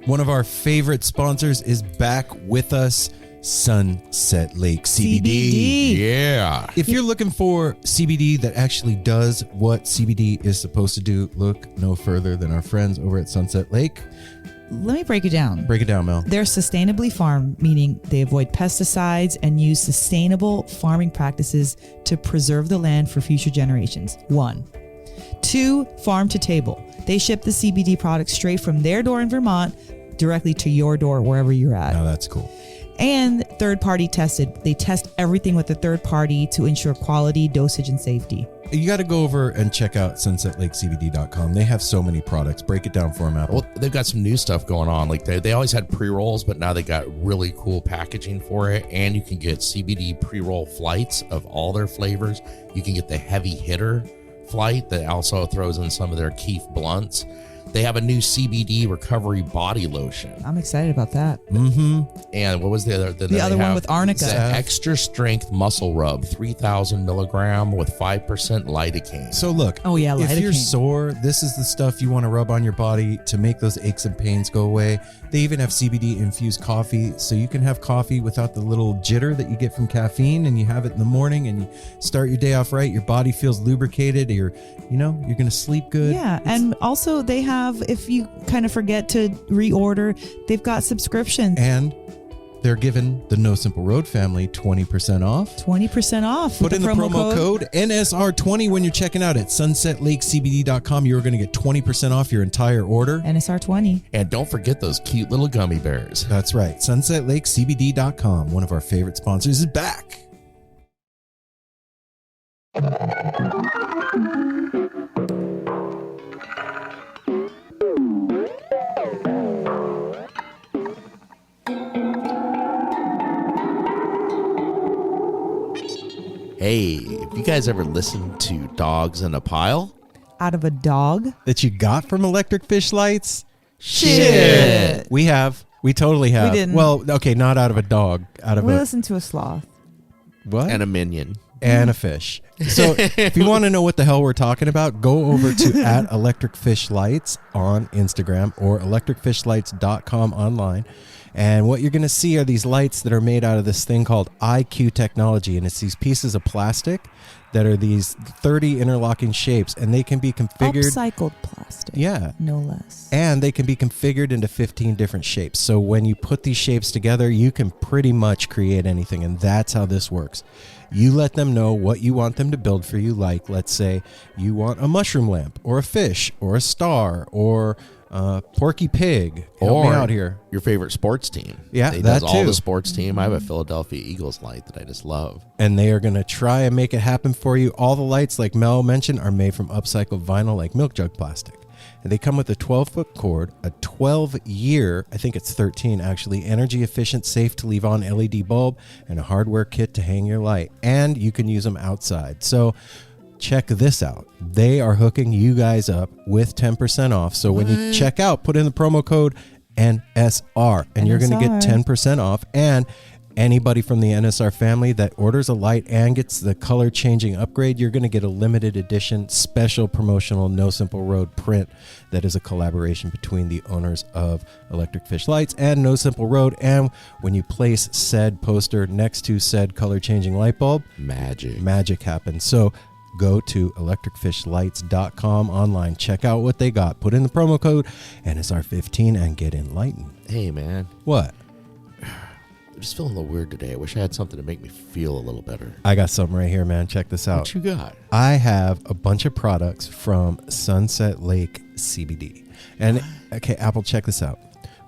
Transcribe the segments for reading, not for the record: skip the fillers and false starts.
One of our favorite sponsors is back with us, Sunset Lake CBD. Yeah. If you're looking for CBD that actually does what CBD is supposed to do, look no further than our friends over at Sunset Lake. Let me break it down. Break it down, Mel. They're sustainably farmed, meaning they avoid pesticides and use sustainable farming practices to preserve the land for future generations. 1. 2, farm to table. They ship the CBD products straight from their door in Vermont directly to your door wherever you're at. Now that's cool. And third party tested. They test everything with a third party to ensure quality, dosage, and safety. You got to go over and check out sunsetlakecbd.com. They have so many products. Break it down for them, Apple. Well, they've got some new stuff going on. Like they always had pre-rolls, but now they got really cool packaging for it. And you can get CBD pre-roll flights of all their flavors. You can get the heavy hitter flight that also throws in some of their Keef blunts. They have a new CBD recovery body lotion. I'm excited about that. Mm-hmm. And what was the other? The other one with arnica. The extra strength muscle rub, 3,000 milligram with 5% lidocaine. So look, Oh, yeah, if you're lidocaine. sore, this is the stuff you want to rub on your body to make those aches and pains go away. They even have CBD infused coffee, so you can have coffee without the little jitter that you get from caffeine, and you have it in the morning and you start your day off right. Your body feels lubricated. You're going to sleep good. Yeah, and also they have, if you kind of forget to reorder, they've got subscriptions. And they're giving the No Simple Road family 20% off. 20% off. Put with in the promo code NSR20 when you're checking out at sunsetlakecbd.com. You're going to get 20% off your entire order. NSR20. And don't forget those cute little gummy bears. That's right. sunsetlakecbd.com, one of our favorite sponsors, is back. Hey, have you guys ever listened to Dogs in a Pile? Out of a dog? That you got from Electric Fish Lights? Shit. We have. We totally have. We didn't. Well, okay, not out of a dog. Out of We a listened to a sloth. what? And a minion. And a fish. So if you want to know what the hell we're talking about, go over to at Electric Fish Lights on Instagram or electricfishlights.com online. And what you're going to see are these lights that are made out of this thing called IQ technology. And it's these pieces of plastic that are these 30 interlocking shapes, and they can be configured. Upcycled plastic. Yeah. No less. And they can be configured into 15 different shapes. So when you put these shapes together, you can pretty much create anything. And that's how this works. You let them know what you want them to build for you. Like, let's say you want a mushroom lamp or a fish or a star or Porky Pig. Help me out here. Your favorite sports team. Yeah, they that does too. all the sports team. I have a Philadelphia Eagles light that I just love. And they are going to try and make it happen for you. All the lights, like Mel mentioned, are made from upcycled vinyl like milk jug plastic. And they come with a 12-foot cord, a 12-year, I think it's 13 actually, energy-efficient, safe-to-leave on LED bulb, and a hardware kit to hang your light. And you can use them outside. So check this out. They are hooking you guys up with 10% off. So when you check out, put in the promo code NSR, and you're going to get 10% off. And anybody from the NSR family that orders a light and gets the color changing upgrade, you're going to get a limited edition special promotional No Simple Road print that is a collaboration between the owners of Electric Fish Lights and No Simple Road. And when you place said poster next to said color changing light bulb, magic happens. So go to electricfishlights.com online, check out what they got, put in the promo code NSR15 and get enlightened. Hey, man. What? I'm just feeling a little weird today. I wish I had something to make me feel a little better. I got something right here, man. Check this out. What you got? I have a bunch of products from Sunset Lake CBD. And, okay, Apple, check this out.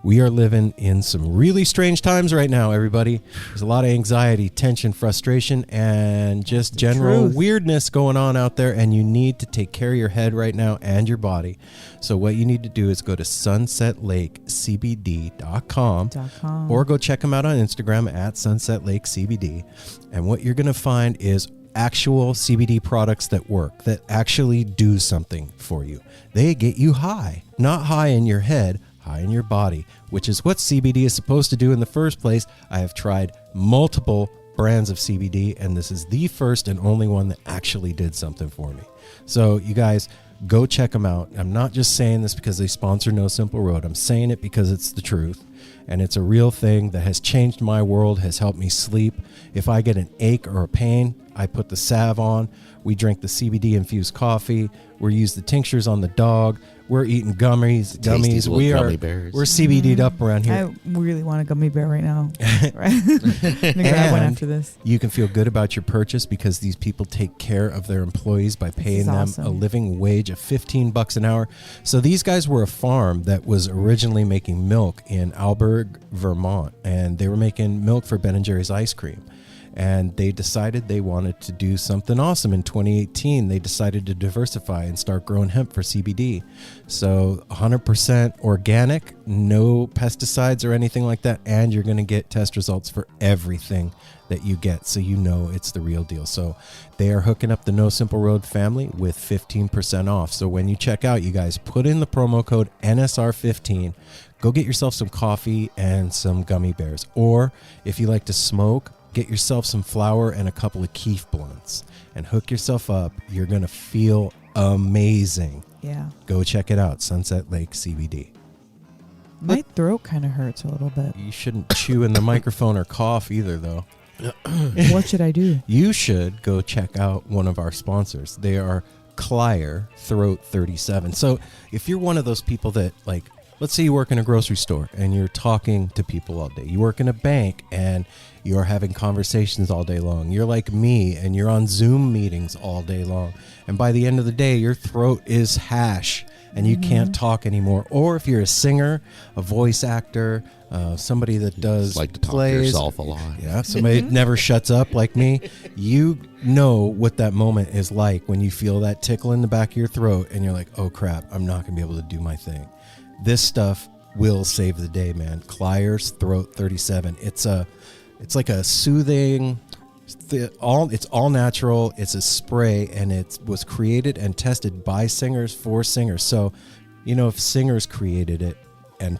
We are living in some really strange times right now, everybody. There's a lot of anxiety, tension, frustration, and just general weirdness going on out there, and you need to take care of your head right now and your body. So what you need to do is go to sunsetlakecbd.com or go check them out on Instagram at sunsetlakecbd. And what you're going to find is actual CBD products that work, that actually do something for you. They get you high, not high in your head, high in your body, which is what CBD is supposed to do in the first place. I have tried multiple brands of CBD, and this is the first and only one that actually did something for me. So you guys, Go check them out. I'm not just saying this because they sponsor No Simple Road. I'm saying it because it's the truth. And it's a real thing that has changed my world, has helped me sleep. If I get an ache or a pain, I put the salve on. We drink the CBD-infused coffee. We use the tinctures on the dog. We're eating gummies. Gummy bears. We're CBD'd up around here. I really want a gummy bear right now. Right? I'm gonna grab one after this. You can feel good about your purchase because these people take care of their employees by paying them a living wage of $15 an hour. So these guys were a farm that was originally making milk in Alberg, Vermont, and they were making milk for Ben & Jerry's ice cream. And they decided they wanted to do something awesome. In 2018, they decided to diversify and start growing hemp for CBD. So 100% organic, no pesticides or anything like that. And you're going to get test results for everything that you get, so you know it's the real deal. So they are hooking up the No Simple Road family with 15% off. So when you check out, you guys put in the promo code NSR15. Go get yourself some coffee and some gummy bears. Or if you like to smoke, get yourself some flour and a couple of Keef blunts and hook yourself up. You're going to feel amazing. Yeah. Go check it out. Sunset Lake CBD. My throat kind of hurts a little bit. You shouldn't chew in the microphone or cough either, though. What should I do? You should go check out one of our sponsors. They are Clier Throat 37. So if you're one of those people that, like, let's say you work in a grocery store and you're talking to people all day. You work in a bank and you're having conversations all day long. You're like me and you're on Zoom meetings all day long. And by the end of the day, your throat is hash and you can't talk anymore. Or if you're a singer, a voice actor, somebody that does like to talk plays, to yourself a lot. Yeah, somebody that never shuts up like me. You know what that moment is like when you feel that tickle in the back of your throat and you're like, oh crap, I'm not going to be able to do my thing. This stuff will save the day, man. Clier's Throat 37. It's like a soothing, it's all natural. It's a spray, and it was created and tested by singers for singers. So, you know, if singers created it and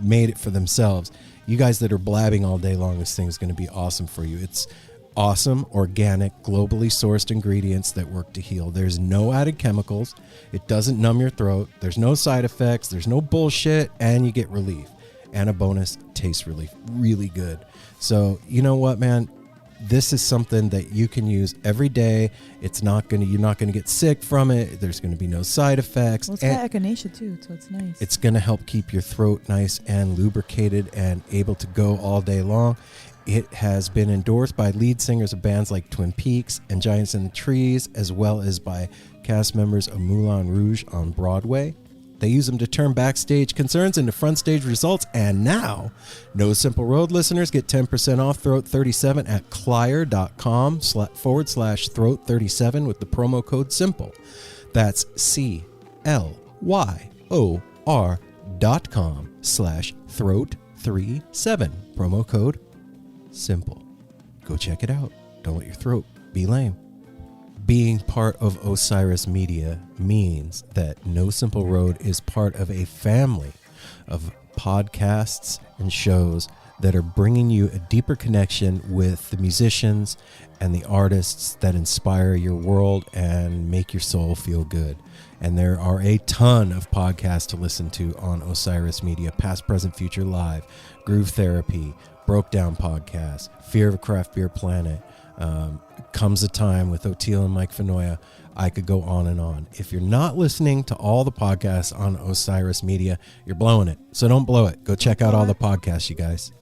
made it for themselves, you guys that are blabbing all day long, this thing is going to be awesome for you. It's awesome, organic, globally sourced ingredients that work to heal. There's no added chemicals. It doesn't numb your throat. There's no side effects. There's no bullshit, and you get relief. And a bonus, taste relief. Really good. So, you know what, man? This is something that you can use every day. You're not going to get sick from it. There's going to be no side effects. Well, it's got echinacea too, so it's nice. It's going to help keep your throat nice and lubricated and able to go all day long. It has been endorsed by lead singers of bands like Twin Peaks and Giants in the Trees, as well as by cast members of Moulin Rouge on Broadway. They use them to turn backstage concerns into front stage results. And now, No Simple Road listeners get 10% off Throat 37 at clier.com/Throat 37 with the promo code SIMPLE. That's CLYOR.com/Throat 37. Promo code SIMPLE. Go check it out. Don't let your throat be lame. Being part of Osiris Media means that No Simple Road is part of a family of podcasts and shows that are bringing you a deeper connection with the musicians and the artists that inspire your world and make your soul feel good. And there are a ton of podcasts to listen to on Osiris Media: Past, Present, Future Live, Groove Therapy, Broke Down Podcast, Fear of a Craft Beer Planet, Comes a Time with Oteil and Mike Fenoya. I could go on and on. If you're not listening to all the podcasts on Osiris Media, you're blowing it. So don't blow it. Go check out all the podcasts, you guys.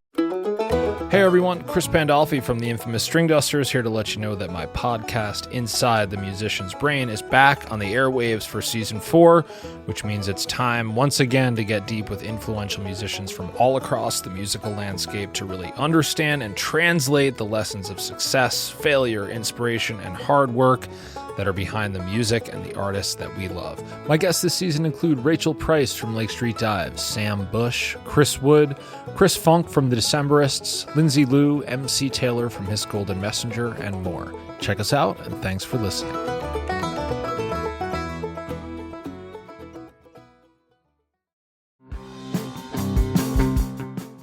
Hey everyone, Chris Pandolfi from the infamous String Dusters here to let you know that my podcast, Inside the Musician's Brain, is back on the airwaves for season 4, which means it's time once again to get deep with influential musicians from all across the musical landscape to really understand and translate the lessons of success, failure, inspiration, and hard work that are behind the music and the artists that we love. My guests this season include Rachel Price from Lake Street Dives, Sam Bush, Chris Wood, Chris Funk from The Decemberists, Lindsay Liu, MC Taylor from His Golden Messenger, and more. Check us out, and thanks for listening.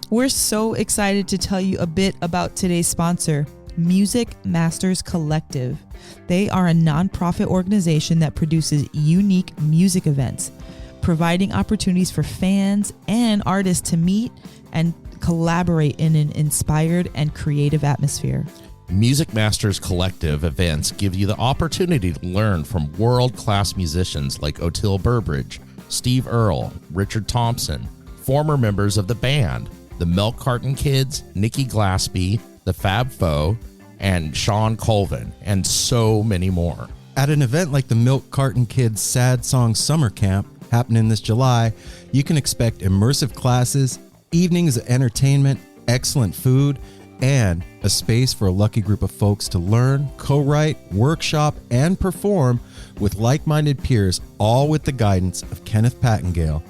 We're so excited to tell you a bit about today's sponsor, Music Masters Collective. They are a nonprofit organization that produces unique music events, providing opportunities for fans and artists to meet and collaborate in an inspired and creative atmosphere. Music Masters Collective events give you the opportunity to learn from world-class musicians like Otil Burbridge, Steve Earle, Richard Thompson, former members of the band, the Milk Carton Kids, Nikki Glaspie, the Fab Four, and Sean Colvin, and so many more. At an event like the Milk Carton Kids Sad Song Summer Camp happening this July, you can expect immersive classes, evenings of entertainment, excellent food, and a space for a lucky group of folks to learn, co-write, workshop, and perform with like-minded peers, all with the guidance of Kenneth Pattengale,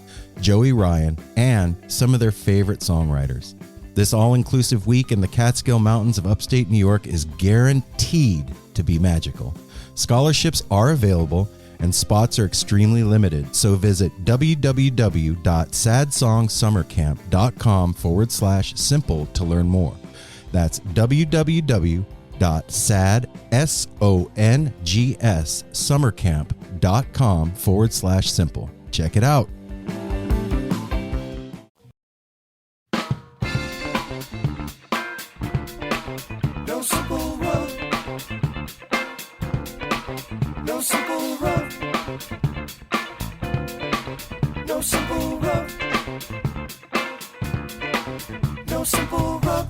Joey Ryan, and some of their favorite songwriters. This all-inclusive week in the Catskill Mountains of upstate New York is guaranteed to be magical. Scholarships are available and spots are extremely limited, so visit www.sadsongSummerCamp.com/simple to learn more. That's www.sadsongSummerCamp.com/simple. Check it out. No simple road. No simple road. No simple road. No simple road.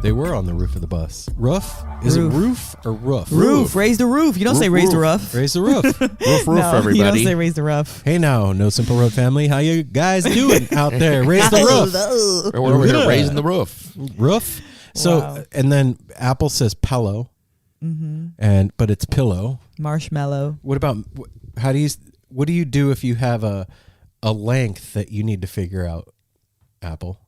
They were on the roof of the bus. Roof? Is Roof. it roof or roof? Roof. Raise the roof. You don't say raise the roof. Raise the roof. Roof, No, everybody. you don't say raise the roof. Hey now, No Simple Road family. How you guys doing out there? Raise the roof. We're over Yeah. here raising the roof. Roof. So, Wow. and then Apple says pillow, but it's pillow. Marshmallow. What about, what do you do if you have a length that you need to figure out, Apple?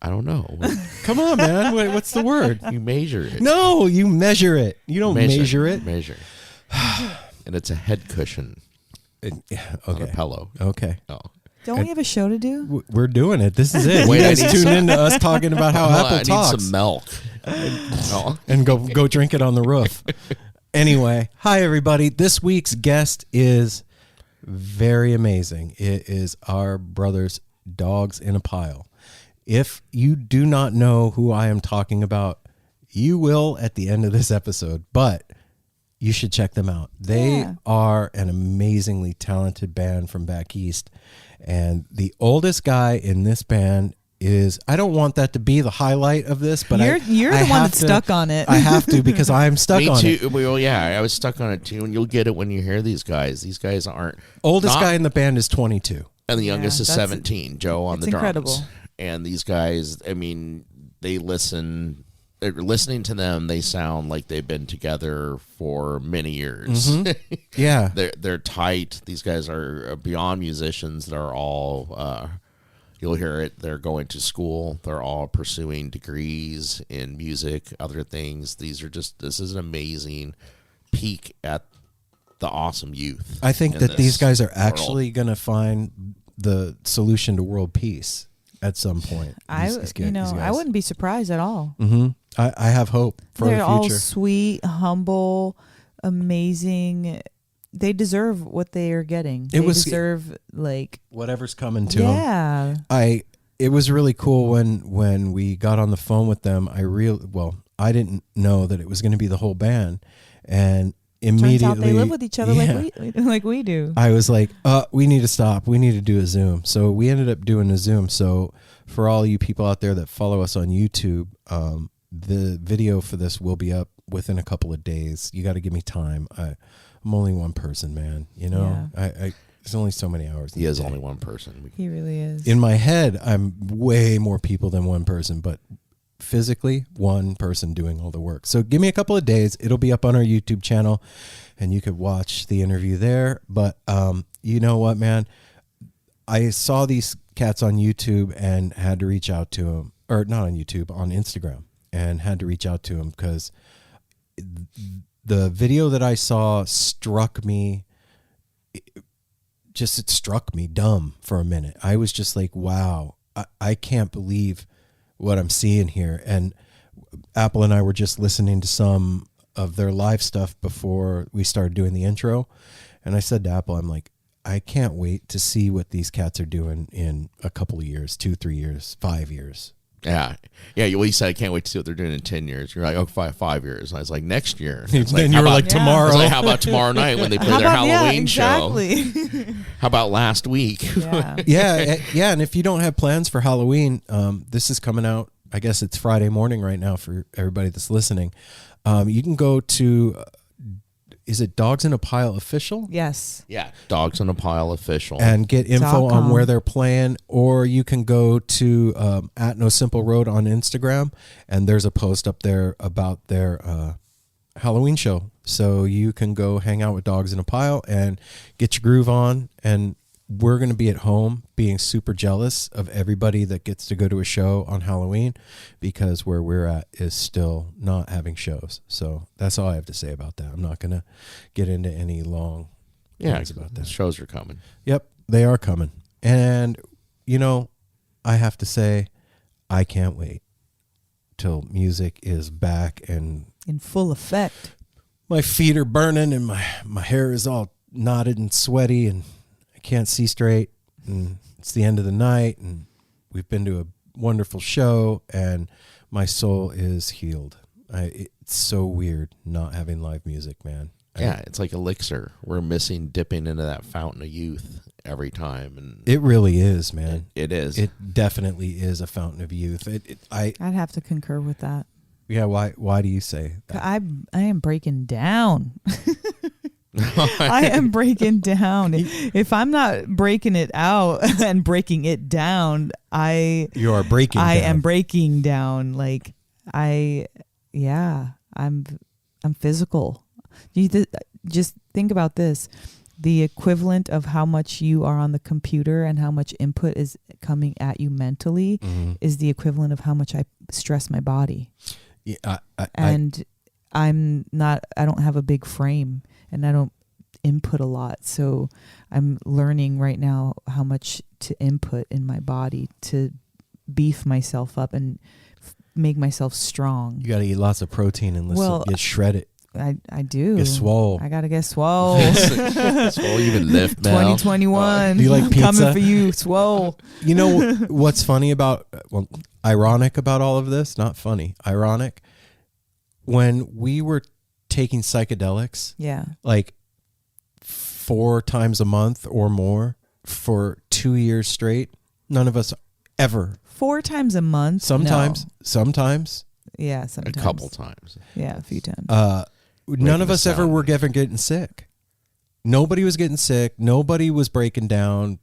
I don't know. Come on, man. What's the word? You measure it. No, you measure it. You don't measure it. Measure. And it's a head cushion on a Okay. pillow. Okay. Oh. Don't we have a show to do? We're doing it. This is it. Wait, you I guys need tune some- into us talking about how Well, Apple I talks. need some milk. Oh. And go drink it on the roof. Anyway, hi everybody. This week's guest is very amazing. It is our brothers Dogs in a Pile. If you do not know who I am talking about, you will at the end of this episode, but you should check them out. They are an amazingly talented band from back east. And the oldest guy in this band is, I don't want that to be the highlight of this, but You're the I one have that's to- stuck on it. I have to because I'm stuck Me on too. it. Well, yeah, I was stuck on it too, and you'll get it when you hear these guys. These guys aren't. Oldest not- guy in the band is 22. And the youngest is that's- 17, Joe on it's the drums. incredible. And these guys, I mean, they listen. Listening to them, they sound like they've been together for many years. Yeah. They're tight. These guys are beyond musicians. They're all. You'll hear it. They're going to school. They're all pursuing degrees in music, other things. This is an amazing peek at the awesome youth. I think in that these this guys are world. actually going to find the solution to world peace at some point. I wouldn't be surprised at all. I have hope for They're the all future. sweet, humble, amazing. They deserve what they are getting. They deserve Whatever's coming to them. yeah. It was really cool when we got on the phone with them. I didn't know that it was going to be the whole band, and immediately Turns out they live with each other yeah, like we do. I was like, we need to stop. We need to do a Zoom. So we ended up doing a Zoom. So for all you people out there that follow us on YouTube, the video for this will be up within a couple of days. You got to give me time. I'm only one person, man. You know, I there's only so many hours. He is only one person. He really is. In my head, I'm way more people than one person, but physically, one person doing all the work. So give me a couple of days. It'll be up on our YouTube channel, and you could watch the interview there. But you know what, man? I saw these cats on YouTube and had to reach out to them, or not on YouTube, on Instagram, and had to reach out to them because the video that I saw struck me just, it struck me dumb for a minute. I was just like, wow, I can't believe what I'm seeing here. And Apple and I were just listening to some of their live stuff before we started doing the intro. And I said to Apple, I'm like, I can't wait to see what these cats are doing in a couple of years, 2, 3 years, 5 years. Yeah. Well, you said, I can't wait to see what they're doing in 10 years. You're like, oh, 5 years. And I was like, next year. Then like, you were like, Yeah. I tomorrow. was like, how about tomorrow night when they play their Halloween show? Exactly. How about last week? Yeah. Yeah. And if you don't have plans for Halloween, this is coming out. I guess it's Friday morning right now for everybody that's listening. You can go to, is it Dogs in a Pile Official? Yes. Yeah. Dogs in a Pile Official. And get info on .com. where they're playing, or you can go to at No Simple Road on Instagram, and there's a post up there about their Halloween show. So you can go hang out with Dogs in a Pile and get your groove on. And we're going to be at home being super jealous of everybody that gets to go to a show on Halloween, because where we're at is still not having shows. So that's all I have to say about that. I'm not going to get into any long things about the that. shows are coming. Yep, they are coming. And, you know, I have to say, I can't wait till music is back and In full effect. my feet are burning and my hair is all knotted and sweaty and I can't see straight. And it's the end of the night and we've been to a wonderful show and my soul is healed. It's so weird not having live music, man. Yeah, it's like elixir. We're missing dipping into that fountain of youth every time, and It really is, man. it is. It definitely is a fountain of youth. I'd have to concur with that. Yeah. Why do you say that? I am breaking down. I am breaking down. If I'm not breaking it out and breaking it down, You are breaking. I down. am breaking down. Like I'm physical. Just think about this. The equivalent of how much you are on the computer and how much input is coming at you mentally is the equivalent of how much I stress my body. Yeah, I don't have a big frame and I don't input a lot. So I'm learning right now how much to input in my body to beef myself up and make myself strong. you got to eat lots of protein and get shredded. I do. Get swole. I gotta get swole. Swole, you even lift now. 2021. Do you like I'm pizza? coming for you, swole. You know what's funny about, ironic about all of this? Not funny, ironic. When we were taking psychedelics, Yeah. like 4 times a month or more for 2 years straight, none of us ever. 4 times a month. Sometimes, No. sometimes, Yeah, A sometimes. couple times. Yeah, a few times. none of the us ever sound. were ever getting sick. Nobody was getting sick. Nobody was breaking down.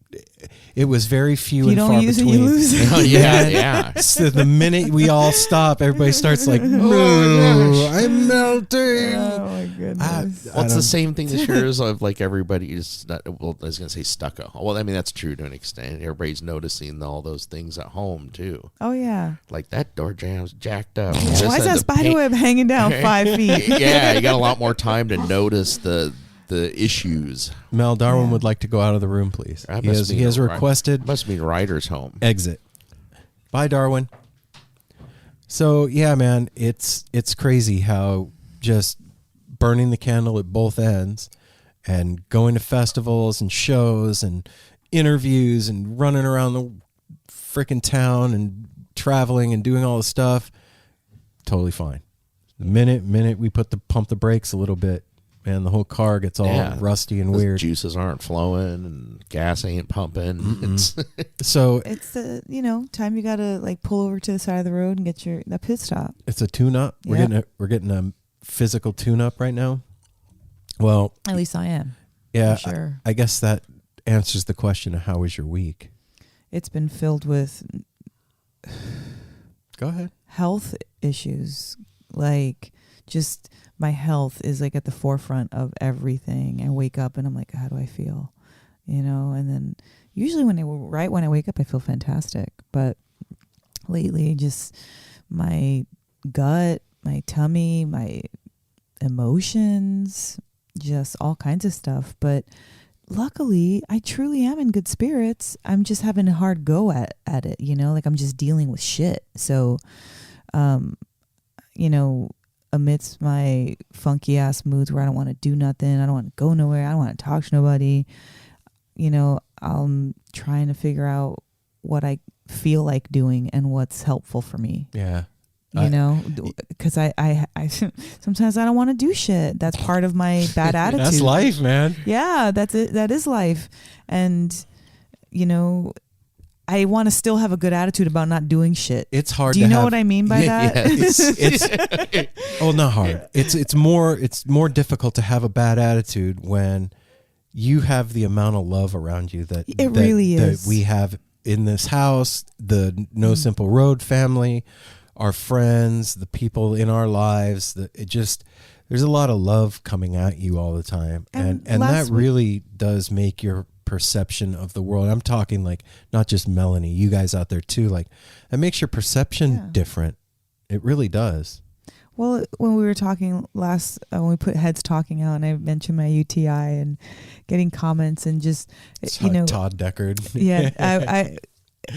It was very few If you and don't far use between. it, you lose it. Oh, yeah. So the minute we all stop, everybody starts like, "No, I'm melting." Oh my goodness. Well, it's the same thing this year as of like everybody is not, well, I was going to say stucco. Well, I mean, that's true to an extent. Everybody's noticing all those things at home too. Oh yeah. Like that door jam's jacked up. Why is that spider web hanging down 5 feet? Yeah, you got a lot more time to notice the issues. Mel Darwin would like to go out of the room, please. That He must has be a requested Must mean writer's home. exit. Bye, Darwin. So yeah, man, it's crazy how just burning the candle at both ends and going to festivals and shows and interviews and running around the freaking town and traveling and doing all the stuff, totally fine. The minute we pump the brakes a little bit, man, the whole car gets all rusty and Those weird. Juices aren't flowing and gas ain't pumping. It's So It's the time you gotta like pull over to the side of the road and get that pit stop. it's a tune-up. Yep. We're getting a physical tune-up right now. Well, At least I am. yeah, For sure. I guess that answers the question of how was your week. It's been filled with Go ahead. health issues. Like just my health is like at the forefront of everything. I wake up and I'm like, how do I feel? And then usually when I wake up, I feel fantastic. But lately, just my gut, my tummy, my emotions, just all kinds of stuff. But luckily, I truly am in good spirits. I'm just having a hard go at it, like I'm just dealing with shit. So, amidst my funky ass moods where I don't want to do nothing, I don't want to go nowhere, I don't want to talk to nobody, I'm trying to figure out what I feel like doing and what's helpful for me. Yeah. Because I sometimes I don't want to do shit. That's part of my bad attitude. That's life, man. Yeah, that's it. That is life. And, I want to still have a good attitude about not doing shit. It's hard. Do you know what I mean by that? Yeah, it's not hard. It's more difficult to have a bad attitude when you have the amount of love around you that really is. That we have in this house, the No Simple Road family, our friends, the people in our lives. There's a lot of love coming at you all the time, and that really does make your perception of the world. I'm talking like not just Melanie, you guys out there too. Like it makes your perception different. It really does. Well, when we were talking last, when we put Heads Talking out, and I mentioned my UTI and getting comments and just, Todd Deckard. Yeah,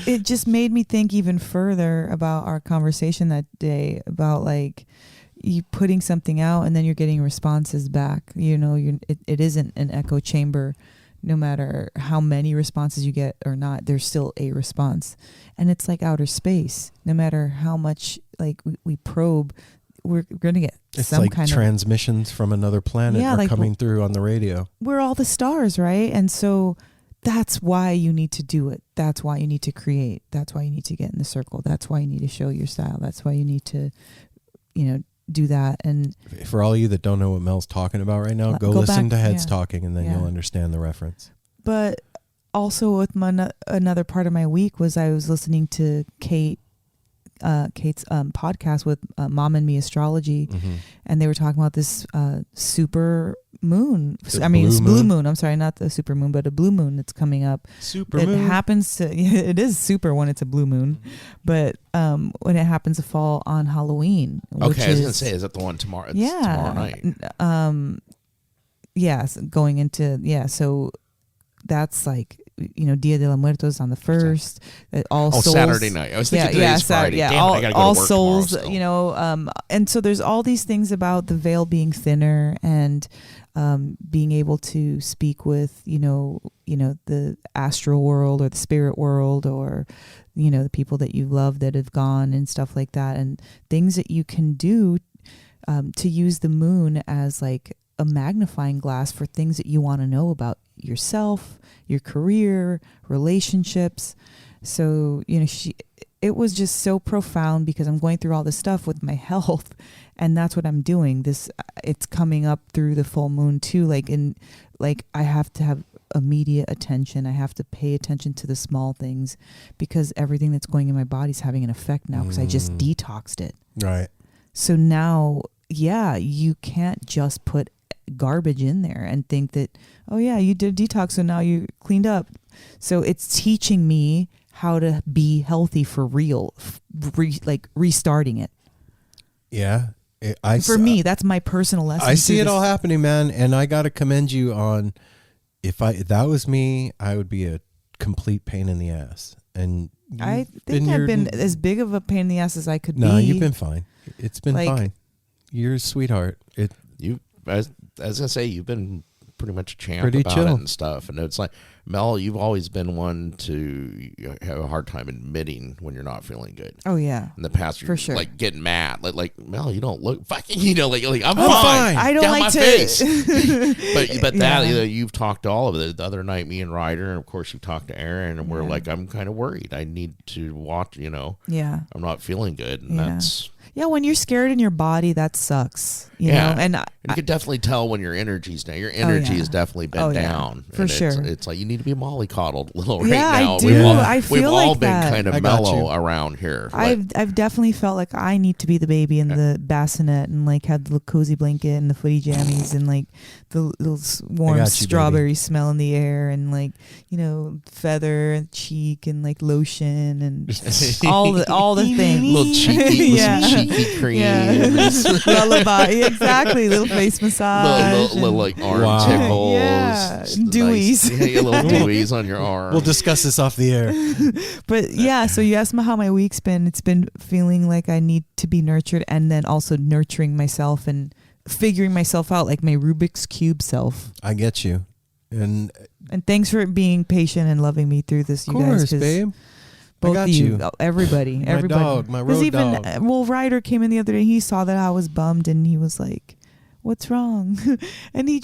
it just made me think even further about our conversation that day about like you putting something out and then you're getting responses back. It isn't an echo chamber. No matter how many responses you get or not, there's still a response, and it's like outer space. No matter how much like we probe, we're going to get some like kind transmissions from another planet are coming through on the radio. We're all the stars, right? And so that's why you need to do it. That's why you need to create. That's why you need to get in the circle. That's why you need to show your style. That's why you need to, do that. And for all of you that don't know what Mel's talking about right now, go listen to Heads Talking, and then you'll understand the reference. But also with another part of my week was I was listening to Kate's podcast with Mom and Me Astrology, and they were talking about this super moon. It's blue moon. I'm sorry, not the super moon, but a blue moon that's coming up. It happens to. It is super when it's a blue moon, but when it happens to fall on Halloween. Okay, I was gonna say, is that the one tomorrow? It's tomorrow night. Yes, going into So that's like. Dia de los Muertos on the 1st. All Souls. Saturday night. I was thinking today's Friday. Yeah, Damn, I gotta go All to work Souls. tomorrow, And so there's all these things about the veil being thinner and being able to speak with the astral world or the spirit world or the people that you love that have gone and stuff like that, and things that you can do to use the moon as like a magnifying glass for things that you want to know about yourself, your career, relationships. So, it was just so profound because I'm going through all this stuff with my health, and that's what I'm doing. It's coming up through the full moon too. I have to have immediate attention. I have to pay attention to the small things because everything that's going in my body is having an effect now because I just detoxed it. Right. So now, you can't just put garbage in there and think that, oh yeah, you did detox, so now you cleaned up. So it's teaching me how to be healthy for real, restarting it. Yeah. For me, that's my personal lesson. I see it all happening, man. And I got to commend you on, if that was me, I would be a complete pain in the ass. And I think I've been as big of a pain in the ass as I could be. No, you've been fine. It's been fine. You're a sweetheart. I was gonna say, you've been pretty much a champ pretty about chill. it and stuff. And it's like, Mel, you've always been one to have a hard time admitting when you're not feeling good. Oh yeah. In the past, for sure, like getting mad, like Mel, you don't look fucking, like I'm fine. I don't down like my to. Face. but that you've talked to all of it. The other night, me and Ryder, and of course you've talked to Aaron, and we're like, I'm kind of worried. I need to watch. Yeah. I'm not feeling good, and that's. Yeah, when you're scared in your body, that sucks. You know, and you can definitely tell when your energy's down. Your energy has definitely been down. For sure. It's like you need to be mollycoddled a little right Yeah, now. I do. I feel we've all like been that. kind I of got mellow you. around here. I've definitely felt like I need to be the baby in the bassinet and like had the cozy blanket and the footy jammies and like the little warm got you, strawberry baby. smell in the air and like, you know, feather and cheek and like lotion and all the things. little cheeky, Yeah. with some cheeky cream. Yeah. Lullaby, exactly. Little face massage. Little like arm Wow. tickles. Yeah. Nice. Deweys. Yeah, little deweys on your arm. We'll discuss this off the air. But yeah, so you asked me how my week's been. It's been feeling like I need to be nurtured and then also nurturing myself and figuring myself out, like my Rubik's Cube self. I get you. And And thanks for being patient and loving me through this, of you guys. course, 'cause babe. Both I got of you, you. everybody. My dog, my 'Cause road even, dog. Well, Ryder came in the other day. He saw that I was bummed and he was like, "What's wrong?" And he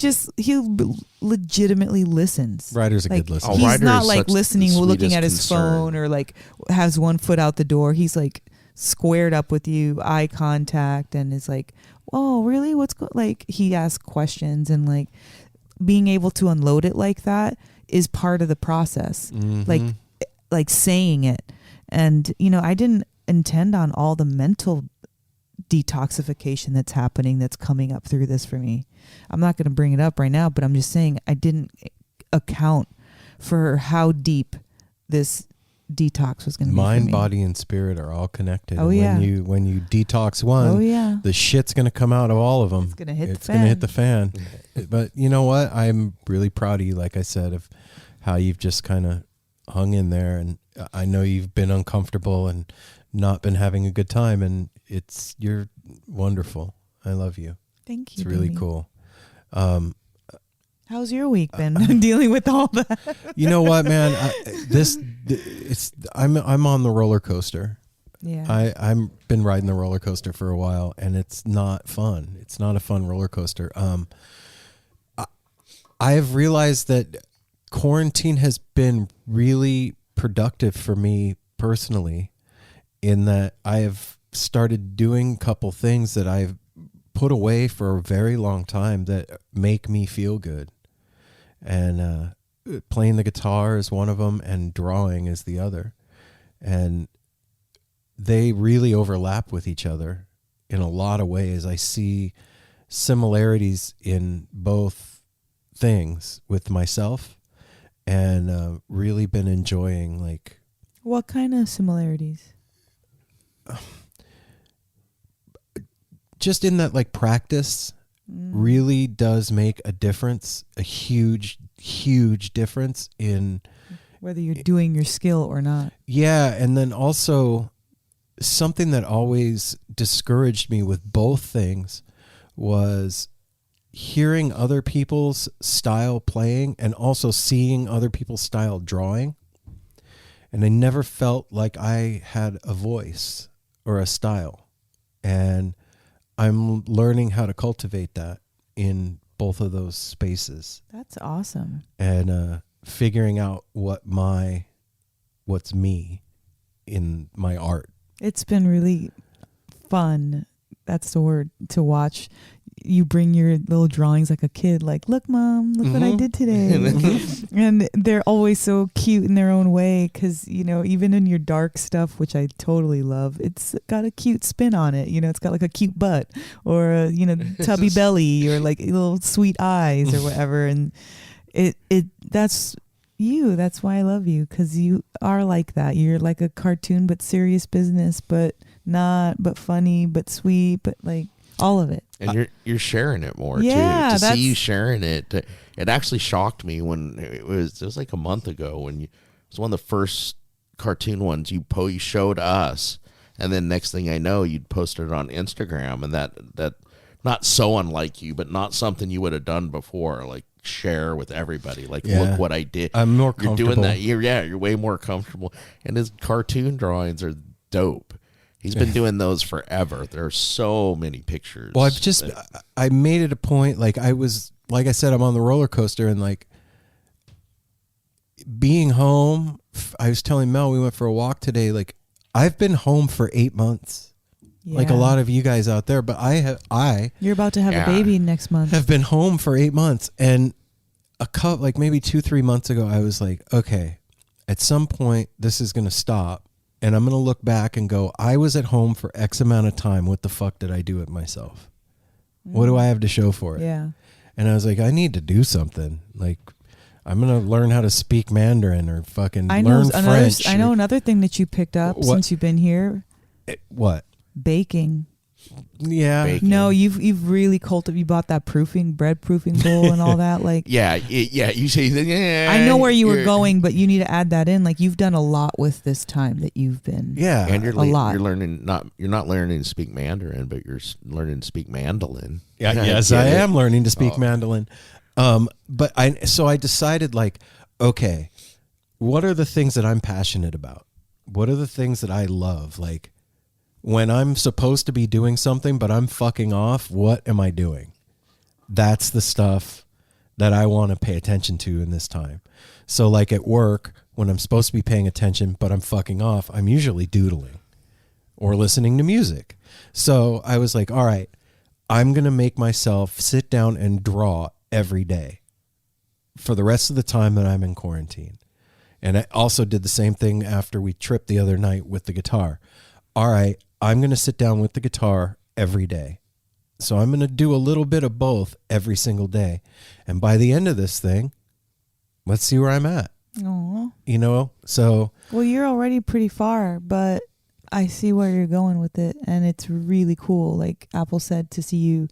legitimately listens. Ryder's a Like, good listener. Oh, he's Ryder not is like such the listening, looking sweetest at his concern. phone or like has one foot out the door. He's like squared up with you, eye contact, and is like, "Oh, really? Like?" He asks questions and like being able to unload it like that is part of the process. Mhm. Like saying it, and you know, I didn't intend on all the mental detoxification that's happening, that's coming up through this for me. I'm not going to bring it up right now, but I'm just saying I didn't account for how deep this detox was going to be. Mind, for me. body, and spirit are all connected. Oh, And yeah. When you detox one, Oh yeah, the shit's gonna come out of all of them. it's going to hit It's the gonna fan. hit the fan. But you know what? I'm really proud of you. Like I said, of how you've just kind of hung in there, and I know you've been uncomfortable and not been having a good time, and you're wonderful. I love you. Thank you. It's really baby. cool. How's your week been dealing with all that? You know what, man? I'm on the roller coaster. Yeah. I'm been riding the roller coaster for a while, and it's not fun. It's not a fun roller coaster. I have realized that quarantine has been really productive for me personally, in that I have started doing a couple things that I've put away for a very long time that make me feel good. And playing the guitar is one of them, and drawing is the other. And they really overlap with each other in a lot of ways. I see similarities in both things with myself, and really been enjoying, like, What kind of similarities? just in that, like, practice really does make a difference, a huge difference in, Whether you're doing your skill or not. yeah. And then also something that always discouraged me with both things was hearing other people's style playing and also seeing other people's style drawing. And I never felt like I had a voice or a style. And I'm learning how to cultivate that in both of those spaces, That's awesome. and figuring out what's me in my art. It's been really fun. That's the word, to watch. You bring your little drawings like a kid, like, "Look, Mom, look what I did today." And they're always so cute in their own way, because, you know, even in your dark stuff, which I totally love, it's got a cute spin on it. You know, it's got like a cute butt or a, you know, tubby belly or like little sweet eyes or whatever. And that's you. That's why I love you, because you are like that. You're like a cartoon, but serious business, but funny, but sweet, but like all of it. And you're sharing it more Yeah, too. To that's- see you sharing it, it actually shocked me when it was like a month ago when it was one of the first cartoon ones you showed us, and then next thing I know, you'd posted it on Instagram, and that not so unlike you, but not something you would have done before, like share with everybody, like, Yeah. look what I did. I'm more You're comfortable. doing that. You're way more comfortable, and his cartoon drawings are dope. He's been doing those forever. There are so many pictures. Well, I made it a point, like I said, I'm on the roller coaster, and like being home, I was telling Mel, we went for a walk today. Like, I've been home for 8 months, like a Yeah. lot of you guys out there, but I You're about to have Yeah. a baby next month. have been home for 8 months, and like maybe 2-3 months ago, I was like, okay, at some point this is going to stop and I'm going to look back and go, I was at home for X amount of time. What the fuck did I do with myself? What do I have to show for it? Yeah. And I was like, I need to do something. Like, I'm going to learn how to speak Mandarin or fucking learn French. I know another thing that you picked up since you've been here. What? Baking. Yeah. Baking. No, you've really you bought that bread proofing bowl and all that. Like, Yeah. You say that. Yeah. I know where you were going, but you need to add that in. Like, you've done a lot with this time that you've been. Yeah. And you're a lot. You're learning you're not learning to speak Mandarin, but you're learning to speak mandolin. Yeah, yes, I am learning to speak mandolin. But I decided, like, okay, what are the things that I'm passionate about? What are the things that I love? Like, when I'm supposed to be doing something, but I'm fucking off, what am I doing? That's the stuff that I want to pay attention to in this time. So, like, at work, when I'm supposed to be paying attention, but I'm fucking off, I'm usually doodling or listening to music. So I was like, all right, I'm going to make myself sit down and draw every day for the rest of the time that I'm in quarantine. And I also did the same thing after we tripped the other night with the guitar. All right, I'm going to sit down with the guitar every day. So I'm going to do a little bit of both every single day. And by the end of this thing, let's see where I'm at. Aw. You know, so. Well, you're already pretty far, but I see where you're going with it. And it's really cool. Like Apple said, to see you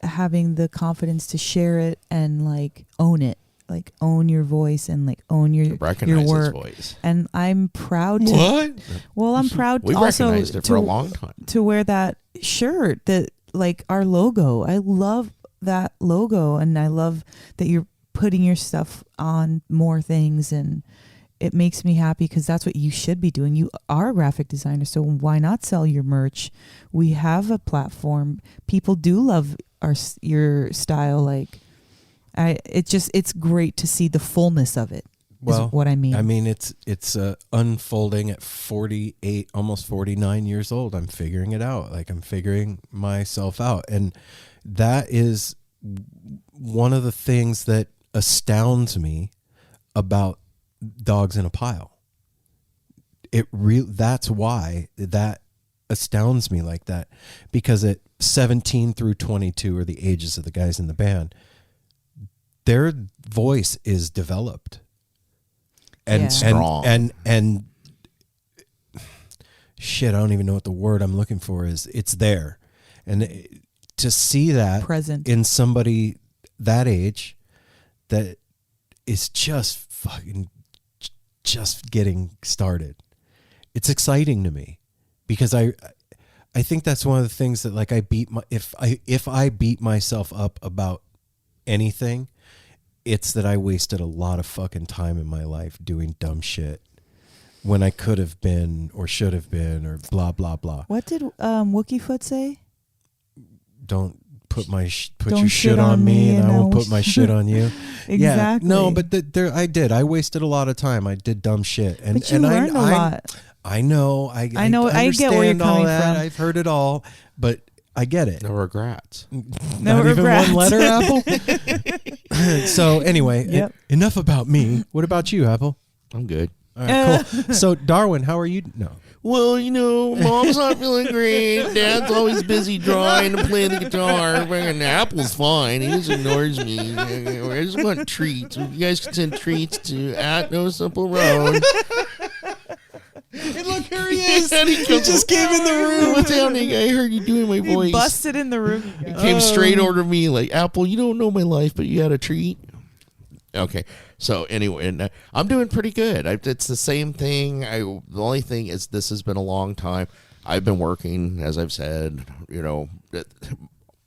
having the confidence to share it and like own it. Like own your voice and like own your Recognize your his work. voice. And I'm proud to. What? Well, I'm proud We also recognized it for a long time. to wear that shirt that like our logo. I love that logo, and I love that you're putting your stuff on more things, and it makes me happy because that's what you should be doing. You are a graphic designer, so why not sell your merch? We have a platform. People do love your style. Like, it's great to see the fullness of it. Well, is what I mean. I mean, it's unfolding at 48, almost 49 years old. I'm figuring it out. Like, I'm figuring myself out. And that is one of the things that astounds me about Dogs in a Pile. That's why that astounds me like that, because at 17 through 22 are the ages of the guys in the band. Their voice is developed and strong. And shit, I don't even know what the word I'm looking for is. It's there. And to see that present in somebody that age that is just getting started, it's exciting to me, because I think that's one of the things that, like, if I beat myself up about anything, it's that I wasted a lot of fucking time in my life doing dumb shit when I could have been or should have been or blah blah blah. What did Wookiefoot say? Don't put Don't your shit on me, and I won't put my shit on you. Exactly. Yeah, no, but I did. I wasted a lot of time. I did dumb shit, and But you learned a lot. I know. I know. I get where you're understand all coming that. from. I've heard it all, but I get it. No regrets. No Not regrets. even one letter, Apple. So anyway, Yep. enough about me. What about you, Apple? I'm good. All right, cool. So Darwin, how are you? No. Well, Mom's not feeling great. Dad's always busy drawing and playing the guitar. And Apple's fine. He just ignores me. I just want treats. You guys can send treats to @NoSimpleRoad. And look, here he is. He just came in the room. What's happening? I heard you doing my voice. He busted in the room. He came straight over to me like, Apple, you don't know my life, but you got a treat. Okay. So anyway, and I'm doing pretty good. It's the same thing. The only thing is, this has been a long time. I've been working, as I've said,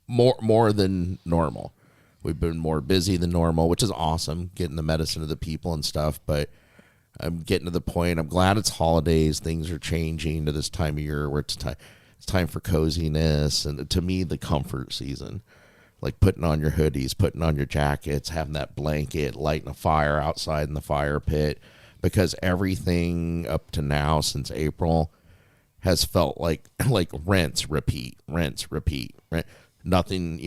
more than normal. We've been more busy than normal, which is awesome, getting the medicine to the people and stuff. But I'm getting to the point. I'm glad it's holidays. Things are changing to this time of year where it's time for coziness, and to me, the comfort season. Like putting on your hoodies, putting on your jackets, having that blanket, lighting a fire outside in the fire pit, because everything up to now since April has felt like rinse, repeat, rinse, repeat. Right? nothing,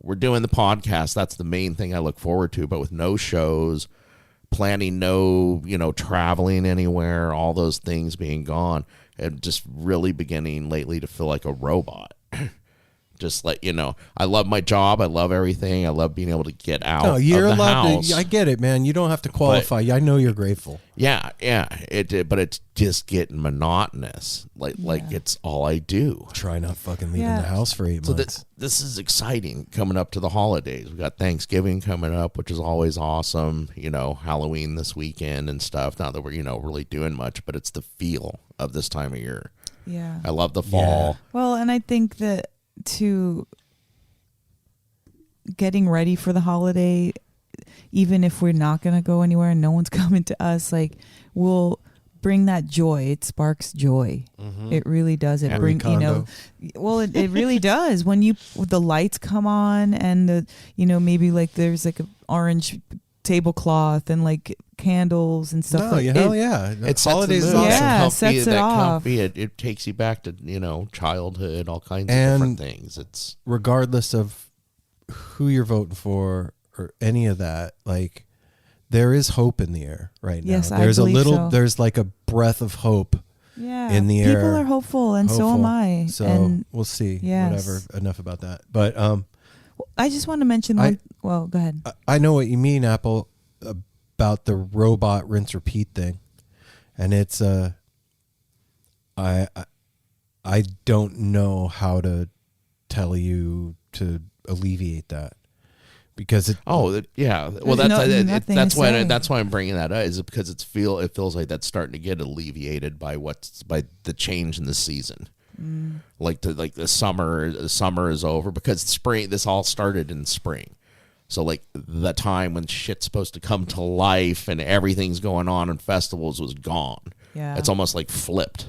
we're doing the podcast. That's the main thing I look forward to. But with no shows, planning no, traveling anywhere, all those things being gone, and just really beginning lately to feel like a robot. Just like, I love my job. I love everything. I love being able to get out of the house. I get it, man. You don't have to qualify. I know you're grateful. Yeah. But it's just getting monotonous. Like it's all I do. Try not fucking leaving the house for 8 months. So this is exciting coming up to the holidays. We got Thanksgiving coming up, which is always awesome. Halloween this weekend and stuff. Not that we're, really doing much, but it's the feel of this time of year. Yeah. I love the fall. Well, and I think that to getting ready for the holiday, even if we're not going to go anywhere and no one's coming to us, like, we'll bring that joy. It sparks joy. Mm-hmm. It really does. It brings, it really does. When the lights come on and maybe like there's like an orange tablecloth and like candles and stuff. Hell yeah. It's holidays is awesome. Yeah, sets it off. Comfy, it takes you back to, childhood, all kinds of different things. It's regardless of who you're voting for or any of that, like, there is hope in the air right now. Yes, there's I believe so. There's like a breath of hope in the air. People are hopeful, and so am I. So and we'll see. yes. Whatever. Enough about that. But I just want to mention one. Well, go ahead. I know what you mean, Apple, about the robot rinse repeat thing, and it's I don't know how to tell you to alleviate that, because well that's why I'm bringing that up, is because it feels like that's starting to get alleviated by the change in the season. Like the summer is over, because spring, this all started in spring. So like the time when shit's supposed to come to life and everything's going on and festivals was gone. Yeah. It's almost like flipped,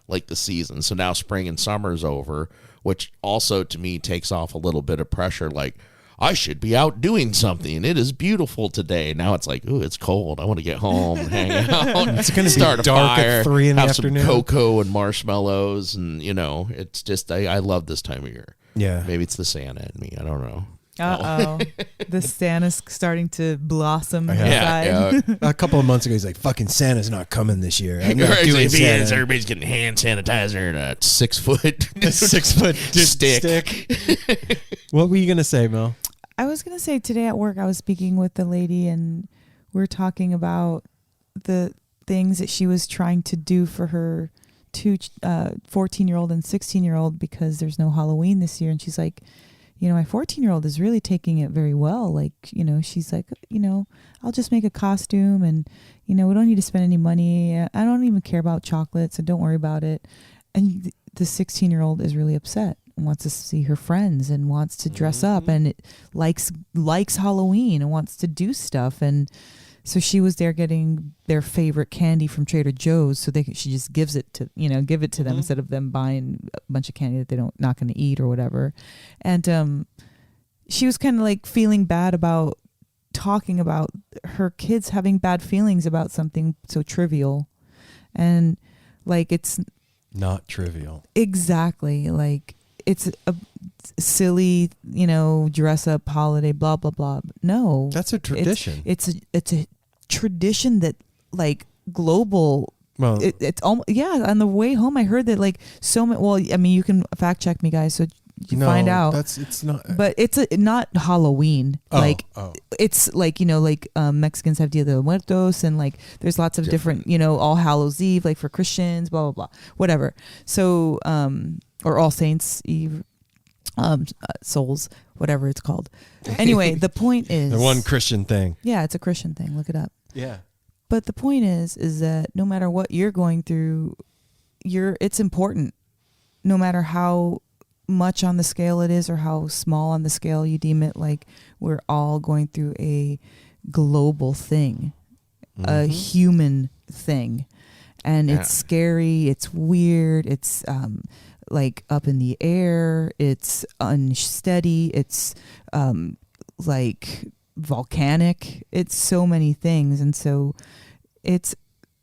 like the season. So now spring and summer's over, which also to me takes off a little bit of pressure. Like, I should be out doing something. It is beautiful today. Now it's like, ooh, it's cold. I want to get home and hang out. It's going to start dark a fire, at 3 in the have afternoon. some cocoa and marshmallows, and it's just I love this time of year. Yeah. Maybe it's the Santa in me. I don't know. The Santa's starting to blossom inside. Yeah. A couple of months ago, he's like, "Fucking Santa's not coming this year. I'm not doing Santa." Everybody's getting hand sanitizer and a 6 foot 6 foot stick. What were you gonna say, Mel? I was going to say, today at work, I was speaking with the lady, and we were talking about the things that she was trying to do for her 2 14-year-old and 16-year-old, because there's no Halloween this year. And she's like, my 14-year-old is really taking it very well. Like, she's like, I'll just make a costume, and, we don't need to spend any money. I don't even care about chocolates, so don't worry about it. And the 16-year-old is really upset and wants to see her friends and wants to dress up, and it likes Halloween and wants to do stuff. And so she was there getting their favorite candy from Trader Joe's, so she just gives it to them instead of them buying a bunch of candy that they not going to eat or whatever. And she was kind of like feeling bad about talking about her kids having bad feelings about something so trivial, and like, it's not trivial. Exactly. Like, it's a silly, dress up holiday, blah, blah, blah. No. That's a tradition. It's a tradition that, like, global. Well, it's almost, on the way home, I heard that, like, so many, well, I mean, you can fact check me, guys, so you find out. It's not. But it's not Halloween. It's like, Mexicans have Dia de los Muertos, and like there's lots of different, All Hallows Eve, like for Christians, blah, blah, blah, whatever. So, or All Saints Eve, Souls, whatever it's called. Anyway, the point is, the one Christian thing. Yeah, it's a Christian thing. Look it up. Yeah. But the point is that no matter what you're going through, it's important, no matter how much on the scale it is or how small on the scale you deem it. Like, we're all going through a global thing, a human thing, and it's scary, it's weird, it's like up in the air, it's unsteady, it's like volcanic, it's so many things. And so it's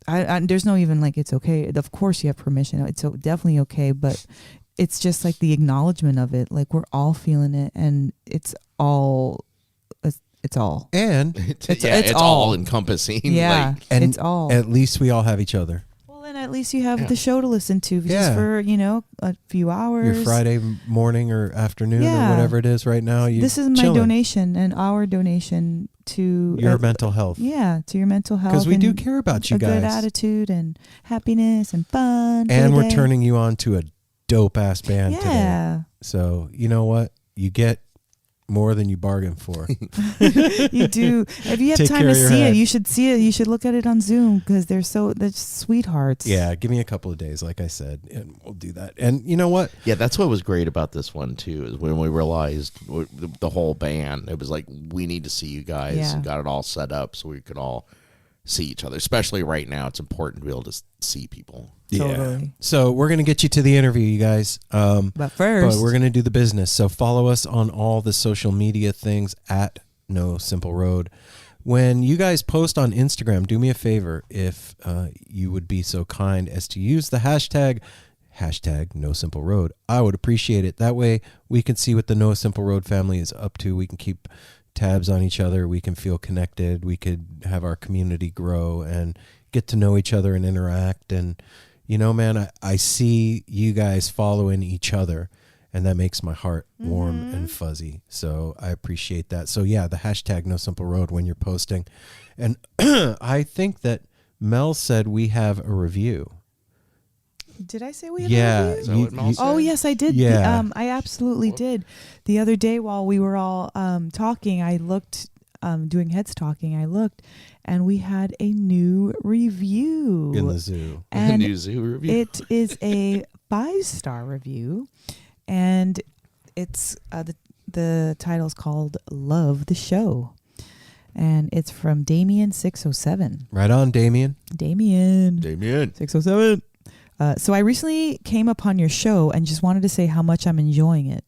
I there's no even like, it's okay, of course you have permission, it's definitely okay, but it's just like the acknowledgement of it. Like we're all feeling it, and it's all. And it's all encompassing. Yeah, and it's all. at least we all have each other. Well, and at least you have the show to listen to just for a few hours. Your Friday morning or afternoon or whatever it is right now. This is my donation and our donation to your mental health. Yeah, to your mental health. Because we do care about you guys. A good attitude and happiness and fun. And we're turning you on to a dope ass band today. So you know what? You get more than you bargained for. You do. If you have time to see it, you should see it. You should look at it on Zoom because they're sweethearts. Yeah, give me a couple of days, like I said, and we'll do that. And you know what? Yeah, that's what was great about this one too, is when we realized the whole band, it was like, we need to see you guys. Yeah. Got it all set up so we could all see each other. Especially right now, it's important to be able to see people. Totally. Yeah. So we're going to get you to the interview, you guys. But first, we're going to do the business. So follow us on all the social media things at No Simple Road. When you guys post on Instagram, do me a favor if you would be so kind as to use the hashtag No Simple Road. I would appreciate it. That way we can see what the No Simple Road family is up to. We can keep tabs on each other. We can feel connected. We could have our community grow and get to know each other and interact. And you know, man, I see you guys following each other, and that makes my heart warm and fuzzy. So I appreciate that. So yeah, the hashtag No Simple Road when you're posting. And I think that Mel said we have a review. Did I say we have a review? Is that what Mel said? Oh, yes, I did. Yeah. I absolutely did. The other day while we were all talking, I looked, doing heads talking, I looked, and we had a new review. In the zoo. And new zoo review. It is a 5-star review, and it's the title's called Love the Show. And it's from Damien607. Right on, Damien. Damien. 607. So I recently came upon your show and just wanted to say how much I'm enjoying it.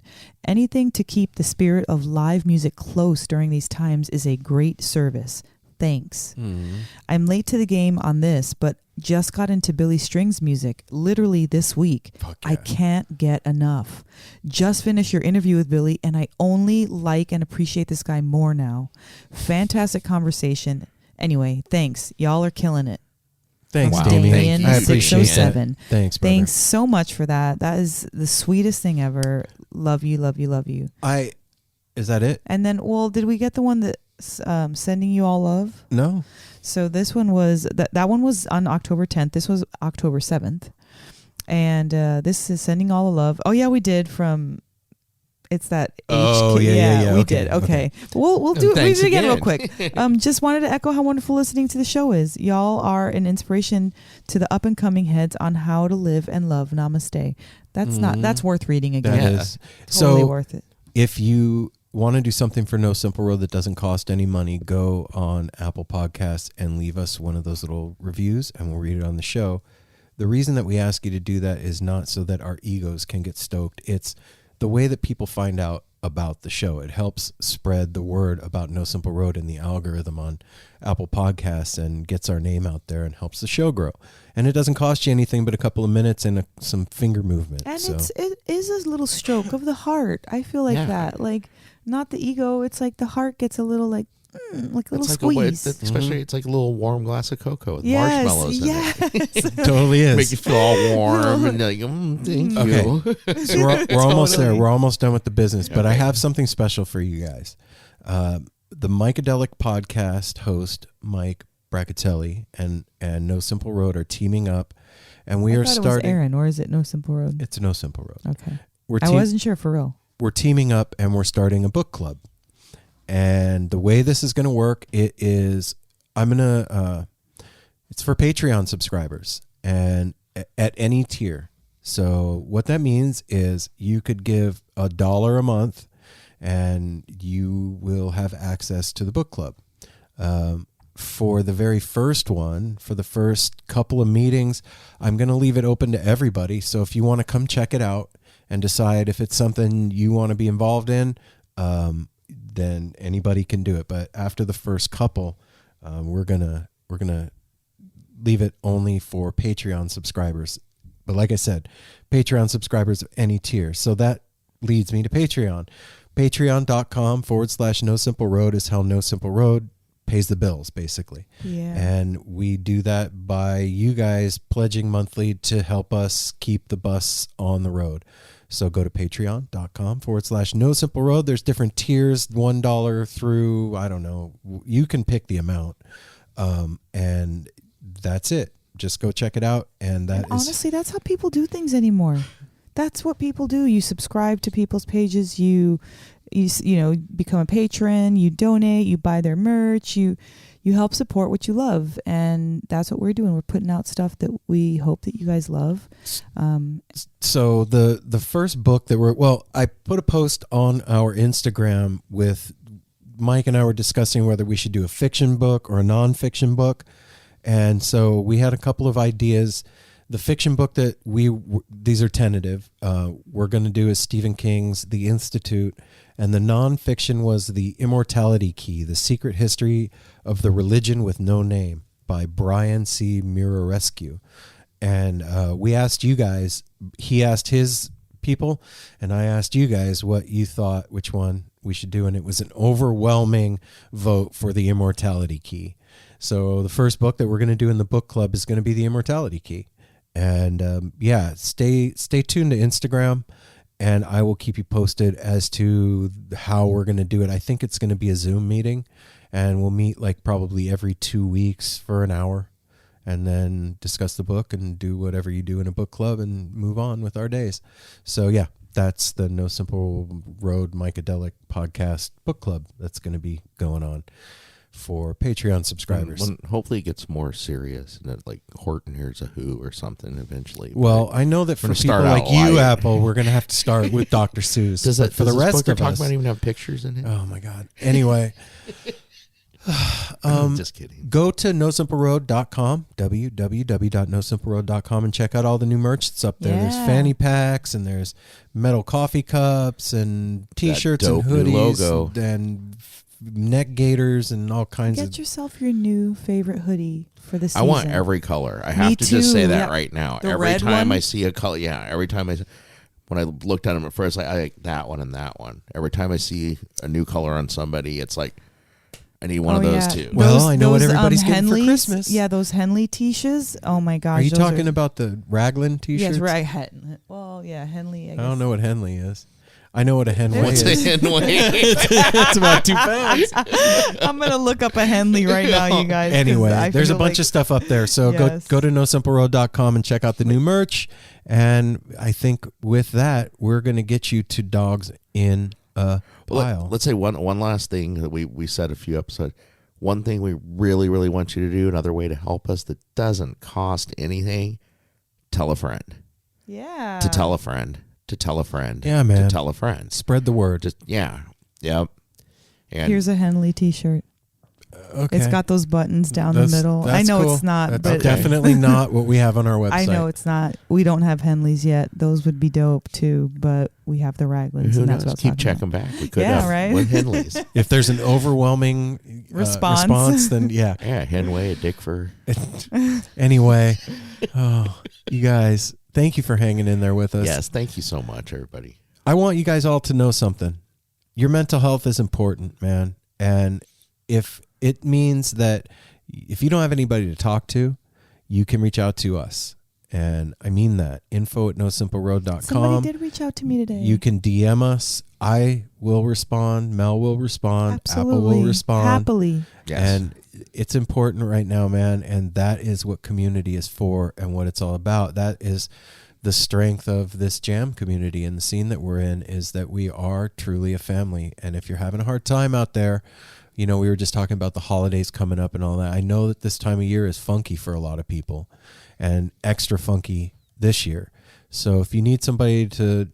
Anything to keep the spirit of live music close during these times is a great service. Thanks. I'm late to the game on this, but just got into Billy String's music literally this week. Fuck yeah. I can't get enough. Just finished your interview with Billy, and I only like and appreciate this guy more now. Fantastic conversation. Anyway, thanks. Y'all are killing it. Thanks, Wow. Damien. Thank you. I appreciate it. 607. Thanks, brother. Thanks so much for that. That is the sweetest thing ever. Love you, love you, love you. Is that it? And then, well, did we get the one that's sending you all love? No. So this one was that one was on October 10th. This was October 7th, and this is sending all the love. Oh yeah, we did from. It's that. Oh, yeah. We Okay, did. Okay. We'll do Thanks it again real again. quick. Just wanted to echo how wonderful listening to the show is. Y'all are an inspiration to the up and coming heads on how to live and love. Namaste. That's worth reading again. That Yeah. is. Totally So worth it. if you want to do something for No Simple Road that doesn't cost any money, go on Apple Podcasts and leave us one of those little reviews, and we'll read it on the show. The reason that we ask you to do that is not so that our egos can get stoked. It's the way that people find out about the show. It helps spread the word about No Simple Road in the algorithm on Apple Podcasts and gets our name out there and helps the show grow. And it doesn't cost you anything but a couple of minutes and some finger movement. And so. it is a little stroke of the heart. I feel like that. Like, not the ego. It's like the heart gets a little like a little It's like squeeze. especially it's like a little warm glass of cocoa with Yes, marshmallows in it. yes. It totally is. Make you feel all warm and like, thank Okay. you. So we're almost there. Totally. We're almost done with the business, but I have something special for you guys. The Psychedelic podcast host, Mike Brackatelli, and No Simple Road are teaming up, and we I are thought starting. it was Aaron, or is it No Simple Road? It's No Simple Road. Okay. We're I wasn't sure for real. We're teaming up, and we're starting a book club. And the way this is going to work, it's for Patreon subscribers and at any tier. So what that means is you could give $1 a month and you will have access to the book club. For the very first one, for the first couple of meetings, I'm going to leave it open to everybody. So if you want to come check it out and decide if it's something you want to be involved in, then anybody can do it. But after the first couple, we're gonna leave it only for Patreon subscribers. But like I said, Patreon subscribers of any tier. So that leads me to Patreon. Patreon.com/No Simple Road is how No Simple Road pays the bills, basically. Yeah. And we do that by you guys pledging monthly to help us keep the bus on the road. So go to patreon.com/No Simple Road. There's different tiers, $1 through, I don't know, you can pick the amount. And that's it. Just go check it out. And honestly, that's how people do things anymore. That's what people do. You subscribe to people's pages. You become a patron. You donate. You buy their merch. You help support what you love, and that's what we're doing. We're putting out stuff that we hope that you guys love. So the first book that I put a post on our Instagram with Mike and I were discussing whether we should do a fiction book or a nonfiction book, and so we had a couple of ideas. The fiction book that these are tentative, we're going to do is Stephen King's The Institute, and the nonfiction was The Immortality Key, The Secret History of the Religion with No Name by Brian C. Murarescu. And we asked you guys, he asked his people, and I asked you guys what you thought, which one we should do, and it was an overwhelming vote for The Immortality Key. So the first book that we're going to do in the book club is going to be The Immortality Key. And stay tuned to Instagram, and I will keep you posted as to how we're going to do it. I think it's going to be a Zoom meeting, and we'll meet like probably every 2 weeks for an hour, and then discuss the book and do whatever you do in a book club and move on with our days. So yeah, that's the No Simple Road Mycadelic podcast book club that's going to be going on for Patreon subscribers. When hopefully it gets more serious, and that like Horton Hears a Who or something eventually. Well, I know that for people like you, Apple, we're going to have to start with Dr. Seuss. Does for the rest of us, about even have pictures in it? Oh my God. Anyway, just kidding. Go to nosimpleroad.com, www.nosimpleroad.com, and check out all the new merch that's up there. Yeah. There's fanny packs, and there's metal coffee cups, and T-shirts, and dope new hoodies, logo. and neck gaiters, and all kinds of. Get yourself your new favorite hoodie for the season. I want every color. I have to just say that right now. The every red time one? I see a color, every time when I looked at them at first, I like that one and that one. Every time I see a new color on somebody, it's like, I need one of those too. Well, I know what everybody's getting for Henleys, Christmas. Yeah, those Henley t-shirts. Oh my gosh. Are you talking about the Raglan T-shirts? Yes, right. Well, yeah, Henley. I don't know what Henley is. I know what a Henley What's is. a Henley? It's about 2 pounds. I'm going to look up a Henley right now, you guys. Anyway, there's a bunch of stuff up there. So Yes. go to nosimpleroad.com and check out the new merch. And I think with that, we're going to get you to dogs in a pile. Let's say one last thing that we said a few episodes. One thing we really, really want you to do, another way to help us that doesn't cost anything, tell a friend. Yeah. To tell a friend. To tell a friend. Yeah, man. To tell a friend. Spread the word. Just Yep. And Here's a Henley t-shirt. Okay. It's got those buttons down the middle. I That's know cool. it's not, That's but definitely not what we have on our website. I know it's not. We don't have Henleys yet. Those would be dope too, but we have the Raglans, who and that's knows? what Keep I'm checking talking back. We could Yeah, have right? with Henleys. If there's an overwhelming response, then yeah. Yeah, Henway, Dick for. Anyway, you guys, thank you for hanging in there with us. Yes, thank you so much, everybody. I want you guys all to know something. Your mental health is important, man. And if it means that if you don't have anybody to talk to, you can reach out to us. And I mean that. info@nosimpleroad.com. Somebody did reach out to me today. You can DM us. I will respond. Mel will respond. Absolutely. Apple will respond. Happily. Yes. And it's important right now, man. And that is what community is for and what it's all about. That is the strength of this jam community and the scene that we're in, is that we are truly a family. And if you're having a hard time out there, you know, we were just talking about the holidays coming up and all that. I know that this time of year is funky for a lot of people, and extra funky this year. So if you need somebody to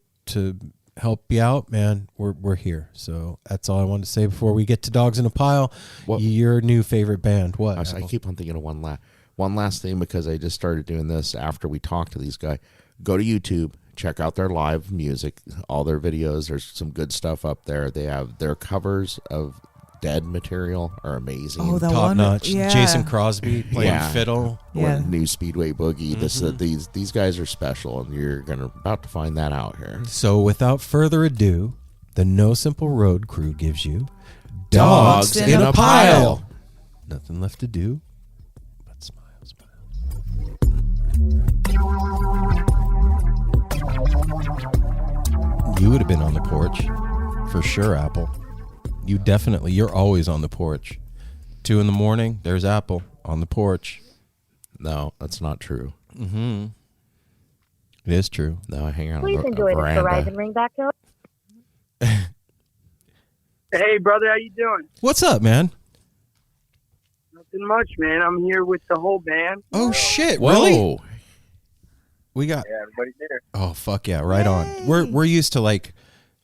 help you out, man, we're here. So that's all I wanted to say before we get to Dogs in a Pile. What- Your new favorite band? What? I keep on thinking of one last thing, because I just started doing this after we talked to these guys. Go to YouTube, check out their live music, all their videos. There's some good stuff up there. They have their covers of Dead material are amazing. Oh, that Top one. notch. Yeah. Jason Crosby playing Yeah. fiddle. Or Yeah. New Speedway Boogie. These guys are special, and you're about to find that out here. So without further ado, the No Simple Road crew gives you Dogs in a Pile. Nothing left to do but smile, smile. You would have been on the porch for sure, Apple. You're always on the porch. 2 a.m, there's Apple on the porch. No, that's not true. It is true. No, I hang out Please on a enjoy the veranda. Verizon ringback tone. Hey, brother, how you doing? What's up, man? Nothing much, man. I'm here with the whole band. Oh shit! Whoa. Really? We got. Yeah, everybody's there. Oh fuck yeah! Right on. We're used to like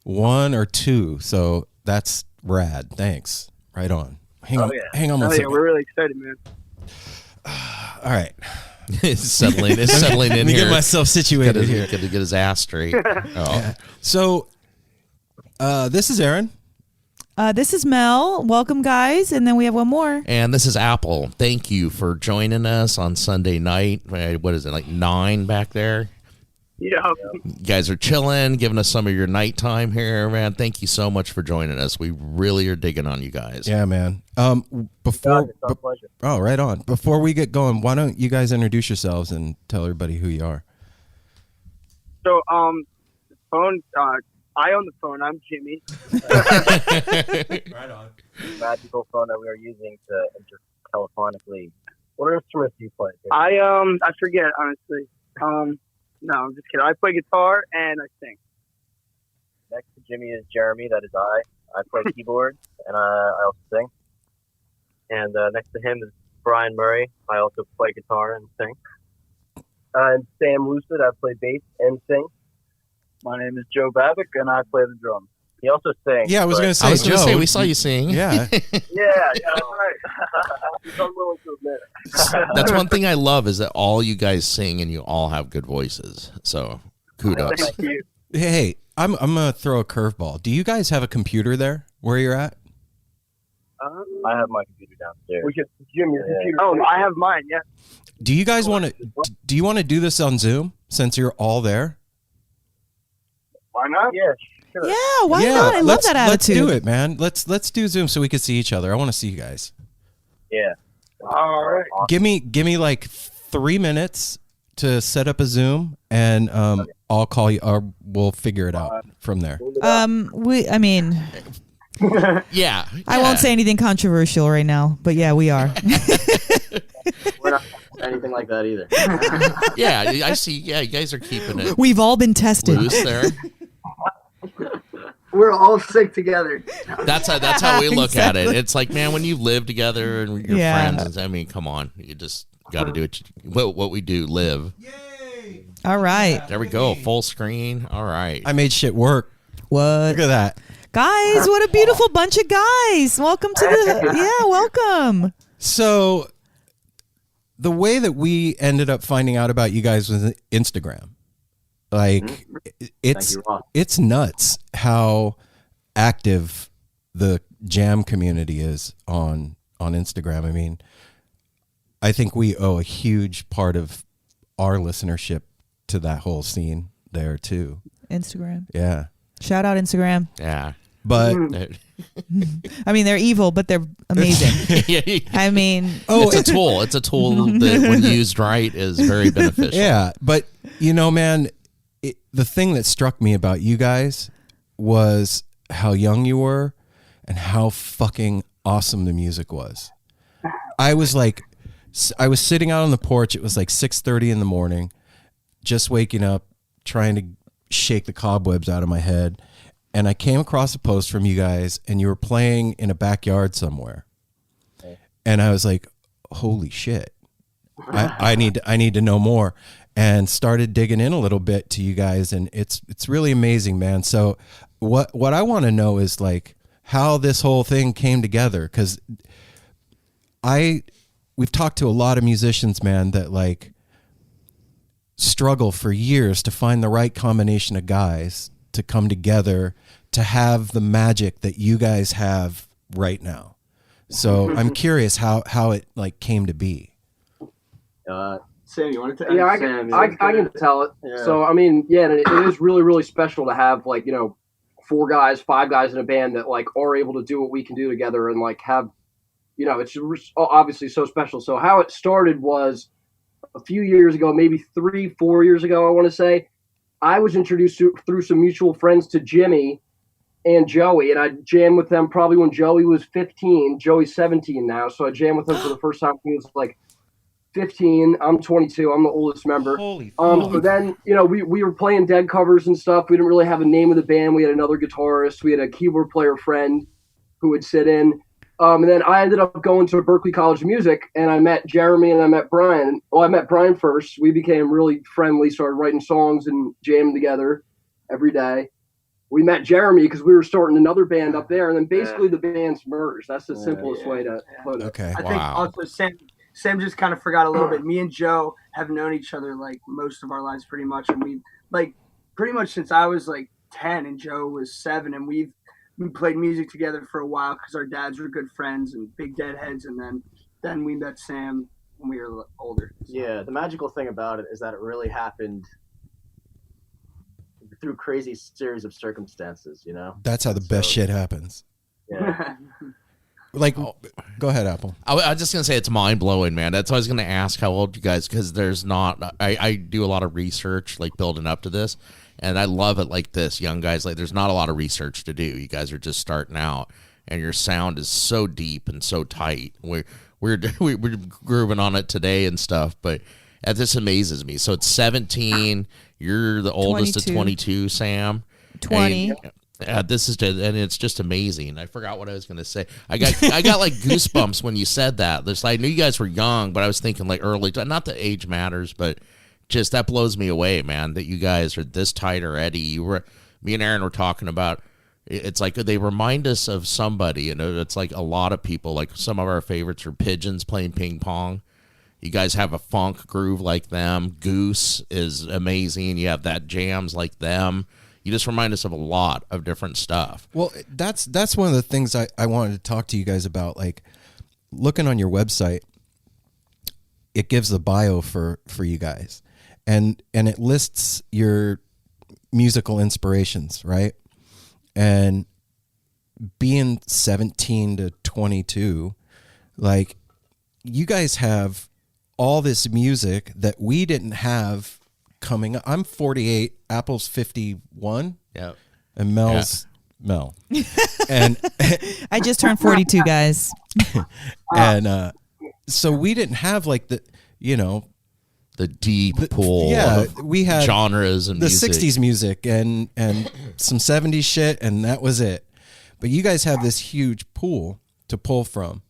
1 or 2, so that's rad. Thanks. Right on. Hang on. Hang on one Oh, yeah, second. we're really excited, man. All right. It's settling in Let me here. get myself situated here. Got to get his ass straight. Oh. So, this is Aaron. This is Mel. Welcome, guys. And then we have one more. And this is Apple. Thank you for joining us on Sunday night. What is it, like 9 back there? Yeah. You guys are chilling, giving us some of your nighttime here, man. Thank you so much for joining us. We really are digging on you guys. Yeah, man. Before. It's our pleasure. Oh, right on. Before we get going, why don't you guys introduce yourselves and tell everybody who you are? So, the phone, I own the phone. I'm Jimmy. Right on. Magical phone that we are using to enter telephonically. What instruments do you play? I forget, honestly. No, I'm just kidding. I play guitar and I sing. Next to Jimmy is Jeremy. That is I. I play keyboard and I also sing. And next to him is Brian Murray. I also play guitar and sing. I'm Sam Lucid. I play bass and sing. My name is Joe Babick and I play the drums. He also sings. Yeah, I was going to say, I was going to Joe. say, we saw you sing. Yeah. Yeah, that's right. He's unwilling to admit it. That's one thing I love is that all you guys sing and you all have good voices. So kudos. Thank you. Hey, I'm going to throw a curveball. Do you guys have a computer there where you're at? I have my computer downstairs. We should, Jim, your computer. Oh, I have mine, yeah. Do you guys want to do this on Zoom since you're all there? Why not? Yeah, sure. Yeah, why not? I love that Let's attitude. do it, man. Let's do Zoom so we can see each other. I want to see you guys. Yeah. All right. Give me like 3 minutes to set up a Zoom, and I'll call you, or we'll figure it out from there. I mean, Yeah. I won't say anything controversial right now, but yeah, we are. We're not anything like that either. Yeah, I see. Yeah, you guys are keeping it We've all been tested. loose there. We're all sick together. That's how we look at it. Exactly. It's like, man, when you live together and you're Yeah. friends, I mean, come on, you just got to do what we do. Live. All right. There we go. Full screen. All right. I made shit work. What? Look at that. Guys, what a beautiful bunch of guys. Welcome to welcome. So the way that we ended up finding out about you guys was Instagram. Like it's nuts how active the jam community is on Instagram. I mean, I think we owe a huge part of our listenership to that whole scene there too. Instagram. Yeah. Shout out Instagram. Yeah. But I mean, they're evil, but they're amazing. I mean, It's a tool. It's a tool that, when used right, is very beneficial. yeah, but you know, man, the thing that struck me about you guys was how young you were and how fucking awesome the music was. I was sitting out on the porch. It was like 6:30 in the morning, just waking up, trying to shake the cobwebs out of my head. And I came across a post from you guys, and you were playing in a backyard somewhere. And I was like, holy shit. I need to know more, and started digging in a little bit to you guys, and it's really amazing, man. So what I want to know is like how this whole thing came together, cuz we've talked to a lot of musicians, man, that like struggle for years to find the right combination of guys to come together to have the magic that you guys have right now. So I'm curious how it like came to be. Sam, you want to tell? Yeah, I can tell it. Yeah. So I mean, yeah, it is really, really special to have like, 4 guys, 5 guys in a band that like are able to do what we can do together and like have, it's obviously so special. So how it started was a few years ago, maybe 3-4 years ago, I want to say. I was introduced through some mutual friends to Jimmy and Joey, and I jammed with them probably when Joey was 15. Joey's 17 now, so I jammed with him for the first time when he was like 15. I'm 22. I'm the oldest member. Holy so then, we were playing Dead covers and stuff. We didn't really have a name of the band. We had another guitarist. We had a keyboard player friend who would sit in. And then I ended up going to Berklee College of Music, and I met Jeremy and I met Brian. Well, I met Brian first. We became really friendly, started writing songs and jamming together every day. We met Jeremy because we were starting another band up there, and then basically the bands merged. That's the simplest way to put it. Okay. I think also Sam just kind of forgot a little bit. Me and Joe have known each other like most of our lives pretty much, and we like pretty much since I was like 10 and Joe was 7, and we played music together for a while because our dads were good friends and big Deadheads, and then we met Sam when we were older. So. Yeah, the magical thing about it is that it really happened through crazy series of circumstances, That's how the best shit happens. Yeah. Like, go ahead, Apple. I was just gonna say it's mind blowing, man. That's why I was gonna ask how old you guys, because there's not. I do a lot of research, like building up to this, and I love it like this. Young guys, like there's not a lot of research to do. You guys are just starting out, and your sound is so deep and so tight. We're grooving on it today and stuff, but this amazes me. So it's 17. You're the oldest 22. at 22, Sam. 20. This is just, and it's just amazing. I forgot what I was going to say. I got like goosebumps when you said that. I knew you guys were young, but I was thinking like early. Not that age matters, but just that blows me away, man. That you guys are this tight already. Me and Aaron were talking about. It's like they remind us of somebody, and it's like a lot of people. Like some of our favorites are Pigeons playing ping pong. You guys have a funk groove like them. Goose is amazing. You have that jams like them. You just remind us of a lot of different stuff. Well, that's one of the things I wanted to talk to you guys about. Like, looking on your website, it gives the bio for you guys, and it lists your musical inspirations, right? And being 17 to 22, like, you guys have all this music that we didn't have coming up. I'm 48, Apple's 51. Yeah. And Mel. And I just turned 42, guys. and so we didn't have like the deep pool of we had genres and the music. 60s music and some 70s shit, and that was it. But you guys have this huge pool to pull from,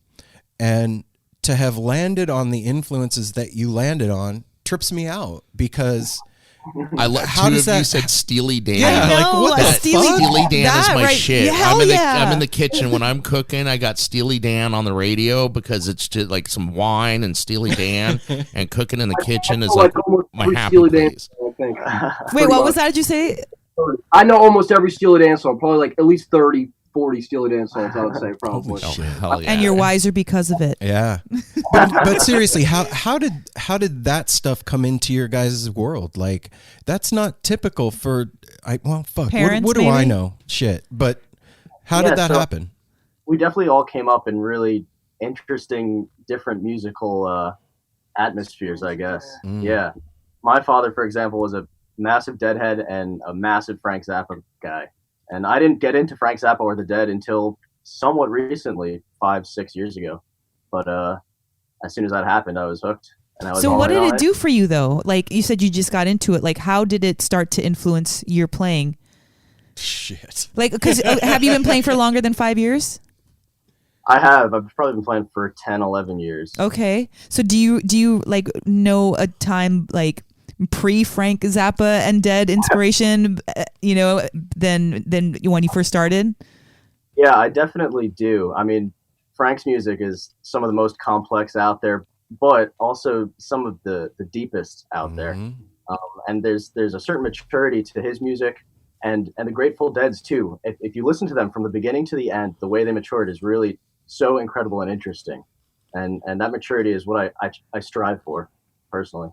and to have landed on the influences that you landed on trips me out, because how does that? You said Steely Dan. Yeah, I know, what the Steely Dan is my right. shit. Yeah, I'm in the kitchen when I'm cooking. I got Steely Dan on the radio because it's just like some wine and Steely Dan, and cooking in the kitchen is like my happy place. Wait, what was that? Did you say? I know almost every Steely Dan song, probably like at least 30, 40 Steely Dan songs, I would say, probably. Holy shit. Hell yeah. And you're wiser because of it. Yeah. But seriously, how did that stuff come into your guys' world? Like, that's not typical for Parents, what do maybe? I know? Shit. But how did that happen? We definitely all came up in really interesting, different musical atmospheres, I guess. Yeah. My father, for example, was a massive Deadhead and a massive Frank Zappa guy. And I didn't get into Frank Zappa or the Dead until somewhat recently, 5-6 years ago. But as soon as that happened, I was hooked. And I was So what did it do for you, though? Like, you said you just got into it. Like, how did it start to influence your playing? Shit. Like, because have you been playing for longer than 5 years? I have. I've probably been playing for 10, 11 years. Okay. So do you like know a time like pre-Frank Zappa and Dead inspiration, than when you first started? Yeah, I definitely do. I mean, Frank's music is some of the most complex out there, but also some of the deepest out there. And there's a certain maturity to his music And the Grateful Dead's too. If you listen to them from the beginning to the end, the way they matured is really so incredible and interesting. And that maturity is what I strive for personally.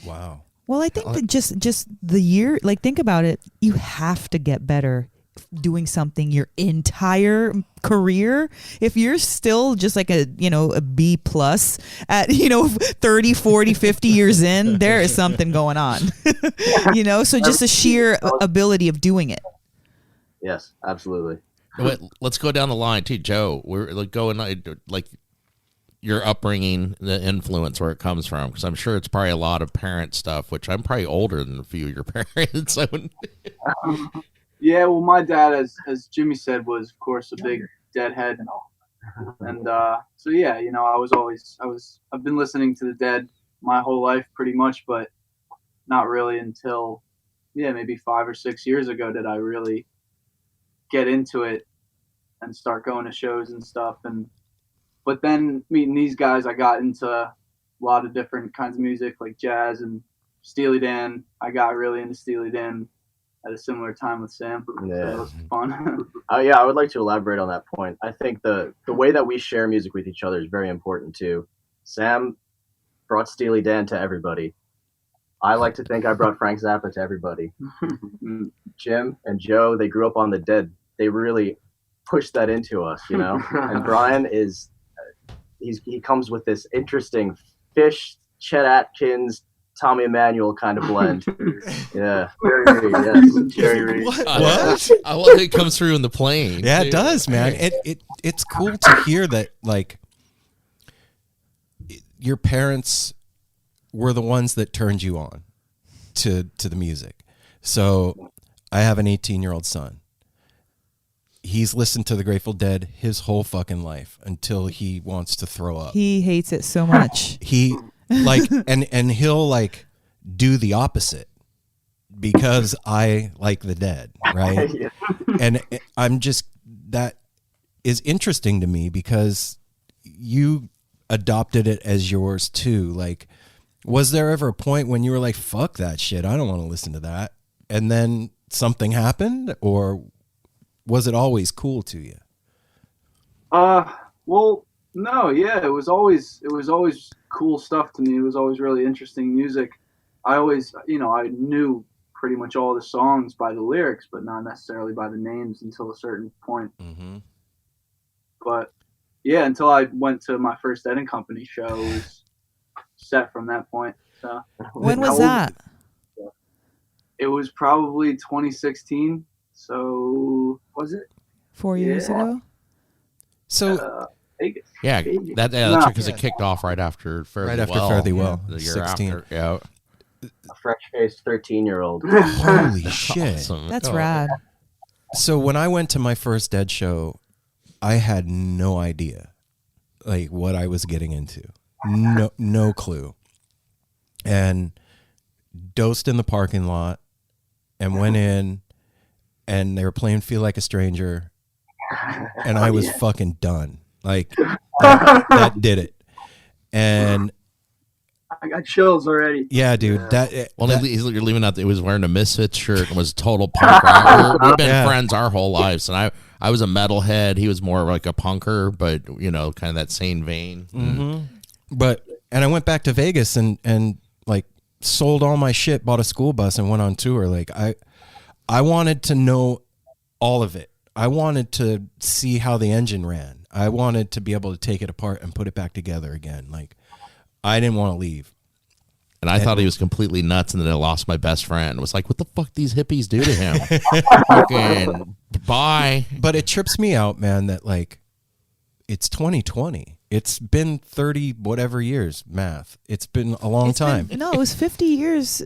Wow. Well, I think that just the year, like, think about it. You have to get better doing something your entire career. If you're still just like a B plus at 30, 40, 50 years in, there is something going on. So just the sheer ability of doing it. Yes, absolutely. But let's go down the line too, Joe. We're like going like your upbringing, the influence where it comes from, because I'm sure it's probably a lot of parent stuff, which I'm probably older than a few of your parents. Yeah, well, my dad, as Jimmy said, was of course a big Deadhead, and so yeah, I've been listening to the Dead my whole life pretty much, but not really until maybe 5 or 6 years ago did I really get into it and start going to shows and stuff. But then meeting these guys, I got into a lot of different kinds of music like jazz and Steely Dan. I got really into Steely Dan at a similar time with Sam. Yeah. So it was fun. I would like to elaborate on that point. I think the way that we share music with each other is very important too. Sam brought Steely Dan to everybody. I like to think I brought Frank Zappa to everybody. Jim and Joe, they grew up on the Dead. They really pushed that into us, And Brian is, he comes with this interesting Fish, Chet Atkins, Tommy Emmanuel kind of blend. Yeah. Jerry Reed. What? I love it comes through in the plane. Yeah, it does, man. It's cool to hear that, like, your parents were the ones that turned you on to the music. So I have an 18-year-old son. He's listened to the Grateful Dead his whole fucking life until he wants to throw up. He hates it so much. He like and he'll like do the opposite because I like the Dead, right? Yeah. And I'm just, that is interesting to me because you adopted it as yours too. Like, was there ever a point when you were like, fuck that shit, I don't want to listen to that, and then something happened, or was it always cool to you? Well, no, yeah, it was always cool stuff to me. It was always really interesting music. I always, I knew pretty much all the songs by the lyrics, but not necessarily by the names until a certain point. Mm-hmm. But yeah, until I went to my first Ed and Company show, it was set from that point. So when was that? It was probably 2016. So was it 4 years ago? So Vegas. Yeah, that's true, because it kicked off right after Fare Thee Well. The year 16. After, yeah. A fresh-faced 13-year-old. Holy shit. Awesome. That's rad. So when I went to my first Dead show, I had no idea like what I was getting into. No clue. And dosed in the parking lot and went in, and they were playing Feel Like a Stranger, and I was fucking done. Like, that did it. And I got chills already. yeah, dude. You're leaving out that he was wearing a Misfits shirt and was total punk rock. We've been friends our whole lives, and I was a metalhead. He was more like a punker, but kind of that same vein. Mm-hmm. And I went back to Vegas and like sold all my shit, bought a school bus, and went on tour. Like I wanted to know all of it. I wanted to see how the engine ran. I wanted to be able to take it apart and put it back together again. Like, I didn't want to leave. And I thought he was completely nuts, and then I lost my best friend. It was like, what the fuck these hippies do to him? Fucking bye. But it trips me out, man, that like, it's 2020. It's been 30 whatever years, math. It's been a long time. No, it was 50 years.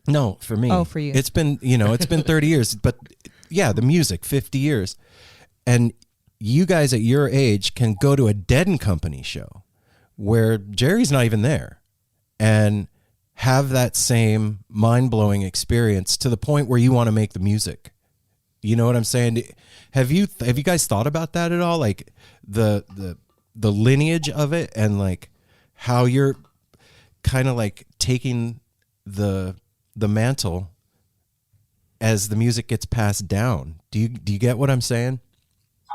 No, for me. Oh, for you. It's been, it's been 30 years. But yeah, the music, 50 years. And you guys at your age can go to a Dead and Company show where Jerry's not even there and have that same mind-blowing experience to the point where you want to make the music. You know what I'm saying? Have you guys thought about that at all? Like the lineage of it, and like how you're kind of like taking the mantle as the music gets passed down. Do you get what I'm saying?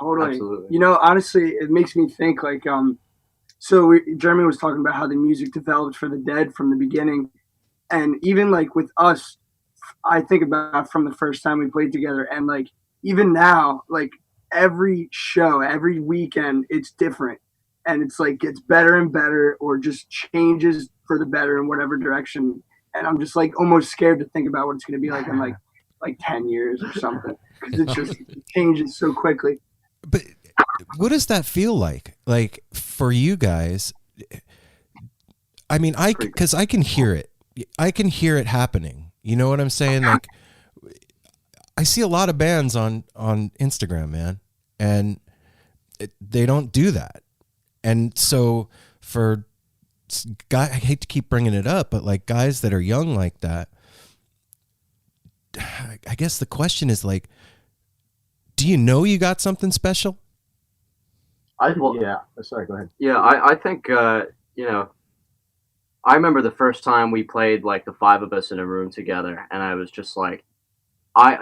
Totally. Absolutely. You know, honestly, it makes me think like, Jeremy was talking about how the music developed for the Dead from the beginning. And even like with us, I think about from the first time we played together, and like even now, like every show, every weekend, it's different. And it's like gets better and better, or just changes for the better in whatever direction. And I'm just like almost scared to think about what it's going to be like in like 10 years or something, because it changes so quickly. But what does that feel like? Like for you guys, I mean, because I can hear it. I can hear it happening. You know what I'm saying? Like I see a lot of bands on Instagram, man, and they don't do that. And so for guys, I hate to keep bringing it up, but like guys that are young like that, I guess the question is like, do you know you got something special? Yeah. Sorry, go ahead. Yeah, I think, you know, I remember the first time we played, like, the five of us in a room together, and I was just like, I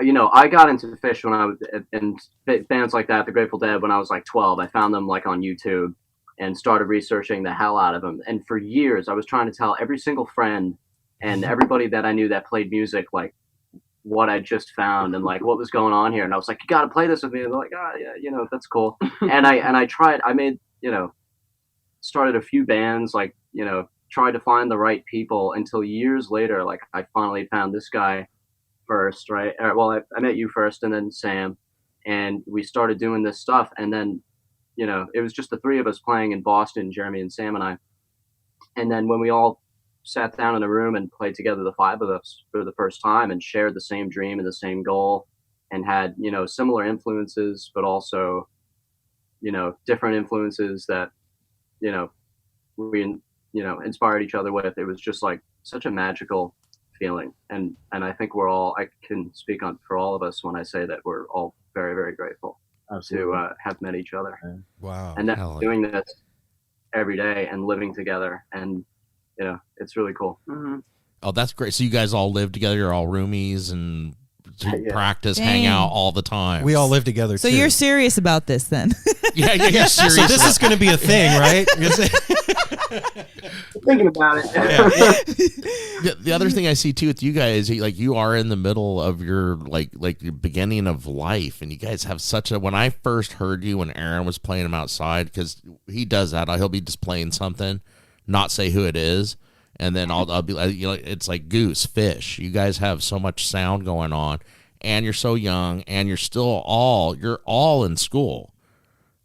got into Fish when I was, and bands like that, the Grateful Dead, when I was like 12. I found them, like, on YouTube and started researching the hell out of them. And for years, I was trying to tell every single friend and everybody that I knew that played music, like, what I just found and like what was going on here. And I was like, you got to play this with me. And they're like, oh yeah, you know, that's cool. And I tried, I made, you know, started a few bands, like, you know, tried to find the right people until years later, like I finally found this guy first, right? Well, I met you first and then Sam, and we started doing this stuff. And then, you know, it was just the three of us playing in Boston, Jeremy and Sam and I. And then when we all sat down in a room and played together, the five of us, for the first time, and shared the same dream and the same goal, and had, you know, similar influences, but also, you know, different influences that, you know, we, you know, inspired each other with. It was just like such a magical feeling. And I think I can speak on for all of us when I say that we're all very, very grateful to have met each other. Wow. And then doing this every day and living together, and you know, it's really cool. Mm-hmm. Oh, that's great. So you guys all live together, you're all roomies and practice, Dang. hang out all the time. We all live together So too. you're serious about this then? Yeah, you're serious. So this is going to be a thing, right? Thinking about it. The other thing I see too with you guys, like you are in the middle of your like your beginning of life, and you guys have such a. When I first heard you, when Aaron was playing him outside, because he does that, he'll be just playing something, not say who it is, and then I'll be like, you know, it's like Goose, Fish. You guys have so much sound going on, and you're so young, and you're all in school,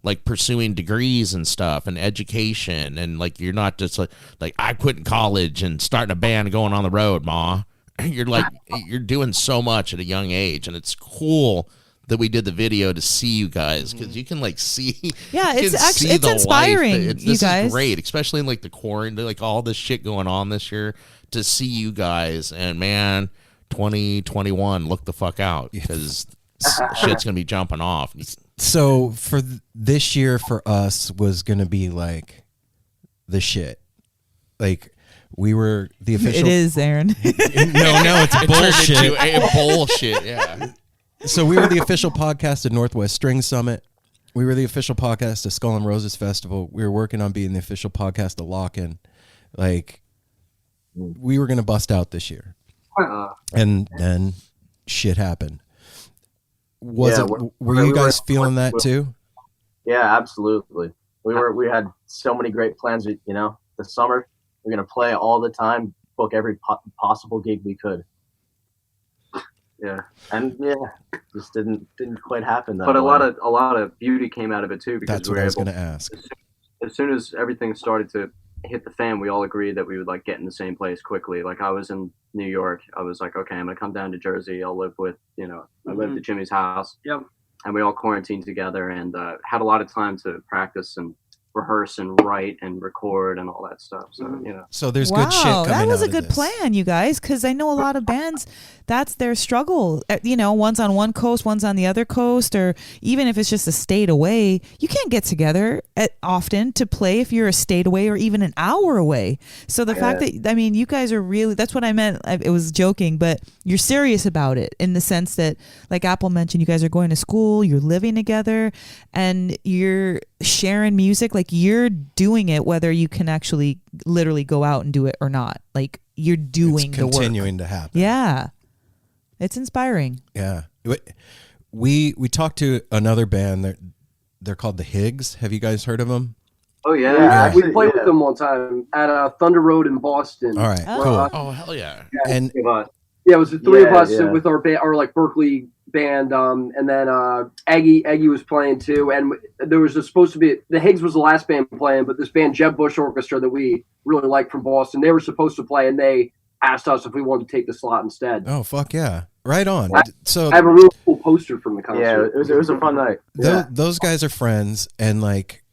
like pursuing degrees and stuff and education, and like you're not just like I quit college and starting a band and going on the road, ma. You're like you're doing so much at a young age, and it's cool that we did the video to see you guys, because you can like see. Yeah, it's actually it's inspiring. You guys, is great, especially in like the quarantine, like all this shit going on this year. To see you guys, and man, 2021, look the fuck out, because shit's gonna be jumping off. So for this year for us was going to be like the shit. Like we were the official. It is, Aaron. No, it's bullshit. Bullshit, yeah. So we were the official podcast at Northwest String Summit. We were the official podcast of Skull and Roses Festival. We were working on being the official podcast of Lock-In. Like we were going to bust out this year. And then shit happened. Were you guys feeling that too? Yeah, absolutely. We had so many great plans. You know, this summer we're gonna play all the time, book every possible gig we could. Yeah, and just didn't quite happen. That But way. a lot of beauty came out of it too, because That's what I was going to ask. As soon as everything started to hit the fan, we all agreed that we would like get in the same place quickly. Like I was in New York, I was like, okay, I'm gonna come down to Jersey. I'll live with, you know, I lived at Jimmy's house. Yep. And we all quarantined together and had a lot of time to practice and rehearse and write and record and all that stuff. So, you know. So there's good shit coming that was out a good of this. plan, you guys, because I know a lot of bands, that's their struggle. You know, one's on one coast, one's on the other coast, or even if it's just a state away, you can't get together often to play if you're a state away or even an hour away. So the fact that, I mean, you guys are really, that's what I meant. It was joking, but you're serious about it in the sense that, like Apple mentioned, you guys are going to school, you're living together, and you're sharing music. Like, you're doing it whether you can actually literally go out and do it or not. Like, you're doing It's the work. continuing to happen. Yeah. It's inspiring. Yeah. We talked to another band. They're called the Higgs. Have you guys heard of them? Oh, yeah. Yeah. We played with them one time at Thunder Road in Boston. All right, Oh. cool. Oh, hell yeah. And yeah, it was the three of us yeah. with our like Berkeley band, and then Aggie was playing too, and there was supposed to be, the Higgs was the last band playing, but this band Jeb Bush Orchestra that we really liked from Boston, they were supposed to play, and they asked us if we wanted to take the slot instead. Oh, fuck yeah. Right on. So I have a really cool poster from the concert. Yeah, it was a fun night. those guys are friends, and like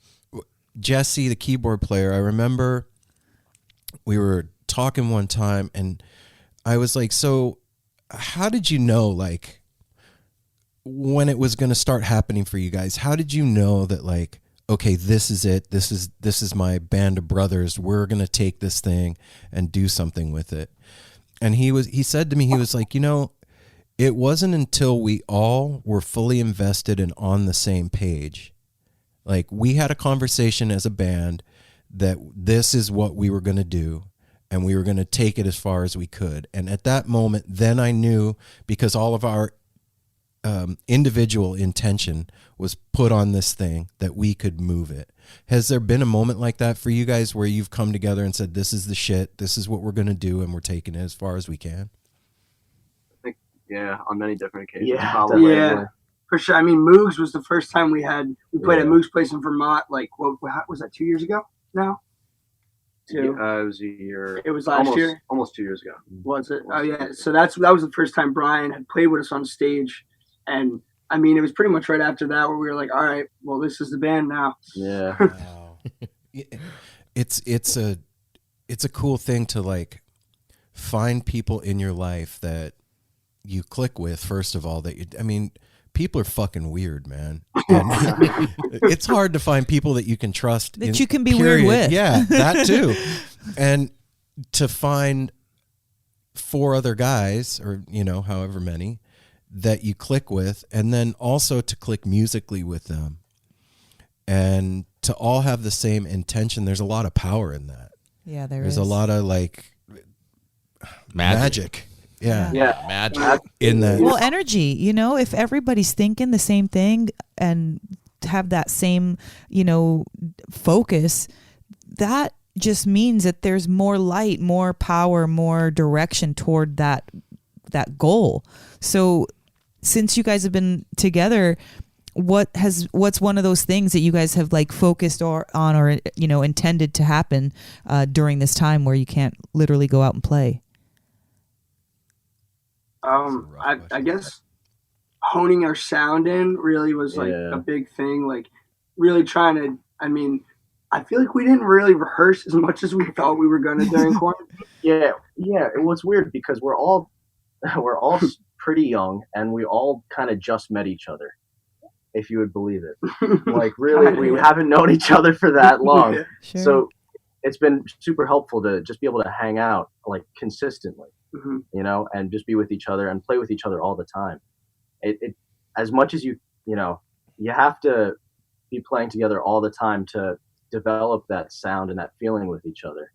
Jesse, the keyboard player, I remember we were talking one time, and I was like, so how did you know, like, when it was going to start happening for you guys? How did you know that, like, okay, this is it, this is my band of brothers, we're going to take this thing and do something with it? And he said to me, he was like, you know, it wasn't until we all were fully invested and on the same page. Like, we had a conversation as a band that this is what we were going to do, and we were going to take it as far as we could. And at that moment, then I knew, because all of our individual intention was put on this thing, that we could move it. Has there been a moment like that for you guys where you've come together and said, this is the shit, this is what we're going to do, and we're taking it as far as we can? I think, yeah, on many different occasions. Yeah, probably. Yeah, for sure. I mean, Moogs was the first time we played at Moogs Place in Vermont. Like, what was that, 2 years ago? No, two. It was a year. It was last year. Almost 2 years ago. Was it? Oh yeah. So that was the first time Brian had played with us on stage, and I mean, it was pretty much right after that where we were like, all right, well, this is the band now. Yeah. Wow. It's a cool thing to, like, find people in your life that you click with, first of all. I mean, people are fucking weird, man. And it's hard to find people that you can trust. That you can be weird with. Yeah, that too. And to find 4 other guys, or, you know, however many, that you click with, and then also to click musically with them, and to all have the same intention. There's a lot of power in that. Yeah, there's a lot of, like, magic. Yeah. Magic in that. Well, energy, you know, if everybody's thinking the same thing and have that same, you know, focus, that just means that there's more light, more power, more direction toward that goal. So since you guys have been together, what's one of those things that you guys have, like, focused on or you know, intended to happen during this time where you can't literally go out and play? I guess honing our sound in really was, like, a big thing. Like, really trying to, I mean, I feel like we didn't really rehearse as much as we thought we were going to during quarantine. Yeah. It was weird because we're all pretty young, and we all kind of just met each other, if you would believe it. Like, really, we haven't known each other for that long. Yeah. Sure. So it's been super helpful to just be able to hang out, like, consistently, you know, and just be with each other and play with each other all the time. It as much as you know, you have to be playing together all the time to develop that sound and that feeling with each other.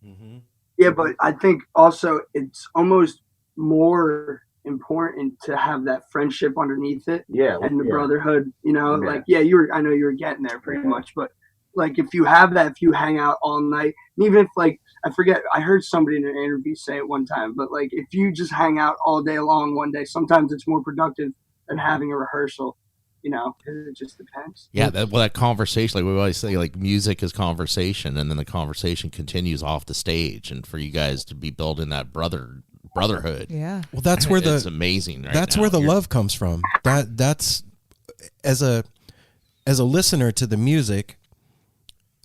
Yeah, but I think also it's almost more important to have that friendship underneath it. Yeah. And the brotherhood, you know, Yeah. like, I know you were getting there pretty much, but, like, if you have that, if you hang out all night, and even if, like, I forget, I heard somebody in an interview say it one time, but, like, if you just hang out all day long one day, sometimes it's more productive than having a rehearsal, you know, it just depends. Yeah, that conversation, like we always say, like, music is conversation, and then the conversation continues off the stage, and for you guys to be building that brotherhood. Yeah. Well, that's where it's amazing. That's where the love comes from. That's as a listener to the music,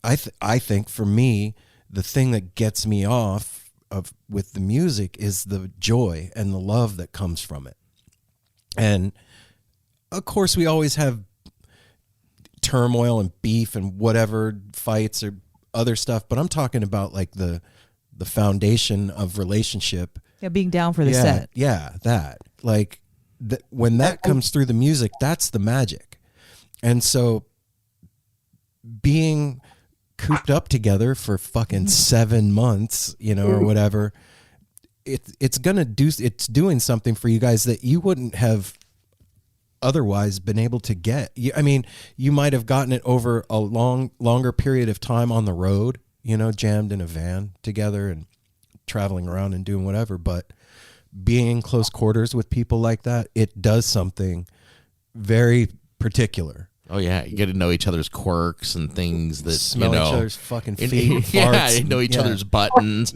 I think for me, the thing that gets me off of with the music is the joy and the love that comes from it. And of course, we always have turmoil and beef and whatever, fights or other stuff, but I'm talking about like the foundation of relationship. Yeah, being down for the set. Yeah, that. Like when that comes through the music, that's the magic. And so being cooped up together for fucking 7 months, you know, or whatever, it's doing something for you guys that you wouldn't have otherwise been able to get. I mean, you might have gotten it over a longer period of time on the road, you know, jammed in a van together and traveling around and doing whatever, but being in close quarters with people like that, it does something very particular. Oh yeah, you get to know each other's quirks and things that smell each other's fucking feet. Yeah, you know each other's buttons.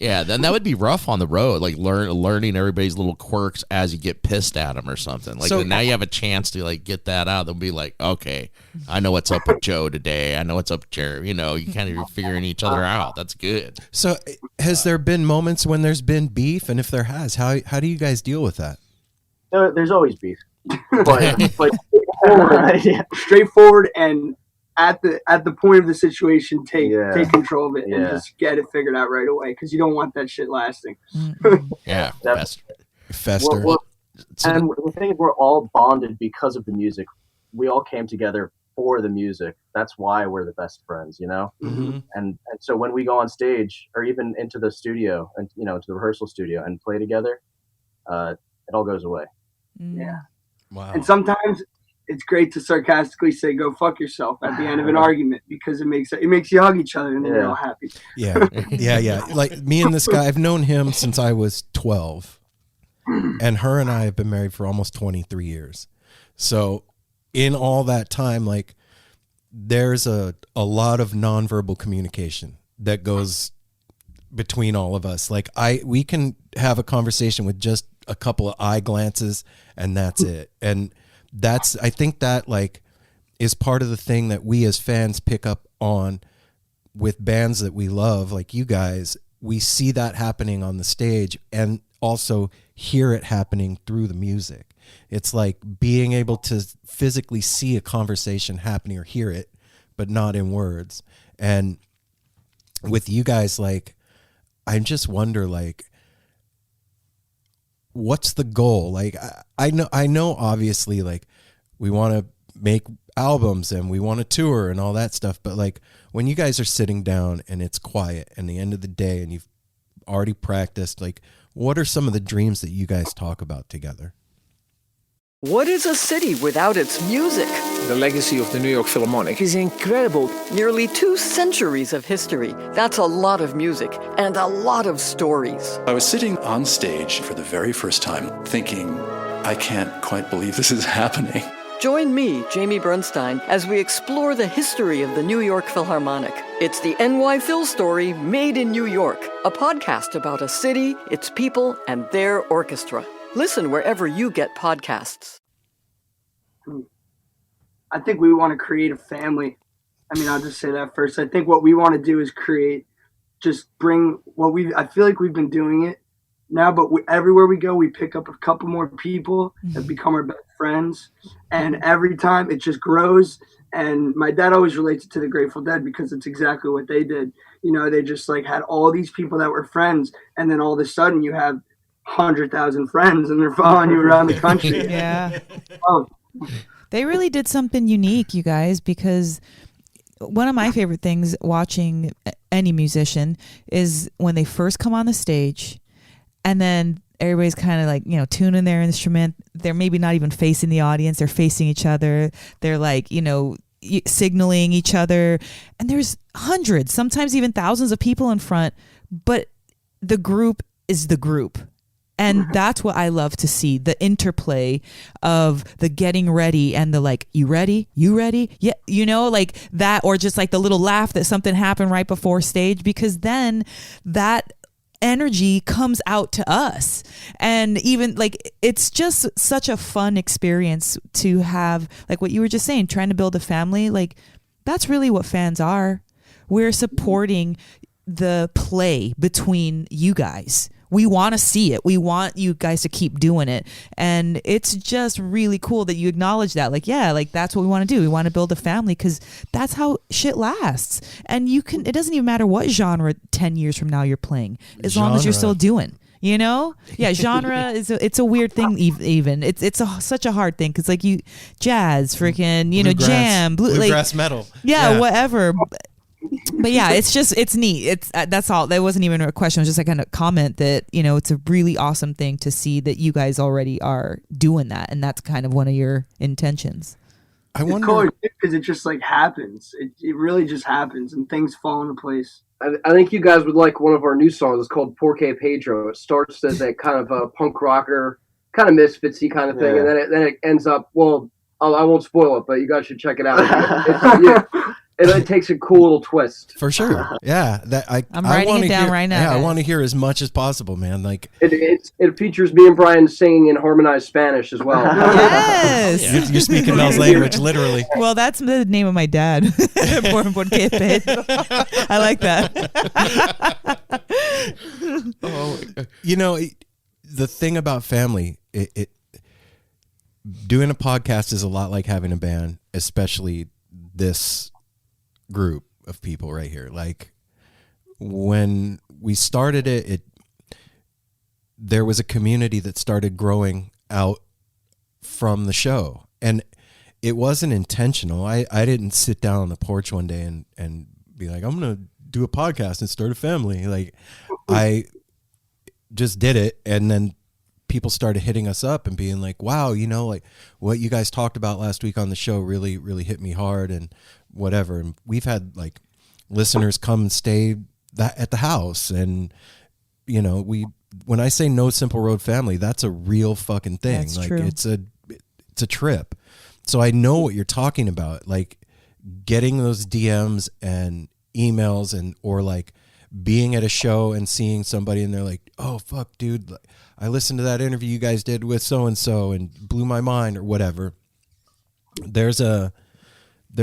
Yeah, then that would be rough on the road, like learning everybody's little quirks as you get pissed at them or something. Like so, now you have a chance to like get that out. They'll be like, okay, I know what's up with Joe today. I know what's up with Jerry. You know, you kind of figuring each other out. That's good. So has there been moments when there's been beef? And if there has, how do you guys deal with that? There's always beef. But straightforward and at the point of the situation, take control of it and just get it figured out right away, because you don't want that shit lasting. Yeah, fester. And the thing is, we're all bonded because of the music. We all came together for the music. That's why we're the best friends, you know. Mm-hmm. And so when we go on stage or even into the studio and into the rehearsal studio and play together, it all goes away. Yeah. Wow. And sometimes it's great to sarcastically say "go fuck yourself" at the end of an argument, because it makes you hug each other and then you're all happy. Yeah. Like me and this guy, I've known him since I was 12, and her and I have been married for almost 23 years. So in all that time, like there's a lot of nonverbal communication that goes between all of us. Like we can have a conversation with just a couple of eye glances and that's it. And I think that like is part of the thing that we as fans pick up on with bands that we love, like you guys. We see that happening on the stage and also hear it happening through the music. It's like being able to physically see a conversation happening or hear it, but not in words. And with you guys, like, I just wonder, like, what's the goal? Like, I know obviously, like, we want to make albums and we want to tour and all that stuff, but like when you guys are sitting down and it's quiet and the end of the day and you've already practiced, like, what are some of the dreams that you guys talk about together? What is a city without its music? The legacy of the New York Philharmonic is incredible. Nearly 2 centuries of history. That's a lot of music and a lot of stories. I was sitting on stage for the very first time thinking, I can't quite believe this is happening. Join me, Jamie Bernstein, as we explore the history of the New York Philharmonic. It's the NY Phil story made in New York, a podcast about a city, its people, and their orchestra. Listen wherever you get podcasts. I think we want to create a family. I mean, I'll just say that first. I think what we want to do is I feel like we've been doing it now, but everywhere we go, we pick up a couple more people that become our best friends. And every time it just grows. And my dad always relates it to the Grateful Dead because it's exactly what they did. You know, they just like had all these people that were friends. And then all of a sudden you have 100,000 friends and they're following you around the country. Yeah. They really did something unique, you guys, because one of my favorite things watching any musician is when they first come on the stage and then everybody's kind of like, tuning their instrument. They're maybe not even facing the audience. They're facing each other. They're like, signaling each other. And there's hundreds, sometimes even thousands of people in front, but the group is the group. And that's what I love to see, the interplay of the getting ready and the like, you ready? You ready? Yeah. Like that, or just like the little laugh that something happened right before stage, because then that energy comes out to us. And even like, it's just such a fun experience to have, like what you were just saying, trying to build a family. Like That's really what fans are. We're supporting the play between you guys. We want to see it. We want you guys to keep doing it. And it's just really cool that you acknowledge that. Like, yeah, like that's what we want to do. We want to build a family because that's how shit lasts. And it doesn't even matter what genre 10 years from now you're playing, as long as you're still doing. You know, yeah. Genre it's a weird thing. Even it's such a hard thing because like jazz, freaking Bluegrass, jam, bluegrass metal, yeah, whatever. But yeah, it's neat. That's all. That wasn't even a question. It was just like kind of comment that it's a really awesome thing to see that you guys already are doing that, and that's kind of one of your intentions. I wonder because it just like happens. It really just happens, and things fall into place. I think you guys would like one of our new songs. It's called Porque Pedro. It starts as a kind of a punk rocker, kind of misfitsy kind of thing, and then it ends up. Well, I won't spoil it, but you guys should check it out. It takes a cool little twist. For sure. Yeah. I'm writing it down right now. Yeah, guys. I want to hear as much as possible, man. Like it features me and Brian singing in harmonized Spanish as well. Yes. You're speaking Mel's language, literally. Well, that's the name of my dad. Porque Pedro. I like that. The thing about family, doing a podcast is a lot like having a band, especially this group of people right here. Like when we started it, there was a community that started growing out from the show, and it wasn't intentional. I didn't sit down on the porch one day and be like, I'm gonna do a podcast and start a family. Like I just did it, and then people started hitting us up and being like, wow, like what you guys talked about last week on the show really, really hit me hard and whatever. And we've had like listeners come and stay at the house. And, when I say No Simple Road family, that's a real fucking thing. That's like true. It's a trip. So I know what you're talking about. Like getting those DMs and emails or like being at a show and seeing somebody and they're like, oh fuck dude, I listened to that interview you guys did with so-and-so and blew my mind or whatever. There's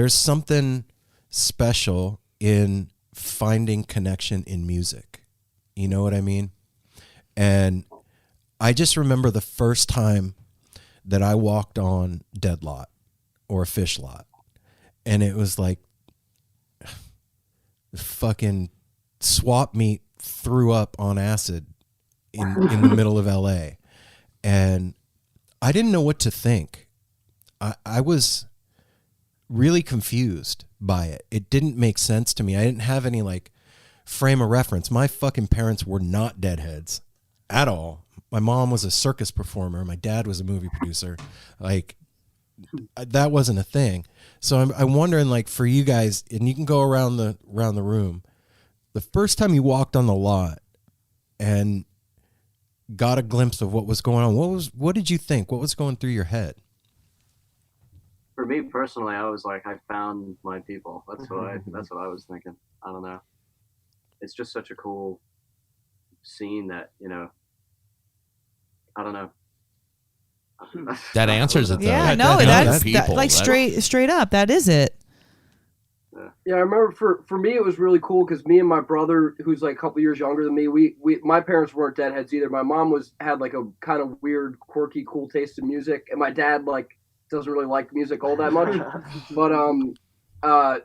something special in finding connection in music. You know what I mean? And I just remember the first time that I walked on Dead Lot or a Fish Lot, and it was like fucking swap meet threw up on acid in the middle of LA, and I didn't know what to think. I was really confused by it. It didn't make sense to me. I didn't have any like frame of reference. My fucking parents were not Deadheads at all. My mom was a circus performer. My dad was a movie producer. Like that wasn't a thing. So I'm wondering, like, for you guys, and you can go around the room. The first time you walked on the lot and got a glimpse of what was going on, what did you think? What was going through your head? For me personally, I was like, I found my people. That's what I was thinking. I don't know. It's just such a cool scene that, I don't know. That answers it though. Yeah, that's straight up. That is it. Yeah, I remember for me it was really cool because me and my brother, who's like a couple years younger than me, we my parents weren't Deadheads either. My mom had like a kind of weird, quirky, cool taste in music, and my dad like doesn't really like music all that much. But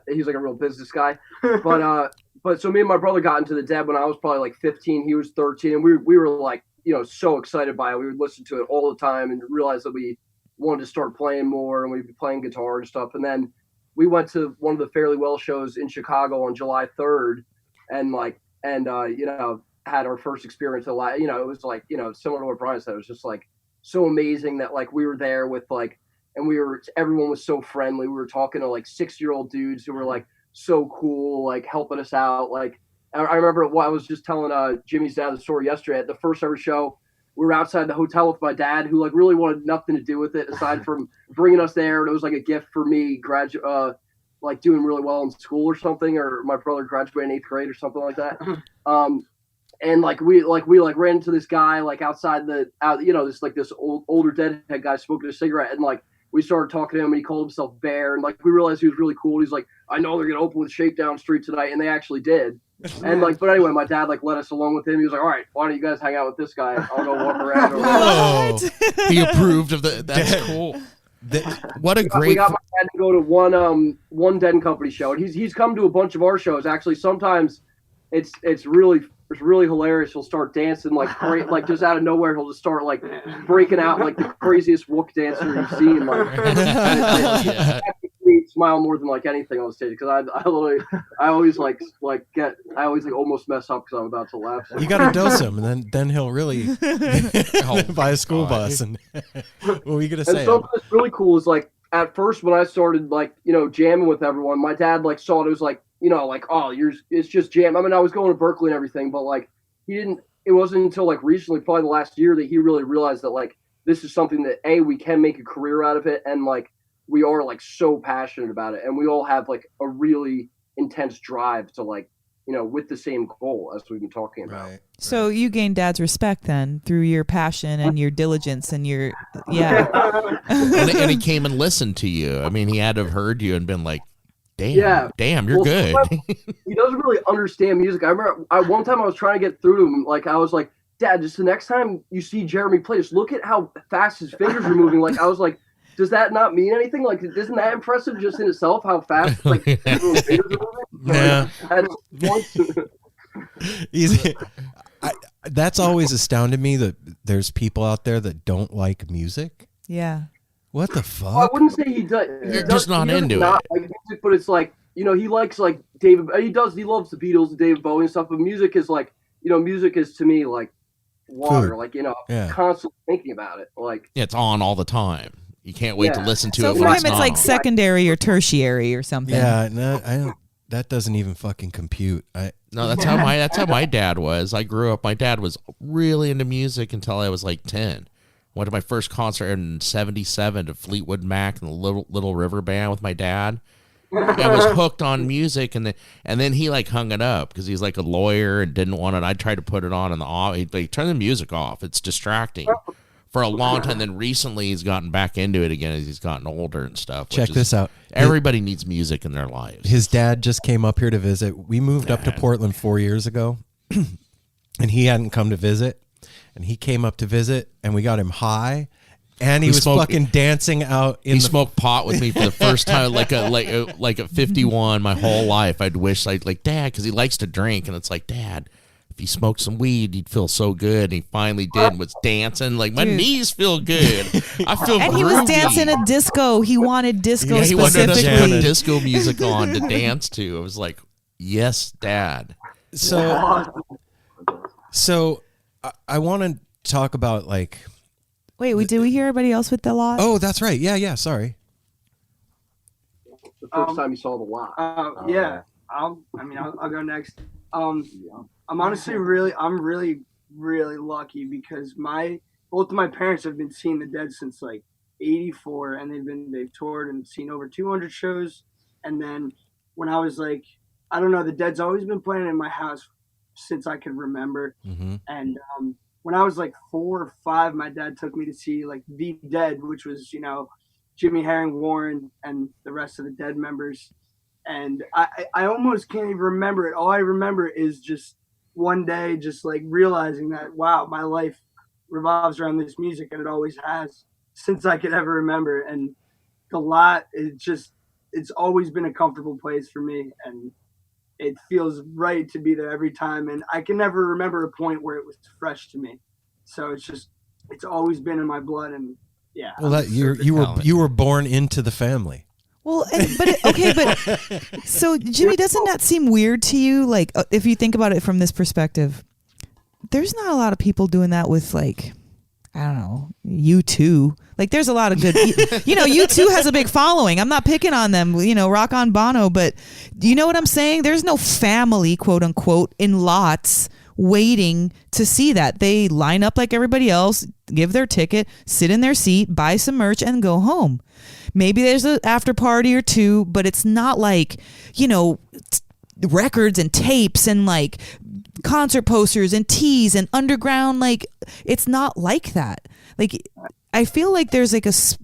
he's like a real business guy. But so me and my brother got into the Dead when I was probably like 15. He was 13, and we were like, so excited by it. We would listen to it all the time and realize that we wanted to start playing more, and we'd be playing guitar and stuff. And then we went to one of the Fairly Well shows in Chicago on July 3rd and had our first experience. It was like, similar to what Brian said, it was just like so amazing that like we were there with like, and everyone was so friendly. We were talking to like 6-year-old dudes who were like so cool, like helping us out. Like, I remember I was just telling Jimmy's dad the story yesterday at the first ever show. We were outside the hotel with my dad, who like really wanted nothing to do with it aside from bringing us there. And it was like a gift for me, like doing really well in school or something, or my brother graduating 8th grade or something like that. And like we ran into this guy like outside this older Deadhead guy smoking a cigarette, and like we started talking to him, and he called himself Bear, and like we realized he was really cool. He's like I know they're gonna open with Shakedown Street tonight, and they actually did. And like, but anyway, my dad like let us along with him. He was like, all right, why don't you guys hang out with this guy? I'll go walk around. Whoa. He approved of the. That's cool. What a great. We got my dad to go to one Dead and Company show, and he's come to a bunch of our shows. Actually, sometimes it's really hilarious. He'll start dancing like great, like just out of nowhere. He'll just start like breaking out like the craziest wook dancer you've seen. Like, smile more than like anything on stage because I always almost mess up because I'm about to laugh. You got to dose him, and then he'll really buy a school bus. And what were you gonna say? And something that's really cool is like at first when I started like jamming with everyone, my dad like saw it was like like it's just jam. I mean I was going to Berkeley and everything, but like it wasn't until like recently, probably the last year, that he really realized that like this is something that we can make a career out of it, and like we are like so passionate about it, and we all have like a really intense drive to like with the same goal as we've been talking about. Right. So you gained Dad's respect then through your passion and your diligence and your and he came and listened to you. I mean, he had to have heard you and been like, damn, you're good. He doesn't really understand music. I remember one time I was trying to get through to him, like I was like, Dad, just the next time you see Jeremy play, just look at how fast his fingers are moving. Like I was like, does that not mean anything? Like, isn't that impressive just in itself? How fast, like, yeah. Easy. That's always astounded me that there's people out there that don't like music. Yeah. What the fuck? Well, I wouldn't say he does. You're just not into it. Like music, but it's like he likes like David. He loves the Beatles and David Bowie and stuff. But music is like music is to me like water. Food. Like constantly thinking about it. Like it's on all the time. You can't wait to listen to it. So for him, it's like secondary or tertiary or something. Yeah, no, I don't. That doesn't even fucking compute. No, that's how my dad was. I grew up. My dad was really into music until I was like 10. Went to my first concert in '77 to Fleetwood Mac and the Little River Band with my dad. I was hooked on music, and then he like hung it up because he's like a lawyer and didn't want it. I tried to put it on in the off. He'd like turn the music off. It's distracting. For a long time, then recently he's gotten back into it again as he's gotten older and stuff. Check this out. Everybody needs music in their lives. His dad just came up here to visit. We moved up to Portland 4 years ago, and he hadn't come to visit. And he came up to visit, and we got him high, and he was fucking dancing out. He smoked pot with me for the first time, like at 51. My whole life, I'd wish Dad, because he likes to drink, and it's like, Dad, if you smoked some weed, you'd feel so good. And he finally did and was dancing. Like, my knees feel good. I feel And groovy. he was dancing a disco. He wanted disco He wanted us to specifically. put disco music on to dance to. I was like, yes, Dad. So I want to talk about like... Wait, did we hear everybody else with the lot? Oh, that's right. Yeah, sorry. The first time you saw the lot. Yeah. I'll go next. I'm honestly really lucky because both of my parents have been seeing the Dead since like '84, and they've toured and seen over 200 shows. And then when I was like, I don't know, the Dead's always been playing in my house since I could remember. Mm-hmm. And when I was like 4 or 5, my dad took me to see like the Dead, which was Jimmy Herring, Warren, and the rest of the Dead members. And I almost can't even remember it. All I remember is just one day just like realizing that, wow, my life revolves around this music, and it always has since I could ever remember. And the lot it's always been a comfortable place for me, and it feels right to be there every time. And I can never remember a point where it was fresh to me. So it's always been in my blood. And yeah. Well, you were born into the family. Well, so Jimmy, doesn't that seem weird to you? Like, if you think about it from this perspective, there's not a lot of people doing that with like, I don't know, U2. Like, there's a lot of good, U2 has a big following. I'm not picking on them, rock on Bono, but do you know what I'm saying? There's no family, quote unquote, in lots waiting to see that. They line up like everybody else, give their ticket, sit in their seat, buy some merch, and go home. Maybe there's an after party or two, but it's not like, records and tapes and like concert posters and tees and underground. Like, it's not like that. Like, I feel like there's like it's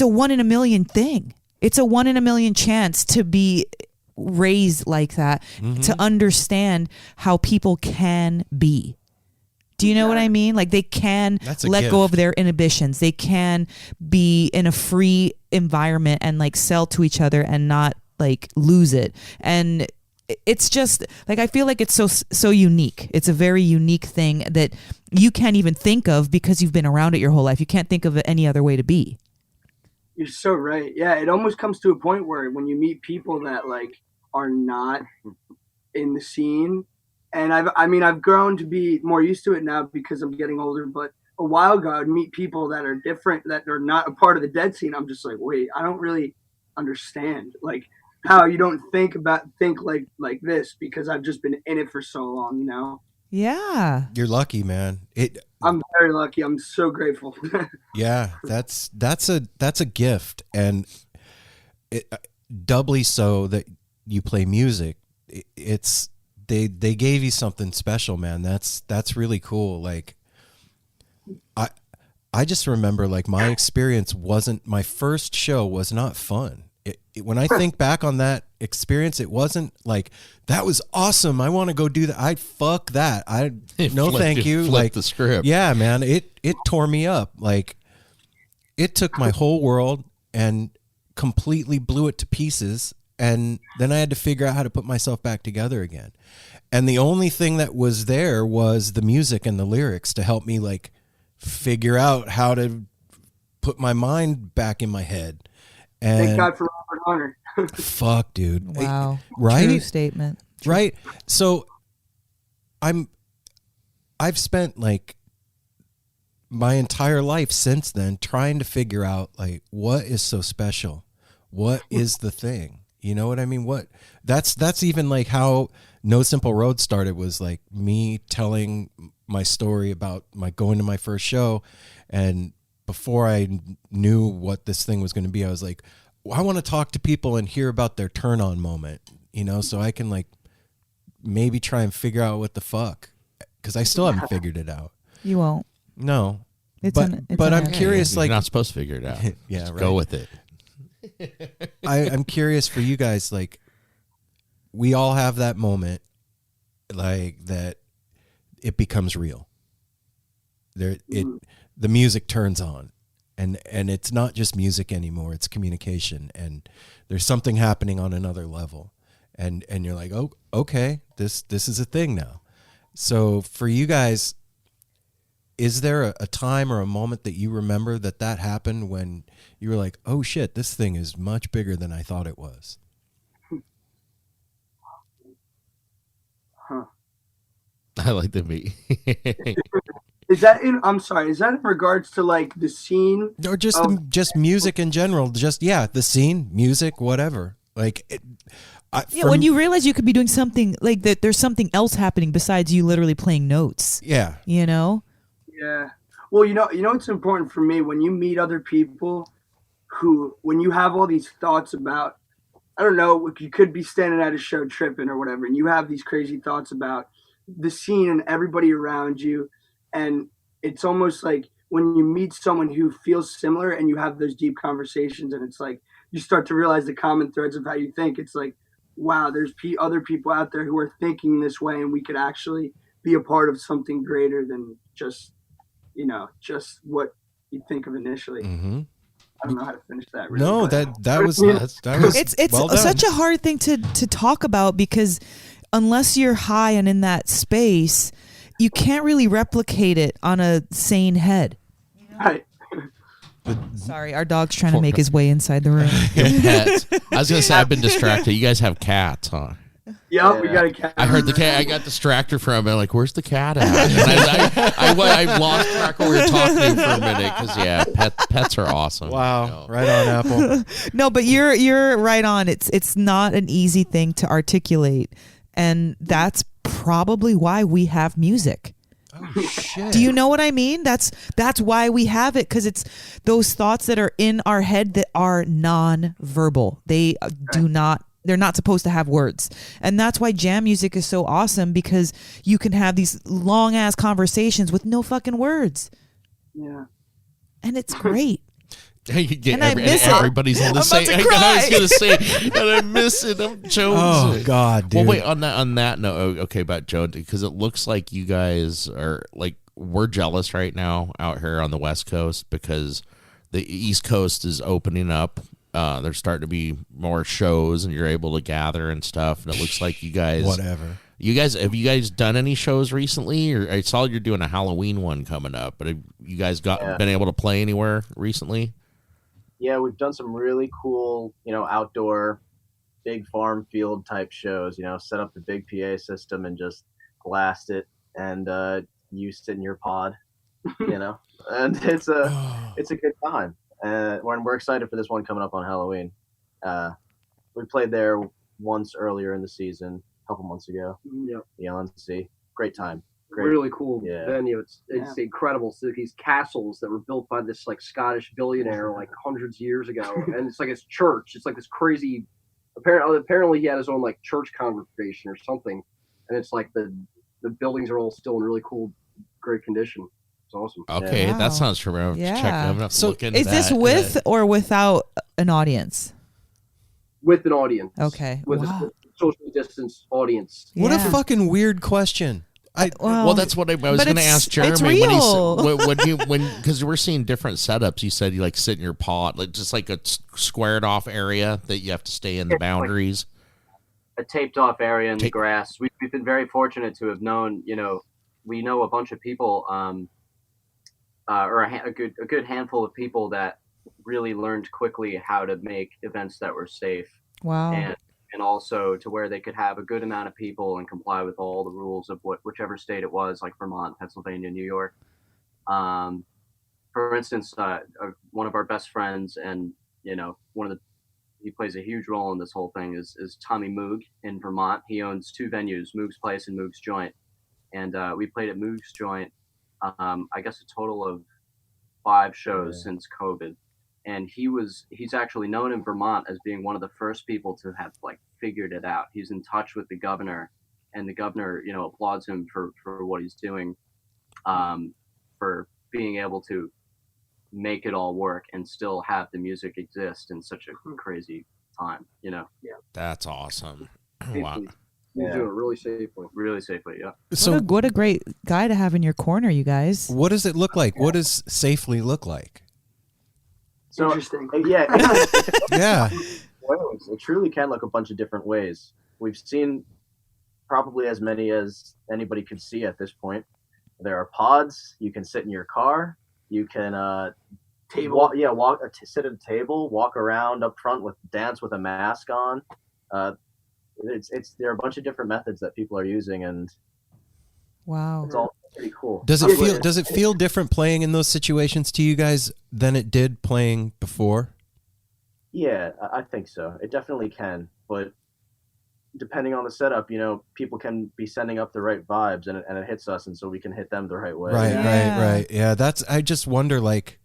a 1 in a million thing. It's a 1 in a million chance to be raised like that, to understand how people can be. Do you know what I mean? Like they can let go of their inhibitions. They can be in a free environment and like sell to each other and not like lose it. And it's just like, I feel like it's so unique. It's a very unique thing that you can't even think of because you've been around it your whole life. You can't think of it any other way to be. You're so right. Yeah, it almost comes to a point where when you meet people that like are not in the scene, and I've grown to be more used to it now because I'm getting older, but a while ago I'd meet people that are different, that are not a part of the dead scene. I'm just like, wait, I don't really understand like how you don't think like this, because I've just been in it for so long, you know? Yeah. You're lucky, man. I'm very lucky. I'm so grateful. Yeah, that's a gift, and doubly so that you play music. It's they gave you something special, man. That's really cool. Like I just remember like my experience wasn't, my first show was not fun. When I think back on that experience, it wasn't like, that was awesome, I want to go do that. Fuck that. No, thank you. Like the script. Yeah, man. It tore me up. Like it took my whole world and completely blew it to pieces. And then I had to figure out how to put myself back together again. And the only thing that was there was the music and the lyrics to help me like figure out how to put my mind back in my head. And thank God for Robert Hunter. Fuck, dude. Wow. Right? True statement. True. Right. So I've spent like my entire life since then trying to figure out like, what is so special? What is the thing? You know what I mean? That's even like how No Simple Road started, was like me telling my story about my going to my first show. And before I knew what this thing was going to be, I was like, I want to talk to people and hear about their turn on moment, you know, so I can like maybe try and figure out what the fuck, because I still haven't figured it out. You won't. No. It's but I'm curious, You're like, not supposed to figure it out. Yeah, Just right. go with it. I'm curious for you guys, like, we all have that moment, like that it becomes real. The music turns on, and it's not just music anymore, it's communication, and there's something happening on another level, and you're like, oh, okay, this is a thing now. So for you guys, is there a time or a moment that you remember that happened when you were like, oh shit, this thing is much bigger than I thought it was? I like the beat. Is that in regards to like the scene, or just music in general? Just, yeah, the scene, music, whatever. Like, when you realize you could be doing something like that, there's something else happening besides you literally playing notes. Yeah. You know? Yeah. Well, you know, it's important for me when you meet other people who, when you have all these thoughts about, I don't know, you could be standing at a show tripping or whatever, and you have these crazy thoughts about the scene and everybody around you. And it's almost like when you meet someone who feels similar and you have those deep conversations, and it's like you start to realize the common threads of how you think. It's like, wow, there's other people out there who are thinking this way, and we could actually be a part of something greater than just, you know, just what you think of initially. Mm-hmm. I don't know how to finish that. Really, no, but that was it's well done. Such a hard thing to talk about, because unless you're high and in that space, you can't really replicate it on a sane head. Right. Sorry, our dog's trying to make his way inside the room. Pets. I was gonna say, I've been distracted. You guys have cats, huh? Yeah, we got a cat. I heard the cat. I got distracted from it. I'm like, where's the cat at? And I lost track of what we were talking to for a minute, because pets are awesome. Wow, you know. right on, Apple. No, but you're right on. It's not an easy thing to articulate, and that's probably why we have music. Oh shit. Do you know what I mean? That's why we have it, because it's those thoughts that are in our head that are non-verbal. They're not supposed to have words. And that's why jam music is so awesome, because you can have these long ass conversations with no fucking words. Yeah. And it's great. Everybody's on the same. I was gonna say, and I miss it. I'm Jones. Oh God, dude. Well, wait. On that note, okay, about Jones, because it looks like you guys are like, we're jealous right now out here on the West Coast because the East Coast is opening up. There's starting to be more shows, and you're able to gather and stuff. And it looks like you guys, whatever. Have you guys done any shows recently? Or I saw you're doing a Halloween one coming up, but have you guys been able to play anywhere recently? Yeah, we've done some really cool, outdoor, big farm field type shows. Set up the big PA system and just blast it, and you sit in your pod, and it's a good time. We're excited for this one coming up on Halloween. We played there once earlier in the season, a couple months ago. Yep. The LNC. Great time. Great. Really cool venue. It's incredible. So these castles that were built by this like Scottish billionaire like hundreds of years ago, and it's like his church. It's like this crazy. Apparently he had his own like church congregation or something, and it's like the buildings are all still in really cool, great condition. It's awesome. Okay, that sounds tremendous. Yeah. I'm gonna look into is this with or without an audience? With an audience. Okay. With a socially distanced audience. What a fucking weird question. Well, that's what I was going to ask Jeremy because we're seeing different setups. You said you like sit in your pod, like just like a squared off area that you have to stay in the boundaries. A taped off area in the grass. We've been very fortunate to have known, we know a bunch of people, or a good handful of people that really learned quickly how to make events that were safe. Wow. And also to where they could have a good amount of people and comply with all the rules of whichever state it was, like Vermont, Pennsylvania, New York. For instance, one of our best friends, and he plays a huge role in this whole thing, is Tommy Moog in Vermont. He owns two venues, Moog's Place and Moog's Joint, and we played at Moog's Joint. I guess a total of 5 shows since COVID. And he's actually known in Vermont as being one of the first people to have like figured it out. He's in touch with the governor, and the governor, applauds him for what he's doing, for being able to make it all work and still have the music exist in such a crazy time, Yeah. That's awesome. Wow. He's doing it really safely. Really safely, yeah. So what a great guy to have in your corner, you guys. What does it look like? What does safely look like? So, interesting. Yeah. Yeah. It truly can look a bunch of different ways. We've seen probably as many as anybody could see at this point. There are pods. You can sit in your car. You can sit at a table, walk around up front dance with a mask on. There are a bunch of different methods that people are using, and wow, it's all pretty cool. Does it feel different playing in those situations to you guys than it did playing before? Yeah, I think so. It definitely can, but depending on the setup, people can be sending up the right vibes, and it hits us, and so we can hit them the right way. Right. Yeah, I just wonder, like,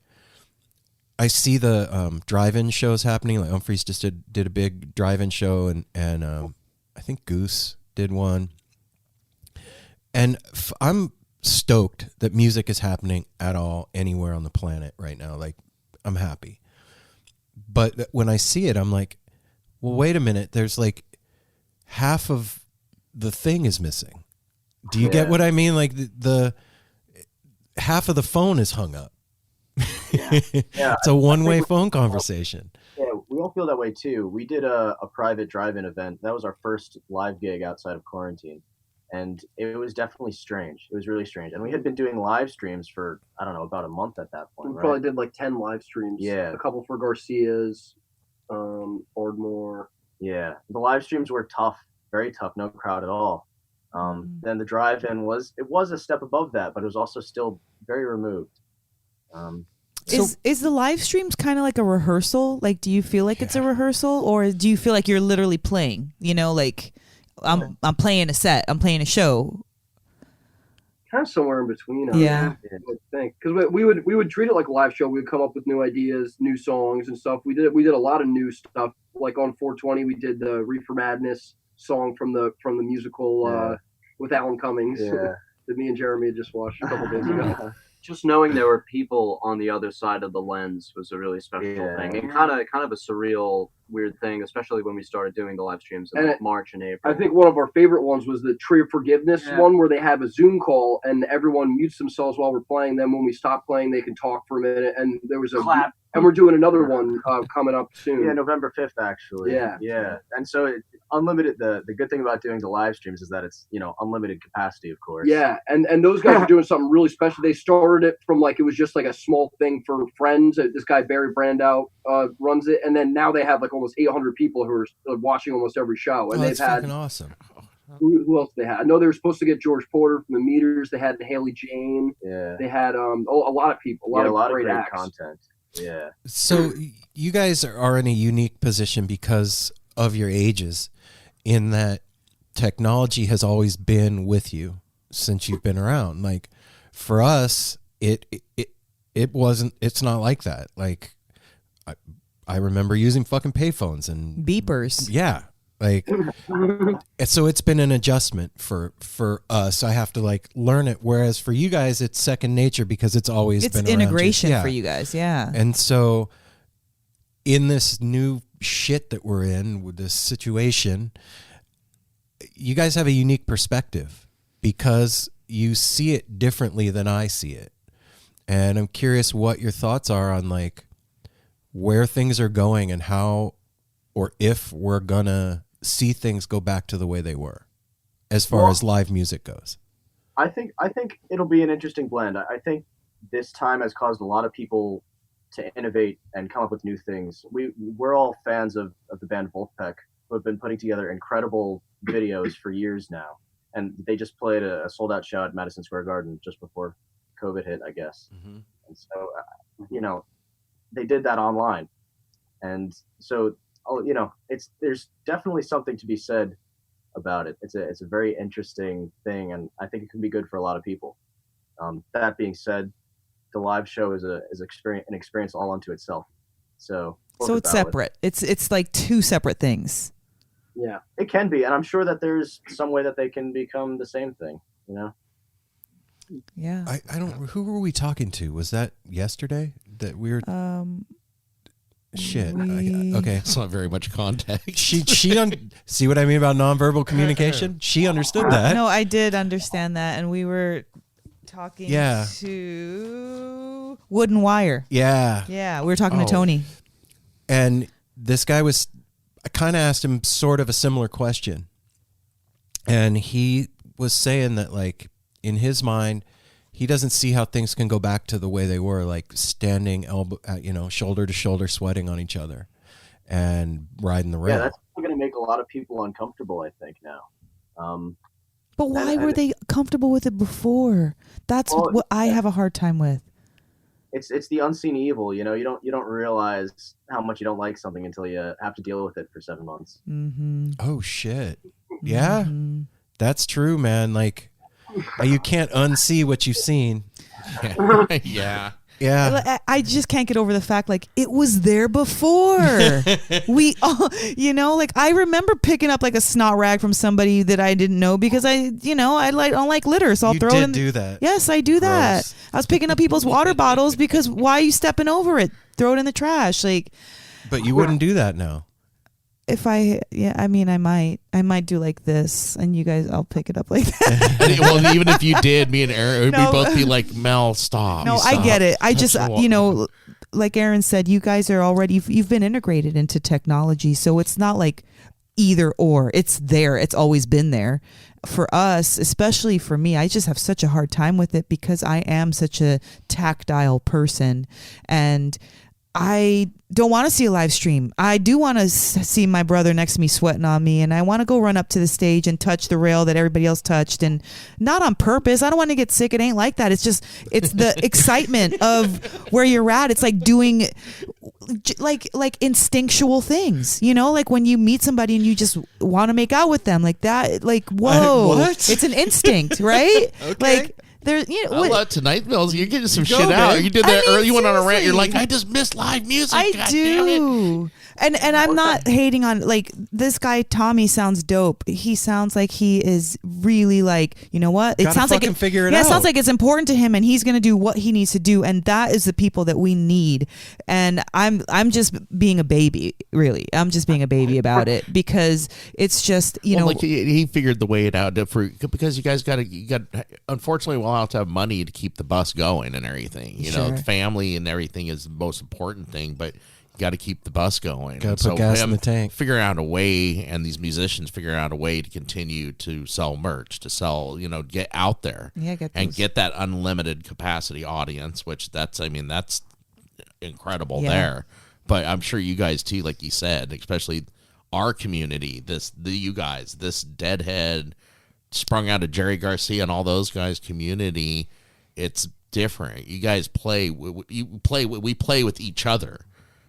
I see the drive-in shows happening. Like Humphreys just did a big drive-in show, and I think Goose did one. And I'm stoked that music is happening at all anywhere on the planet right now. Like, I'm happy. But when I see it, I'm like, well, wait a minute. There's like half of the thing is missing. Do you get what I mean? Like the half of the phone is hung up. Yeah. It's a one-way phone conversation. Yeah, we all feel that way too. We did a private drive-in event. That was our first live gig outside of quarantine. And it was definitely strange. It was really strange. And we had been doing live streams for, I don't know, about a month at that point. We probably did like 10 live streams. Yeah. A couple for Garcia's, Ardmore. Yeah. The live streams were tough, very tough, no crowd at all. Then the drive-in was a step above that, but it was also still very removed. Is the live streams kind of like a rehearsal? Like, do you feel like it's a rehearsal, or do you feel like you're literally playing? Like I'm playing a set, I'm playing a show. Kind of somewhere in between. Yeah. I think because we would treat it like a live show. We would come up with new ideas, new songs and stuff. We did a lot of new stuff. Like on 420, we did the Reefer Madness song from the musical with Alan Cummings that me and Jeremy had just watched a couple days ago. just knowing there were people on the other side of the lens was a really special thing, and kind of a surreal, weird thing, especially when we started doing the live streams in March and April. I think one of our favorite ones was the Tree of Forgiveness one, where they have a Zoom call and everyone mutes themselves while we're playing. Then when we stop playing, they can talk for a minute. And there was a clap. And we're doing another one coming up soon. Yeah, November 5th, actually. Yeah. And so unlimited. The good thing about doing the live streams is that it's unlimited capacity, of course. Yeah, and those guys are doing something really special. They started it from it was just a small thing for friends. This guy Barry Brandow runs it, and then now they have almost 800 people who are watching almost every show. And that's they've had fucking awesome. Who else they had? I know they were supposed to get George Porter from the Meters. They had Haley Jane. Yeah. They had a lot of people. A lot of great acts. Content. Yeah. So you guys are in a unique position because of your ages, in that technology has always been with you since you've been around. For us, it's not like that. I remember using fucking payphones and beepers. Yeah. So it's been an adjustment for us. I have to learn it. Whereas for you guys, it's second nature because it's always been around integration you. for you guys. Yeah. And so in this new shit that we're in with this situation, you guys have a unique perspective because you see it differently than I see it. And I'm curious what your thoughts are on where things are going and how, or if we're gonna see things go back to the way they were as far as live music goes. I think it'll be an interesting blend. I think this time has caused a lot of people to innovate and come up with new things. We're all fans of the band Wolfpack, who have been putting together incredible videos for years now. And they just played a sold-out show at Madison Square Garden just before COVID hit, I guess. Mm-hmm. And so, they did that online. And so, there's definitely something to be said about it. It's a very interesting thing, and I think it can be good for a lot of people. That being said, the live show is an experience all unto itself. So it's separate. It's like two separate things. Yeah, it can be, and I'm sure that there's some way that they can become the same thing. Yeah. I don't. Who were we talking to? Was that yesterday that we were? Shit. Okay. It's not very much context. She see what I mean about nonverbal communication? She understood that. No, I did understand that, and we were talking Yeah. to Wooden Wire. Yeah. Yeah, we were talking to Tony. And this guy I kind of asked him sort of a similar question. And he was saying that in his mind, he doesn't see how things can go back to the way they were, standing shoulder to shoulder, sweating on each other and riding the rail. Yeah, that's going to make a lot of people uncomfortable, I think, now. But why were they comfortable with it before? That's what I have a hard time with. It's the unseen evil, you don't realize how much you don't like something until you have to deal with it for 7 months. Mm-hmm. Oh shit. Yeah. Mm-hmm. That's true, man. You can't unsee what you've seen. Yeah. Yeah. I just can't get over the fact it was there before. We all, I remember picking up a snot rag from somebody that I didn't know because I don't like litter, so I'll throw it in. You did do that. Yes, I do that. Gross. I was picking up people's water bottles because why are you stepping over it? Throw it in the trash. But you wouldn't do that now. If I might do this, and you guys, I'll pick it up like that. Well, even if you did, me and Aaron, we'd both be like, Mel, stop. No, stop. I get it. I just, like Aaron said, you guys are already, you've been integrated into technology, so it's not either or. It's there. It's always been there. For us, especially for me, I just have such a hard time with it because I am such a tactile person, and I don't want to see a live stream. I do want to see my brother next to me sweating on me, and I want to go run up to the stage and touch the rail that everybody else touched, and not on purpose. I don't want to get sick. It ain't like that. It's just, it's the excitement of where you're at. It's doing instinctual things, when you meet somebody and you just want to make out with them that, whoa, what? It's an instinct, right? Okay. There's, I love Tonight Mills. You're getting some shit out. You did that early. You went on a rant. You're like, I just miss live music. I do. And I'm not hating on, like, this guy Tommy sounds dope. He sounds like he is really, like, you know what? It sounds like figure it out. out. It sounds like it's important to him, and he's going to do what he needs to do, and that is the people that we need. And I'm just being a baby, really. I'm just being a baby about it, because it's just, you know, like he figured the way it out because you guys got unfortunately we'll have to have money to keep the bus going and everything. You know, family and everything is the most important thing, but you got to keep the bus going. Got to put gas in the tank. Figuring out a way, and these musicians figuring out a way to continue to sell merch, to sell, you know, get out there, get that unlimited capacity audience, which that's incredible there. But I'm sure you guys too, like you said, especially our community, this Deadhead, sprung out of Jerry Garcia and all those guys community, it's different. You guys play with each other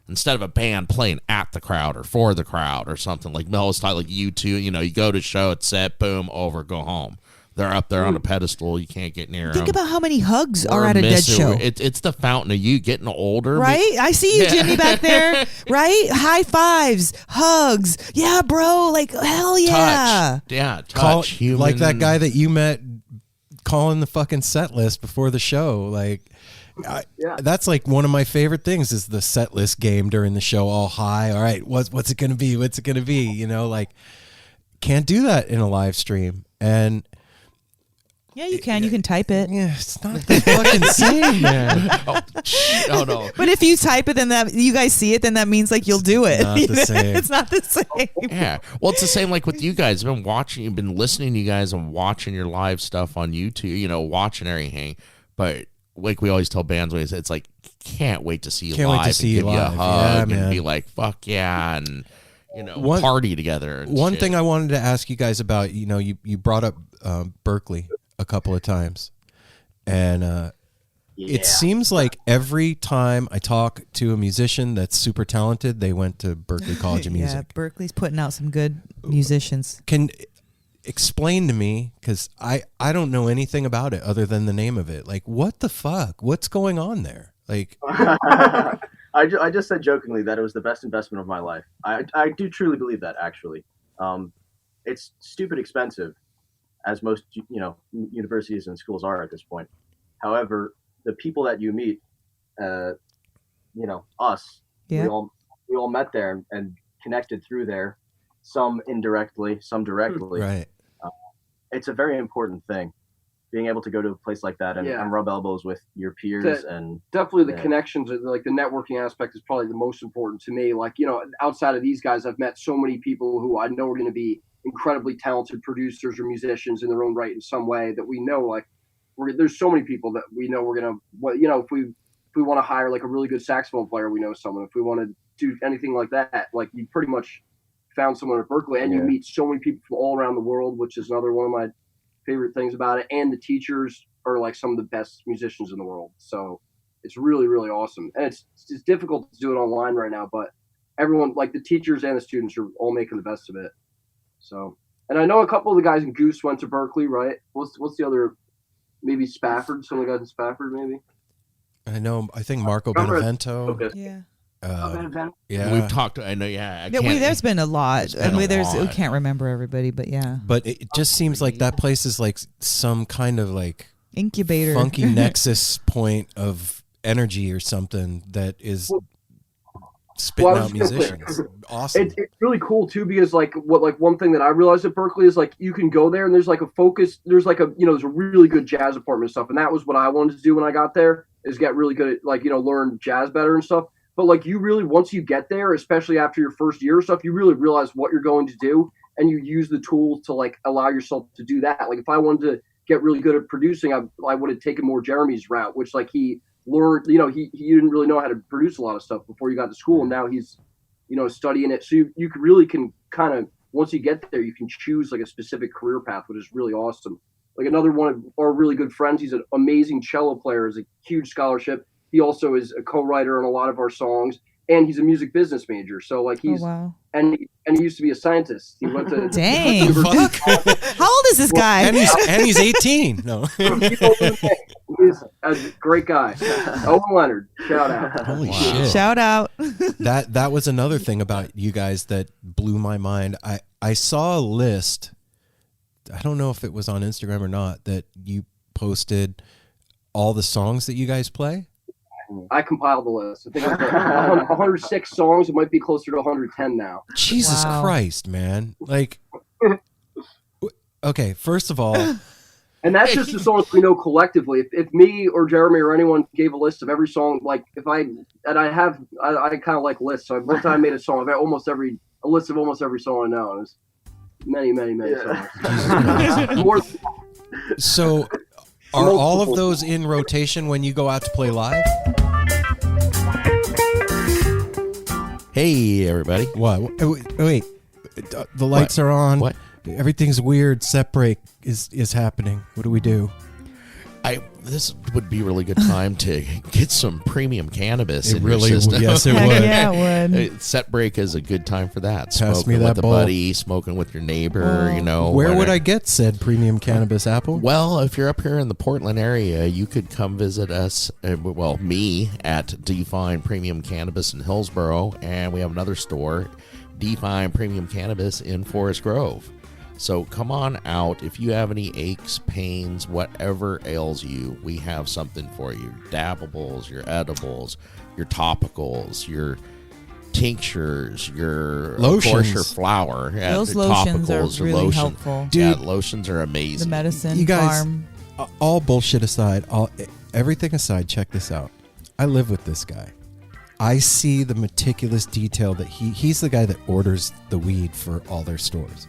instead of a band playing at the crowd or for the crowd or something like Mel was talking, like you two, you know, you go to show, it's set, boom, over, go home. They're up there on a pedestal. You can't get near them. Think about how many hugs are at a Dead show. It's the fountain of you getting older. Right? I see you, Jimmy, back there. Right? High fives, hugs. Yeah, bro. Like, hell yeah. Touch. Yeah, touch. Human. Like that guy that you met calling the fucking set list before the show. Like, that's like one of my favorite things is the set list game during the show. All high. All right, what's it going to be? What's it going to be? You know, like, can't do that in a live stream. And yeah, you can. You can type it. Yeah, it's not the fucking same, man. Oh no! But if you type it, then that you guys see it, then that means like you'll do it. Not the same. It's not the same. Yeah. Well, it's the same like with you guys. I've been watching. You've been listening to you guys and watching your live stuff on YouTube. You know, watching everything. But like we always tell bands, it's like can't wait to see you live. Wait to see and give you you a live. hug Yeah, and man. be like, fuck yeah, and you know, party together. And one shit. thing I wanted to ask you guys about, you know, you brought up Berkeley a couple of times, and it seems like every time I talk to a musician that's super talented, they went to Berkeley College of Music. Yeah, Berkeley's putting out some good musicians. Can explain to me, because I don't know anything about it other than the name of it. Like, what the fuck? What's going on there? Like, I just said jokingly that it was the best investment of my life. I do truly believe that, actually. It's stupid expensive, as most universities and schools are at this point. However, the people that you meet, us, we all met there and connected through there, some indirectly, some directly. Right. It's a very important thing, being able to go to a place like that and rub elbows with your peers. And definitely the connections, like the networking aspect is probably the most important to me. Like, you know, outside of these guys, I've met so many people who I know are going to be incredibly talented producers or musicians in their own right in some way that we know, like, there's so many people that we know we're going to, you know, if we want to hire like a really good saxophone player, we know someone. If we want to do anything like that, like you pretty much found someone at Berkeley, and you meet so many people from all around the world, which is another one of my favorite things about it. And the teachers are like some of the best musicians in the world. So it's really, really awesome. And it's difficult to do it online right now, but everyone, like the teachers and the students, are all making the best of it. So, and I know a couple of the guys in Goose went to Berkeley, right? What's the other, maybe Spafford, some of the guys in Spafford, maybe? I think Marco Benevento. Yeah. Yeah, we've talked. I know. Yeah, there's been a lot. We we can't remember everybody, but yeah. But it just seems like that place is like some kind of like incubator, funky nexus point of energy or something that is spitting out musicians. Awesome. It's really cool too, because one thing that I realized at Berkeley is like you can go there and there's like a focus. There's like there's a really good jazz department and stuff, and that was what I wanted to do when I got there, is get really good at learn jazz better and stuff. But like you really, once you get there, especially after your first year or stuff, you really realize what you're going to do, and you use the tools to like allow yourself to do that. Like if I wanted to get really good at producing, I would have taken more Jeremy's route, which like he learned, he didn't really know how to produce a lot of stuff before you got to school, and now he's, studying it. So you really can kind of, once you get there, you can choose like a specific career path, which is really awesome. Like another one of our really good friends, he's an amazing cello player, is a huge scholarship. He also is a co-writer on a lot of our songs, and he's a music business major. So like he's and he used to be a scientist. He went to dang. Fuck. How old is this guy? And he's 18. No. Great guy. Owen Leonard. Shout out. Holy shit. Shout out. That was another thing about you guys that blew my mind. I saw a list. I don't know if it was on Instagram or not, that you posted all the songs that you guys play. I compiled the list. I think it's like 106 songs. It might be closer to 110 now. Jesus Christ, man. Like, okay, first of all. And that's just the songs we know collectively. If me or Jeremy or anyone gave a list of every song, like I kind of like lists. So one time I made a song of a list of almost every song I know. It was many songs. More. So are all of those in rotation when you go out to play live? Hey, everybody. What? Wait. The lights are on. What? Everything's weird. Set break is happening. What do we do? This would be a really good time to get some premium cannabis in really your system. Yes, it Heck would. yeah, it would. Set break is a good time for that. Pass me Smoking that with a bowl. buddy, smoking with your neighbor, Where would I get said premium cannabis, Apple? Well, if you're up here in the Portland area, you could come visit us, me, at Define Premium Cannabis in Hillsboro, and we have another store, Define Premium Cannabis in Forest Grove. So come on out. If you have any aches, pains, whatever ails you, we have something for you. Dabbables, your edibles, your topicals, your tinctures, your lotions, of course, your flour. Those the lotions topicals, are really helpful. Dude, lotions are amazing. The medicine you guys, farm. All bullshit aside, everything aside, check this out. I live with this guy. I see the meticulous detail that he's the guy that orders the weed for all their stores.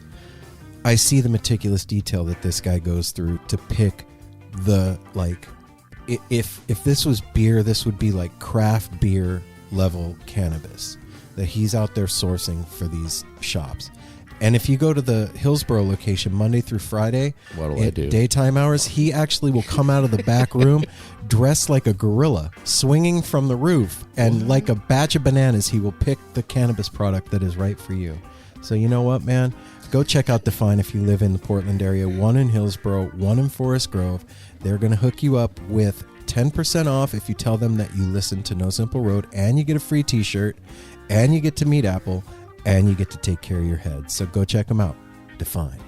I see the meticulous detail that this guy goes through to pick the, like, if this was beer, this would be like craft beer level cannabis that he's out there sourcing for these shops. And if you go to the Hillsboro location Monday through Friday, what'll I do? Daytime hours, he actually will come out of the back room dressed like a gorilla, swinging from the roof, and like a batch of bananas, he will pick the cannabis product that is right for you. So you know what, man? Go check out Define if you live in the Portland area. One in Hillsboro, one in Forest Grove. They're going to hook you up with 10% off if you tell them that you listen to No Simple Road, and you get a free t-shirt, and you get to meet Apple, and you get to take care of your head. So go check them out. Define.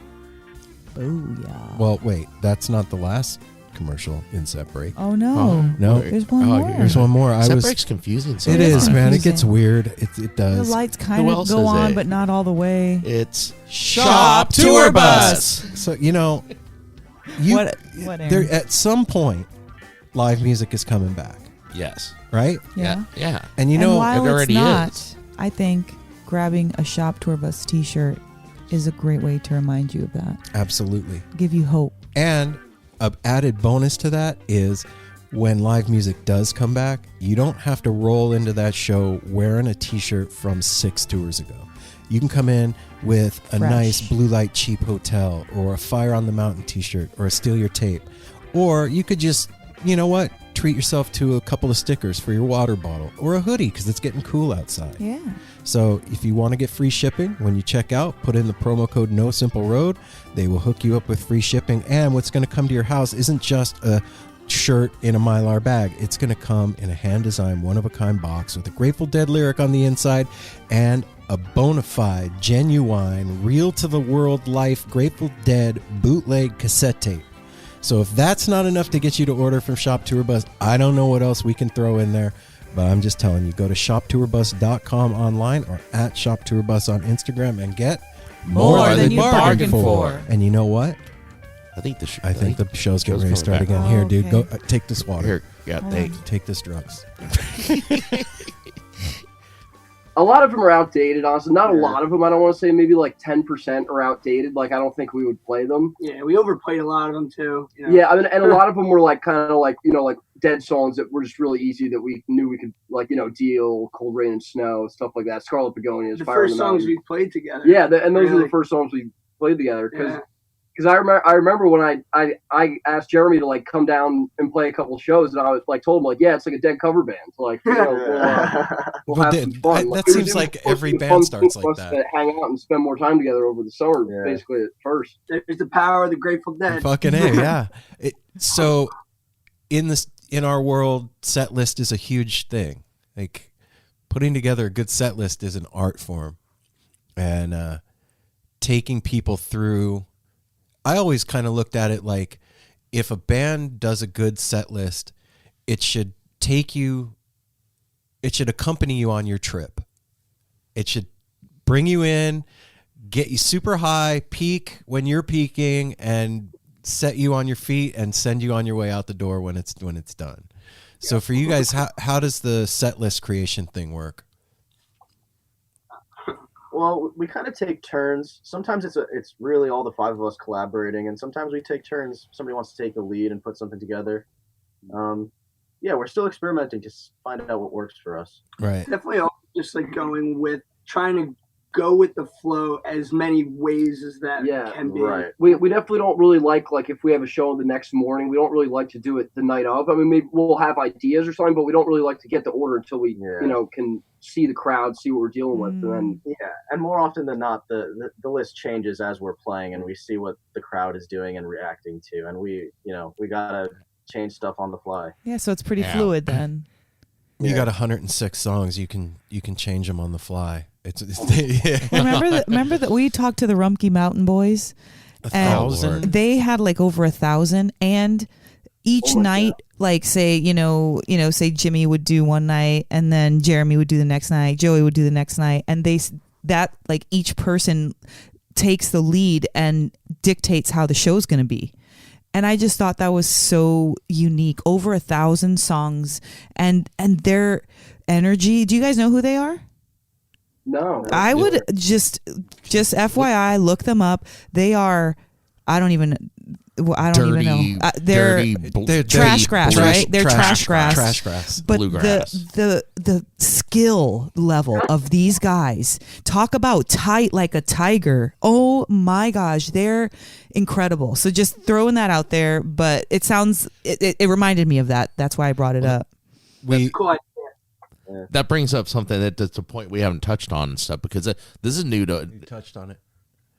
Booyah. Well, wait, that's not the last commercial in Set Break. Oh, no. No. There's one more. There's one more. Set Break's confusing. It is, man. It gets weird. It does. The lights kind of go on, but not all the way. It's Shop Tour Bus. So, you know, what there at some point, live music is coming back. Yes. Right? Yeah. Yeah. And you know, while it already it's not, is. I think grabbing a Shop Tour Bus t-shirt is a great way to remind you of that. Absolutely. Give you hope. And an added bonus to that is when live music does come back, you don't have to roll into that show wearing a t-shirt from 6 tours ago. You can come in with a nice Blue Light Cheap Hotel or a Fire on the Mountain t-shirt or a Steal Your Tape. Or you could just, you know what, treat yourself to a couple of stickers for your water bottle or a hoodie because it's getting cool outside. Yeah. So if you want to get free shipping, when you check out, put in the promo code No Simple Road. They will hook you up with free shipping. And what's going to come to your house isn't just a shirt in a Mylar bag. It's going to come in a hand-designed, one-of-a-kind box with a Grateful Dead lyric on the inside and a bona fide, genuine, real-to-the-world life Grateful Dead bootleg cassette tape. So if that's not enough to get you to order from Shop Tour Bus, I don't know what else we can throw in there. But I'm just telling you, go to shoptourbus.com online or at shoptourbus on Instagram and get more than you bargained for. And you know what? I think the show's getting ready to start again. Oh, Here, dude, okay. go take this water. Here, yeah, take this drugs. A lot of them are outdated, honestly. Not a lot of them. I don't want to say maybe like 10% are outdated. Like, I don't think we would play them. Yeah, we overplayed a lot of them too. You know? Yeah, I mean, and a lot of them were like kind of like, you know, like Dead songs that were just really easy that we knew we could, like, you know, Deal, Cold Rain and Snow, stuff like that. Scarlet Begonias, the Fire first on the songs Mountain. we played together. Yeah, and those were Really? the first songs we played together because I remember when I asked Jeremy to like come down and play a couple shows, and I was like told him like, yeah, it's like a Dead cover band. So, like, you know, we'll have some fun. That It seems like every supposed to be band fun starts for like us that. to hang out and spend more time together over the summer, basically at first. There's the power of the Grateful Dead. Fucking A, yeah. So in in our world, set list is a huge thing. Like putting together a good set list is an art form, and taking people through. I always kind of looked at it like if a band does a good set list, it should accompany you on your trip. It should bring you in, get you super high, peak when you're peaking, and set you on your feet and send you on your way out the door when it's done. So for you guys, how does the set list creation thing work? Well, we kind of take turns. Sometimes it's really all the five of us collaborating, and sometimes we take turns. Somebody wants to take the lead and put something together. Yeah, we're still experimenting to find out what works for us. Right. Definitely also just like trying to go with the flow as many ways as that can be. Right. We definitely don't really like if we have a show the next morning, we don't really like to do it the night of. I mean, maybe we'll have ideas or something, but we don't really like to get the order until we, can see the crowd, see what we're dealing with. And then, and more often than not, the list changes as we're playing, and we see what the crowd is doing and reacting to, and we gotta change stuff on the fly. Yeah, so it's pretty fluid then. You got 106 songs. You can change them on the fly. Remember that we talked to the Rumpke Mountain Boys. 1,000. They had over 1,000, and each night, say Jimmy would do one night, and then Jeremy would do the next night, Joey would do the next night, and each person takes the lead and dictates how the show's going to be. And I just thought that was so unique. Over 1,000 songs, and their energy. Do you guys know who they are? No. I would just FYI, look them up. They are, I don't even know. They're trash grass, right? They're trash grass. Trash grass. But Bluegrass. the skill level of these guys, talk about tight like a tiger. Oh my gosh, they're incredible. So just throwing that out there, but it reminded me of that. That's why I brought it up. That brings up something that's a point we haven't touched on and stuff, because this is new to. You touched on it.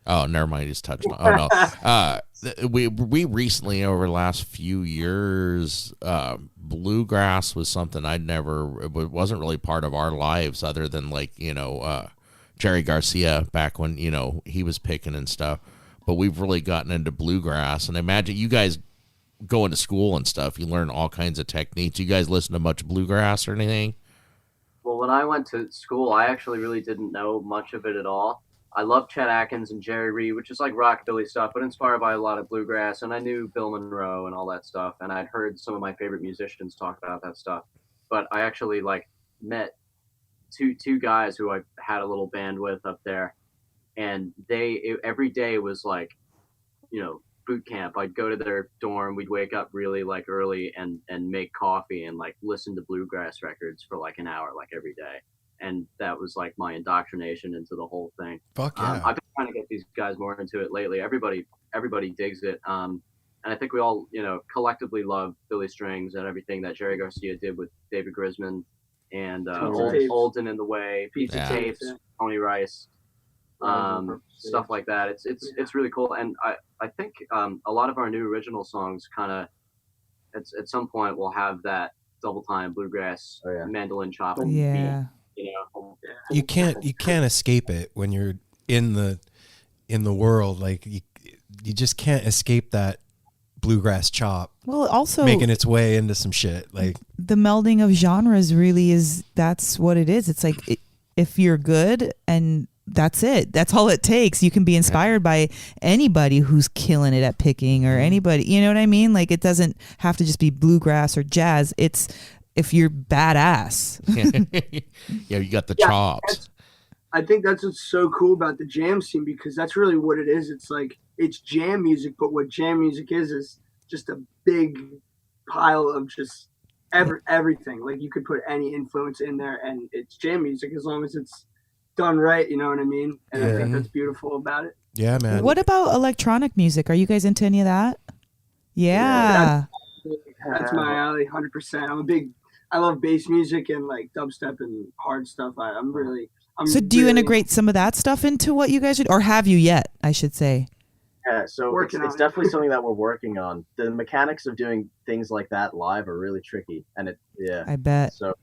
Oh, never mind. Just touched on. Oh no. We recently, over the last few years, bluegrass was something it wasn't really part of our lives, other than Jerry Garcia back when he was picking and stuff. But we've really gotten into bluegrass, and I imagine you guys going to school and stuff, you learn all kinds of techniques. You guys listen to much bluegrass or anything? Well, when I went to school, I actually really didn't know much of it at all. I love Chet Atkins and Jerry Reed, which is like rockabilly stuff, but inspired by a lot of bluegrass. And I knew Bill Monroe and all that stuff. And I'd heard some of my favorite musicians talk about that stuff. But I actually met two guys who I had a little band with up there. And every day was boot camp. I'd go to their dorm. We'd wake up really early and make coffee and listen to bluegrass records for an hour every day. And that was my indoctrination into the whole thing. Fuck yeah. I've been trying to get these guys more into it lately. Everybody digs it. And I think we all, collectively love Billy Strings and everything that Jerry Garcia did with David Grisman and Olden in the Way, Pizza Tapes, Tony Rice, stuff like that. It's really cool. And I think a lot of our new original songs kind of at some point will have that double time bluegrass mandolin chopping beat. You can't escape it when you're in the world. You just can't escape that bluegrass chop. Well, also making its way into some shit. The melding of genres really that's what it is. It's if you're good, and that's it. That's all it takes. You can be inspired by anybody who's killing it at picking, or anybody. You know what I mean? It doesn't have to just be bluegrass or jazz. It's if you're badass. Yeah, you got the chops. I think that's what's so cool about the jam scene, because that's really what it is. It's jam music, but what jam music is just a big pile of just everything. You could put any influence in there, and it's jam music as long as it's done right. You know what I mean? And I think that's beautiful about it. Yeah, man. What about electronic music? Are you guys into any of that? Yeah. That's my alley, 100%. I love bass music and dubstep and hard stuff. So do you integrate some of that stuff into what you guys do, or have you yet, I should say? Yeah, so Working it's on it. definitely something that we're working on. The mechanics of doing things like that live are really tricky, and I bet. So,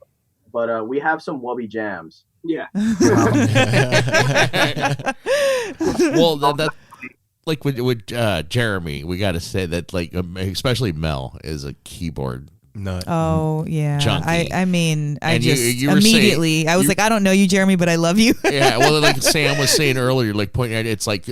but we have some wubby jams. Yeah. Well, that like with Jeremy, we got to say that like especially Mel is a keyboard nut. Oh yeah, junkie. I mean, I And just you were immediately saying- I was like, I don't know you, Jeremy, but I love you. Yeah, well, like Sam was saying earlier, like pointing out, it's like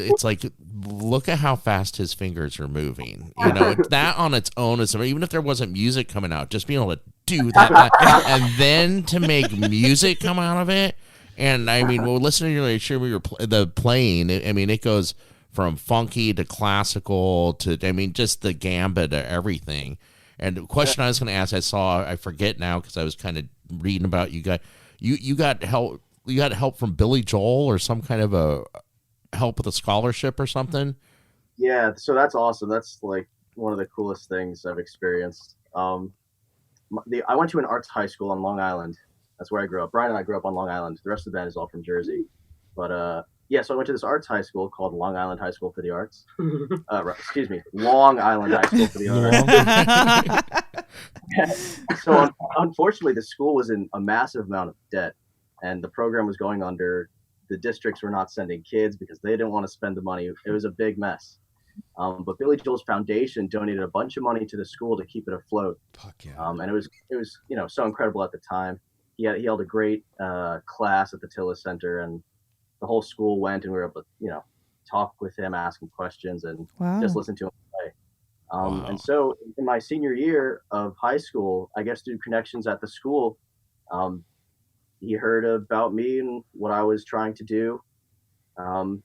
look at how fast his fingers are moving. You know, that on its own is, even if there wasn't music coming out, just being able to do that, and then to make music come out of it. And I mean, well, listening to sure we were the playing. I mean, it goes from funky to classical to, I mean, just the gambit of everything. And the question I was going to ask, I forget now because I was kind of reading about you guys. You got help. You got help from Billy Joel or some kind of a help with a scholarship or something. Yeah, so that's awesome. That's like one of the coolest things I've experienced. I went to an arts high school on Long Island. That's where I grew up. Brian and I grew up on Long Island. The rest of the band is all from Jersey. But yeah, so I went to this arts high school called Long Island High School for the Arts. Excuse me, Long Island High School for the Arts. So unfortunately, the school was in a massive amount of debt, and the program was going under. The districts were not sending kids because they didn't want to spend the money. It was a big mess. But Billy Joel's foundation donated a bunch of money to the school to keep it afloat. Fuck yeah. And it was so incredible at the time. He held a great class at the Tillis Center, and the whole school went, and we were able to talk with him, ask him questions, and just listen to him play. And so in my senior year of high school, I guess through connections at the school, he heard about me and what I was trying to do. And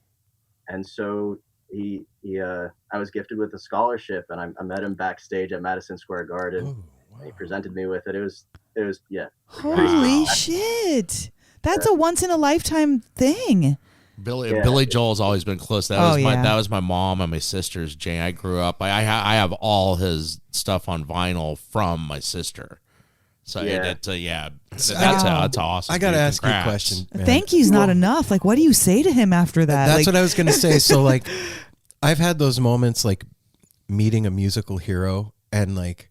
so I was gifted with a scholarship, and I met him backstage at Madison Square Garden. And he presented me with it. It was yeah. Holy shit. That's a once in a lifetime thing. Billy Joel's always been close. That was my mom and my sister's jam. I grew up. I have all his stuff on vinyl from my sister. So that's awesome. I got to dude. ask you a Congrats. question. man. Thank you's not enough. Like, what do you say to him after that? That's Like, what I was going to say. So like, I've had those moments like meeting a musical hero and like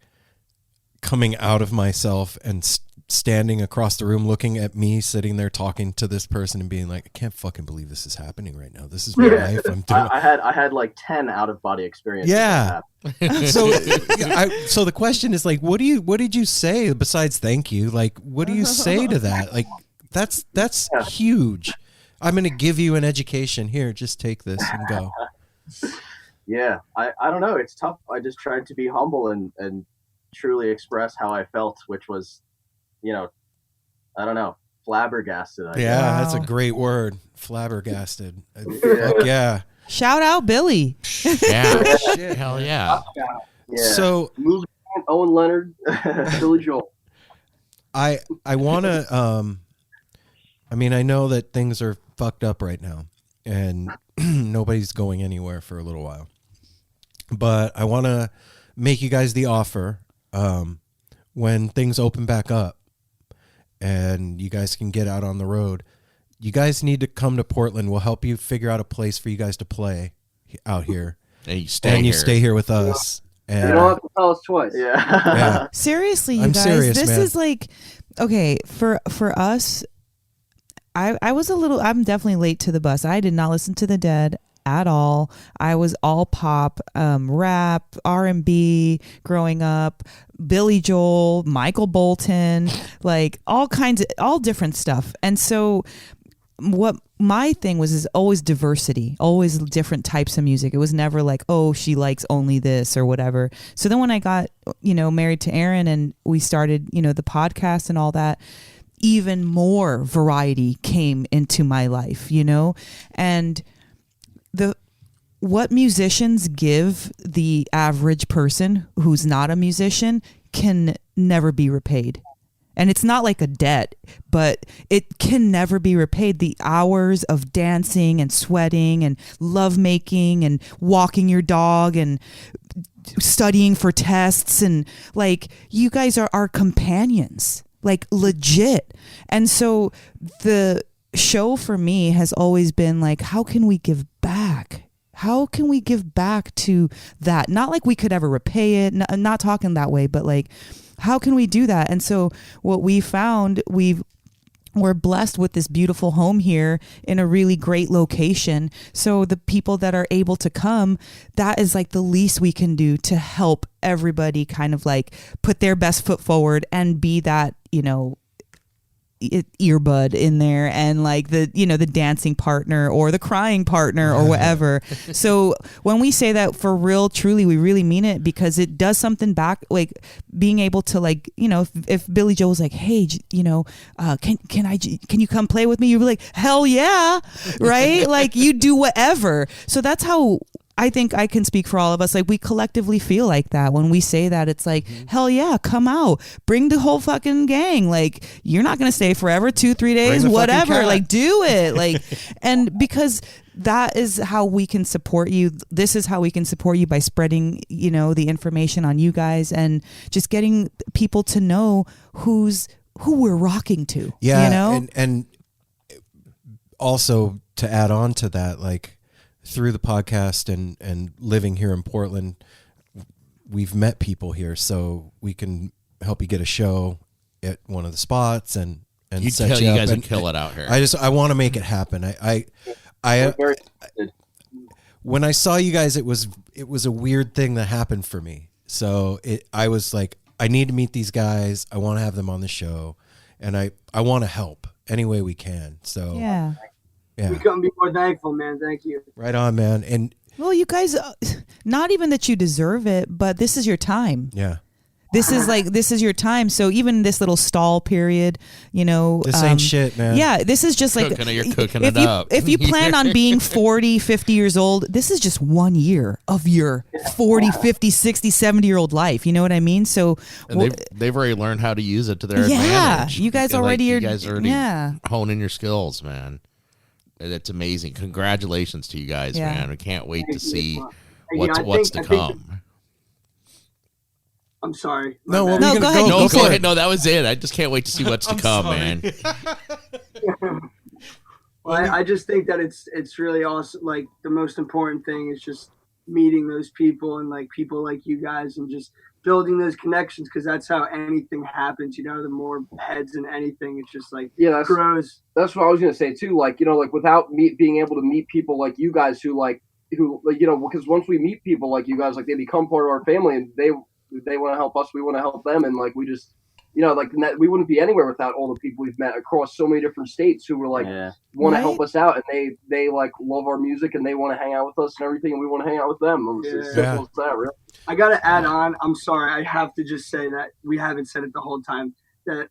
coming out of myself and standing across the room, looking at me sitting there talking to this person and being like, I can't fucking believe this is happening right now. This is my life. I'm doing. I had like 10 out of body experiences. Yeah. So the question is like, what did you say besides thank you? Like, what do you say to that? Like, that's huge. I'm going to give you an education here. Just take this and go. Yeah. I don't know. It's tough. I just tried to be humble and truly express how I felt, which was, I don't know, flabbergasted. Yeah, that's a great word. Flabbergasted. Fuck yeah. shout out Billy. Yeah. Hell yeah. So Owen Leonard, Billy Joel. I want to I know that things are fucked up right now and nobody's going anywhere for a little while. But I want to make you guys the offer when things open back up and you guys can get out on the road. You guys need to come to Portland. We'll help you figure out a place for you guys to play out here. And you stay here with us. And You don't have to tell us twice. Yeah. Seriously, you I'm guys, serious, this man. is like, okay, for us, I'm definitely late to the bus. I did not listen to the Dead at all. I was all pop, rap, R&B growing up, Billy Joel, Michael Bolton, like all different stuff. And so what my thing was is always diversity, always different types of music. It was never like, oh, she likes only this or whatever. So then when I got, married to Aaron and we started, the podcast and all that, even more variety came into my life, and what musicians give the average person who's not a musician can never be repaid. And it's not like a debt, but it can never be repaid. The hours of dancing and sweating and lovemaking and walking your dog and studying for tests, and like, you guys are our companions, like legit. And so the show for me has always been like, how can we give back? how can we give back to that? Not like we could ever repay it, not talking that way, but like, how can we do that? And so what we found, we're blessed with this beautiful home here in a really great location. So the people that are able to come, that is like the least we can do to help everybody kind of like put their best foot forward and be that, you know, earbud in there and like the, you know, the dancing partner or the crying partner or whatever. So when we say that for real, truly, we really mean it, because it does something back, like being able to, like, you know, if Billy Joe was like, hey, you know, can you come play with me? You'd be like, hell yeah. Right. Like you do whatever. So that's how I think I can speak for all of us. Like we collectively feel like that when we say that. It's like, hell yeah, come out, bring the whole fucking gang. Like you're not going to stay forever, 2-3 days, whatever. Like do it. Like, and because that is how we can support you. This is how we can support you, by spreading, you know, the information on you guys and just getting people to know who we're rocking to. Yeah. You know? And also to add on to that, like, through the podcast and living here in Portland, we've met people here, so we can help you get a show at one of the spots and set you up. You guys and would kill it out here. I want to make it happen. I when I saw you guys, it was a weird thing that happened for me. So I was like, I need to meet these guys. I want to have them on the show, and I want to help any way we can. So yeah. Yeah. We couldn't be more thankful, man. Thank you. Right on, man. And well, you guys, not even that you deserve it, but this is your time. Yeah. This is your time. So even this little stall period, you know, this ain't shit, man. Yeah. This is just like, you're cooking it up. If you plan on being 40, 50 years old, this is just 1 year of your 40, 50, 60, 70-year-old life. You know what I mean? So they've already learned how to use it to their advantage. You guys already honing your skills, man. It's amazing. Congratulations to you guys, man. We can't wait to see what's to come. I'm sorry. No, go ahead. Go ahead. No, that was it. I just can't wait to see what's to come, man. Well, I just think that it's really awesome. Like the most important thing is just meeting those people and like people like you guys and just building those connections, because that's how anything happens. You know, the more heads in anything, it's just like grows. That's what I was gonna say too. Like, you know, like without being able to meet people like you guys who you know, because once we meet people like you guys, like they become part of our family and they want to help us, we want to help them, and like we just, you know, like we wouldn't be anywhere without all the people we've met across so many different states who were like want to help us out, and they like love our music and they want to hang out with us and everything, and we want to hang out with them. It's as simple as that, really. I gotta add on. I'm sorry, I have to just say that we haven't said it the whole time. That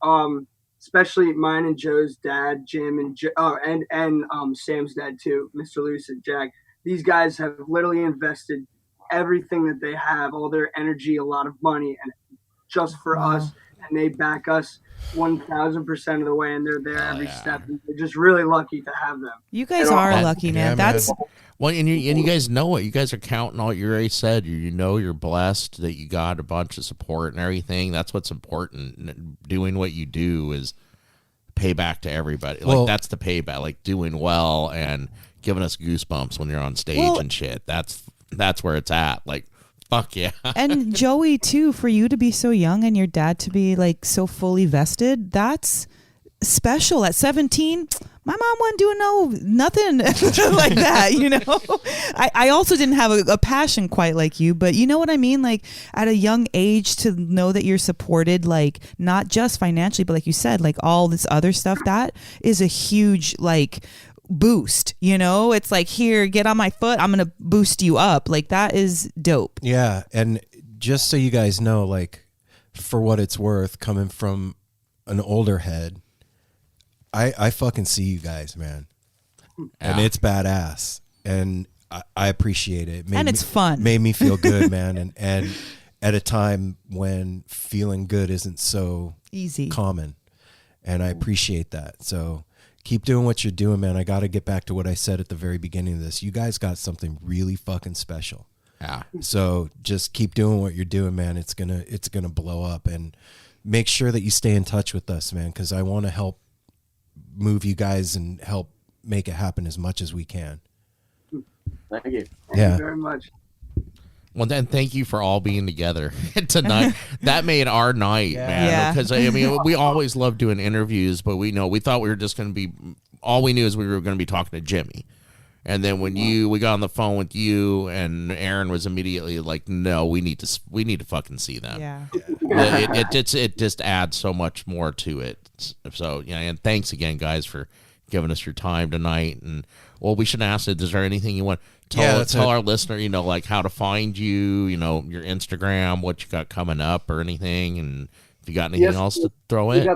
especially mine and Joe's dad, Jim, and Sam's dad too, Mr. Lucid, Jack. These guys have literally invested everything that they have, all their energy, a lot of money, and just for us. And they back us 1,000% of the way, and they're there every step. And we're just really lucky to have them. You guys are lucky, man. That's well, and you guys know it. You guys are counting all. You already said you know you're blessed that you got a bunch of support and everything. That's what's important. Doing what you do is pay back to everybody. Like that's the payback. Like doing well and giving us goosebumps when you're on stage and shit. That's where it's at. Like. Fuck yeah. And Joey too, for you to be so young and your dad to be like so fully vested, that's special. At 17, my mom wasn't doing nothing like that, you know. I also didn't have a passion quite like you, but you know what I mean? Like at a young age to know that you're supported, like not just financially, but like you said, like all this other stuff, that is a huge like boost, you know. It's like, here, get on my foot, I'm gonna boost you up. Like that is dope. Yeah. And just so you guys know, like for what it's worth, coming from an older head, I fucking see you guys, man. And it's badass, and I appreciate it. And it's fun. Made me feel good, man. And at a time when feeling good isn't so easy, common, and I appreciate that. So keep doing what you're doing, man. I got to get back to what I said at the very beginning of this. You guys got something really fucking special. Yeah. So just keep doing what you're doing, man. It's gonna blow up, and make sure that you stay in touch with us, man, because I want to help move you guys and help make it happen as much as we can. Thank you. Yeah. Thank you very much. Well, then thank you for all being together tonight. That made our night, man. Yeah. Because I mean, we always love doing interviews, but we thought we were just going to be. All we knew is we were going to be talking to Jimmy, and then when we got on the phone with you, and Aaron was immediately like, "No, we need to fucking see them." Yeah. It just adds so much more to it. So yeah, and thanks again, guys, for giving us your time tonight. And well, we should ask it. Is there anything you want? Tell our listener, like how to find you, your Instagram, what you got coming up or anything, and if you got anything else to throw in.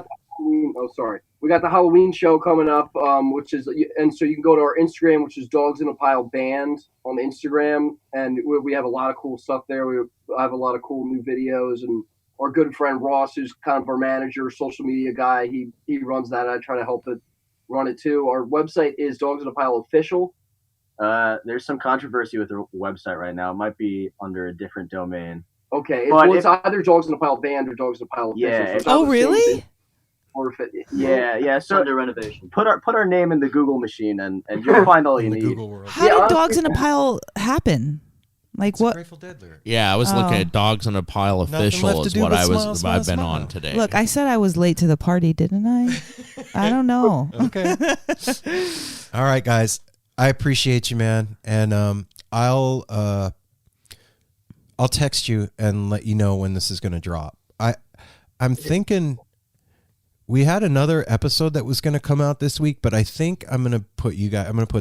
We got the Halloween show coming up, which is, and so you can go to our Instagram, which is Dogs in a Pile Band on Instagram, and we have a lot of cool stuff there. We have a lot of cool new videos, and our good friend Ross, who's kind of our manager, social media guy, he runs that. I try to help run it too. Our website is Dogs in a Pile Official. There's some controversy with the website right now. It might be under a different domain. Okay, it's either Dogs in a Pile Band or Dogs in a Pile Official. Yeah. So really? Yeah. So under renovation. Put our name in the Google machine, and you'll find all you need. Google world. How did Dogs in a Pile happen? Like what? Grateful Dead lyric. Yeah, I was looking at Dogs in a Pile Official is what I've been on today. Look, I said I was late to the party, didn't I? I don't know. Okay. All right, guys. I appreciate you, man, and I'll text you and let you know when this is going to drop. I'm thinking we had another episode that was going to come out this week, but I think I'm going to put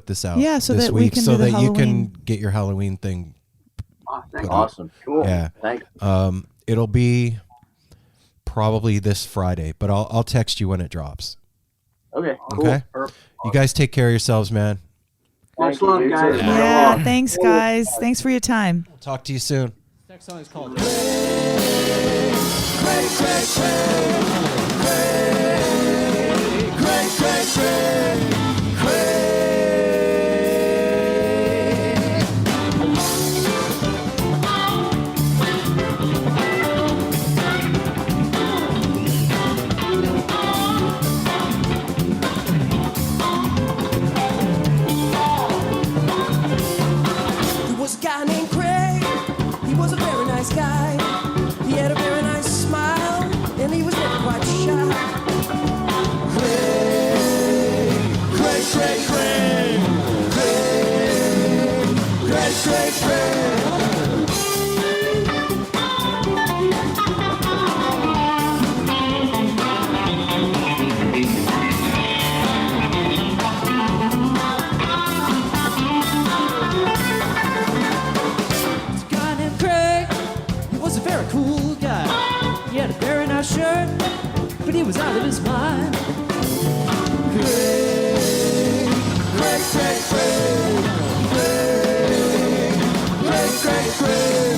this out so this that week we can so do the that you Halloween. can get your Halloween thing. Awesome. Cool. Yeah. Thanks. It'll be probably this Friday, but I'll text you when it drops. Okay. Okay. Cool. You guys take care of yourselves, man. Much love, guys. Yeah, thanks, guys. Thanks for your time. Talk to you soon. Next song is called There was a guy named Craig. He was a very nice guy. He had a very nice smile, and he was never quite shy. Craig, Craig, Craig, Craig, Craig, Craig, Craig, Craig. Very cool guy. He had a very nice shirt, but he was out of his mind. Craig, Craig, Craig, Craig, Craig, Craig, Craig.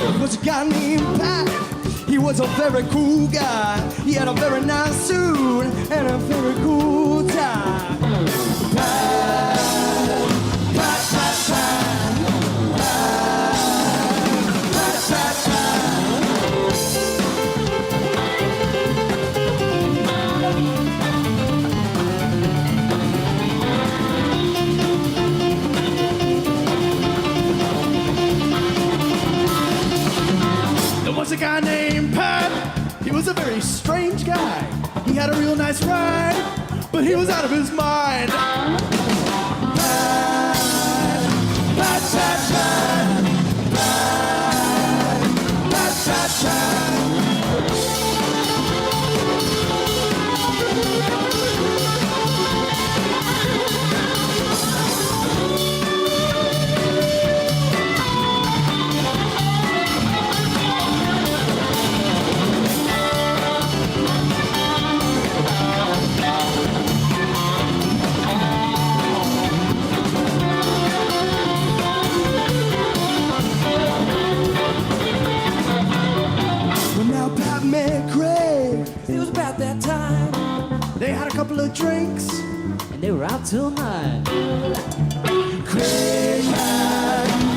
There was a guy named Pat. He was a very cool guy. He had a very nice suit and a very cool tie. Pat, Pat, Pat, Pat, Pat, Pat, There was a guy named Pat. He was a very strange guy. He had a real nice ride, but he was out of his mind. Pat, Pat, Pat, Pat, Pat, Pat, Pat, Pat. Well, now Pat met Craig. It was about that time. They had a couple of drinks, and they were out till 9. Craig had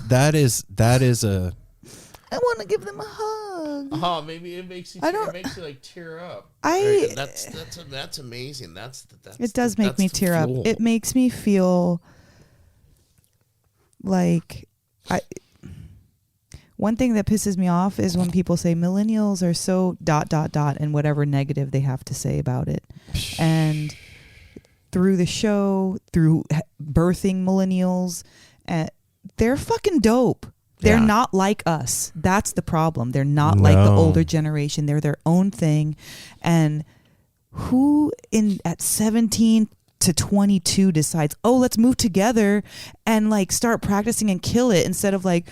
that is a. I want to give them a hug. Oh, maybe it makes you. It makes you like tear up. That's amazing. That's it does make me tear up. It makes me feel like one thing that pisses me off is when people say millennials are so ... and whatever negative they have to say about it. And through the show, through birthing millennials, they're fucking dope. They're not like us. That's the problem. They're not like the older generation. They're their own thing. And who at 17 to 22 decides, oh, let's move together and like start practicing and kill it instead of like,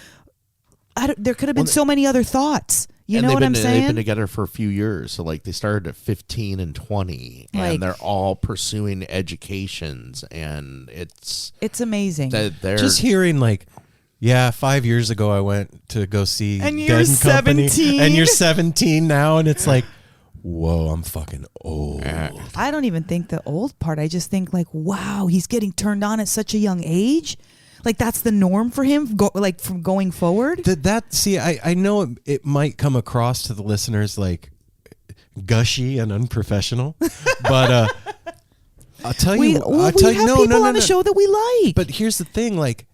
there could have been so many other thoughts. You know what I'm saying? They've been together for a few years. So like they started at 15 and 20 and they're all pursuing educations, and it's amazing. They're just hearing like, yeah, 5 years ago I went to go see and Dead you're and Company, 17 and you're 17 now, and it's like, whoa, I'm fucking old. I don't even think the old part. I just think like, wow, he's getting turned on at such a young age. Like that's the norm for him, from going forward. I know it might come across to the listeners like gushy and unprofessional, but I'll tell you, we have people on the show that we like. But here's the thing, like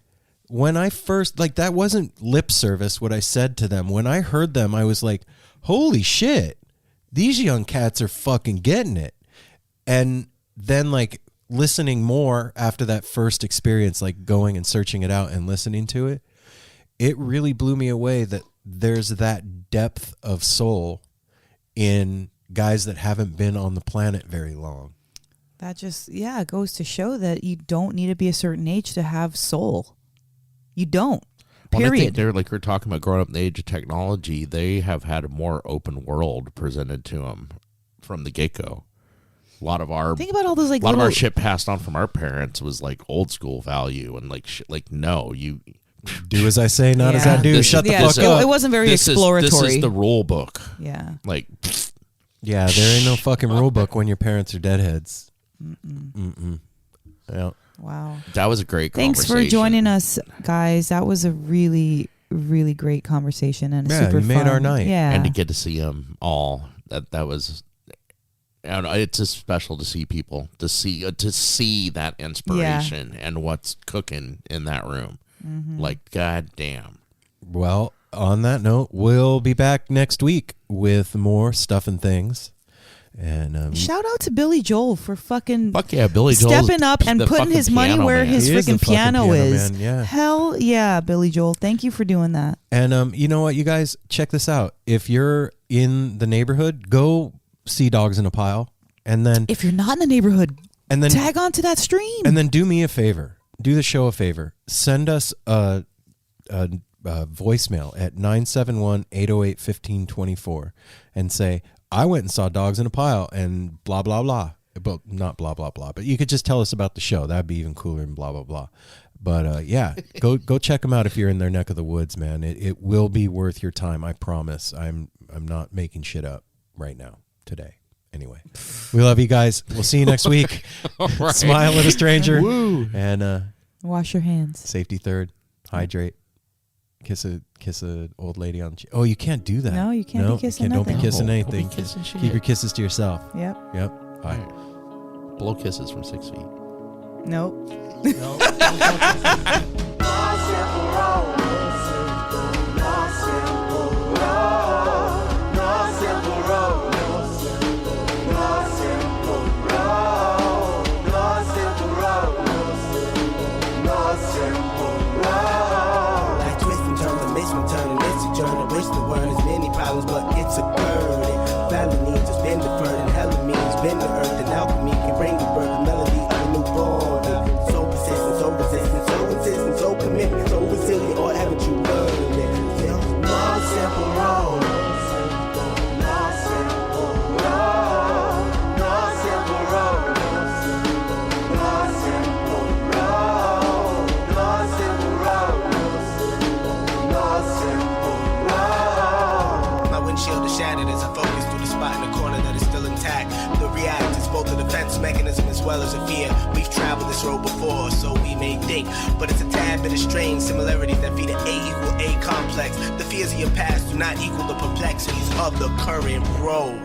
when I first, like that wasn't lip service what I said to them. When I heard them, I was like, holy shit, these young cats are fucking getting it. And then like listening more after that first experience, like going and searching it out and listening to it, it really blew me away that there's that depth of soul in guys that haven't been on the planet very long. That just, it goes to show that you don't need to be a certain age to have soul. You don't. Period. Well, I think they're like, we're talking about growing up in the age of technology. They have had a more open world presented to them from the get-go. A lot of our think about all those like a lot of our shit passed on from our parents was like old school value and like shit. Like no, you do as I say, not as I do. Shut the fuck up. It wasn't very exploratory. This is the rule book. Yeah. Like. Yeah, there ain't no fucking rule book when your parents are deadheads. Yeah. Wow. That was a great conversation. Thanks for joining us, guys. That was a really, really great conversation and super you made fun. Our night. Yeah. And to get to see them all, that was. I don't know, it's just special to see people to see that inspiration and what's cooking in that room. Mm-hmm. Like, goddamn. Well, on that note, we'll be back next week with more stuff and things. And shout out to Billy Joel for fucking Billy Joel stepping up and putting his money where his freaking piano is. Yeah. Hell yeah, Billy Joel. Thank you for doing that. And you know what, you guys, check this out. If you're in the neighborhood, go see Dogs in a Pile, and then if you're not in the neighborhood, and then tag on to that stream, and then do me a favor, do the show a favor, send us a voicemail at 971-808-1524 and say, I went and saw Dogs in a Pile and blah blah blah, but not blah blah blah, but you could just tell us about the show. That'd be even cooler than blah blah blah. But yeah, go check them out if you're in their neck of the woods, man. It will be worth your time, I promise. I'm not making shit up right now. Today. Anyway, we love you guys. We'll see you next week. Right. Smile at a stranger. Woo. And wash your hands. Safety third. Hydrate. Kiss a old lady on the cheek. Oh, you can't do that. No, you can't be kissing Don't nothing. be kissing anything. Don't be kissing shit. Keep your kisses to yourself. Yep. All right. Blow kisses from 6 feet. Nope. But it's a burden. Felonies has been deferred, and hell means been the earth, and alchemy can bring the birth, the melody of a newborn. So persistent, so resistant, so insistent, so commitment, so resilient, or haven't you learned it? No simple road. No simple road. No simple road. No simple road. No simple road. No simple road. Windshield is shattered as I focus through the spot in the corner that is still intact. The react is both of the fence mechanism as well as a fear. We've traveled this road before, so we may think, but it's a tad bit of strange similarities that feed an A equal A complex. The fears of your past do not equal the perplexities of the current road.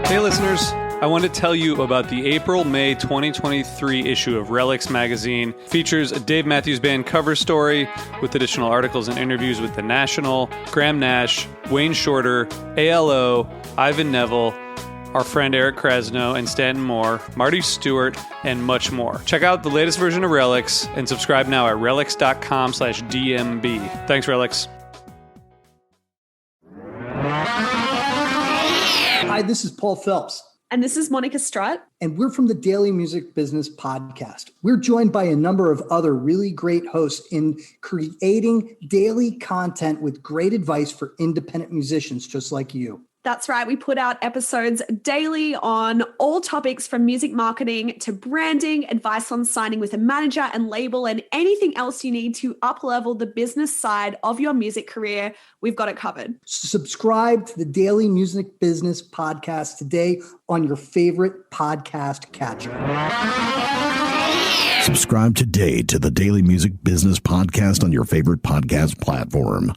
Hey listeners, I want to tell you about the April-May 2023 issue of Relics magazine. Features a Dave Matthews Band cover story with additional articles and interviews with The National, Graham Nash, Wayne Shorter, ALO, Ivan Neville, our friend Eric Krasno and Stanton Moore, Marty Stewart, and much more. Check out the latest version of Relics and subscribe now at relics.com/DMB. Thanks, Relics. Hi, this is Paul Phelps. And this is Monica Strutt. And we're from the Daily Music Business Podcast. We're joined by a number of other really great hosts in creating daily content with great advice for independent musicians just like you. That's right. We put out episodes daily on all topics from music marketing to branding, advice on signing with a manager and label, and anything else you need to up-level the business side of your music career. We've got it covered. Subscribe to the Daily Music Business Podcast today on your favorite podcast catcher. Subscribe today to the Daily Music Business Podcast on your favorite podcast platform.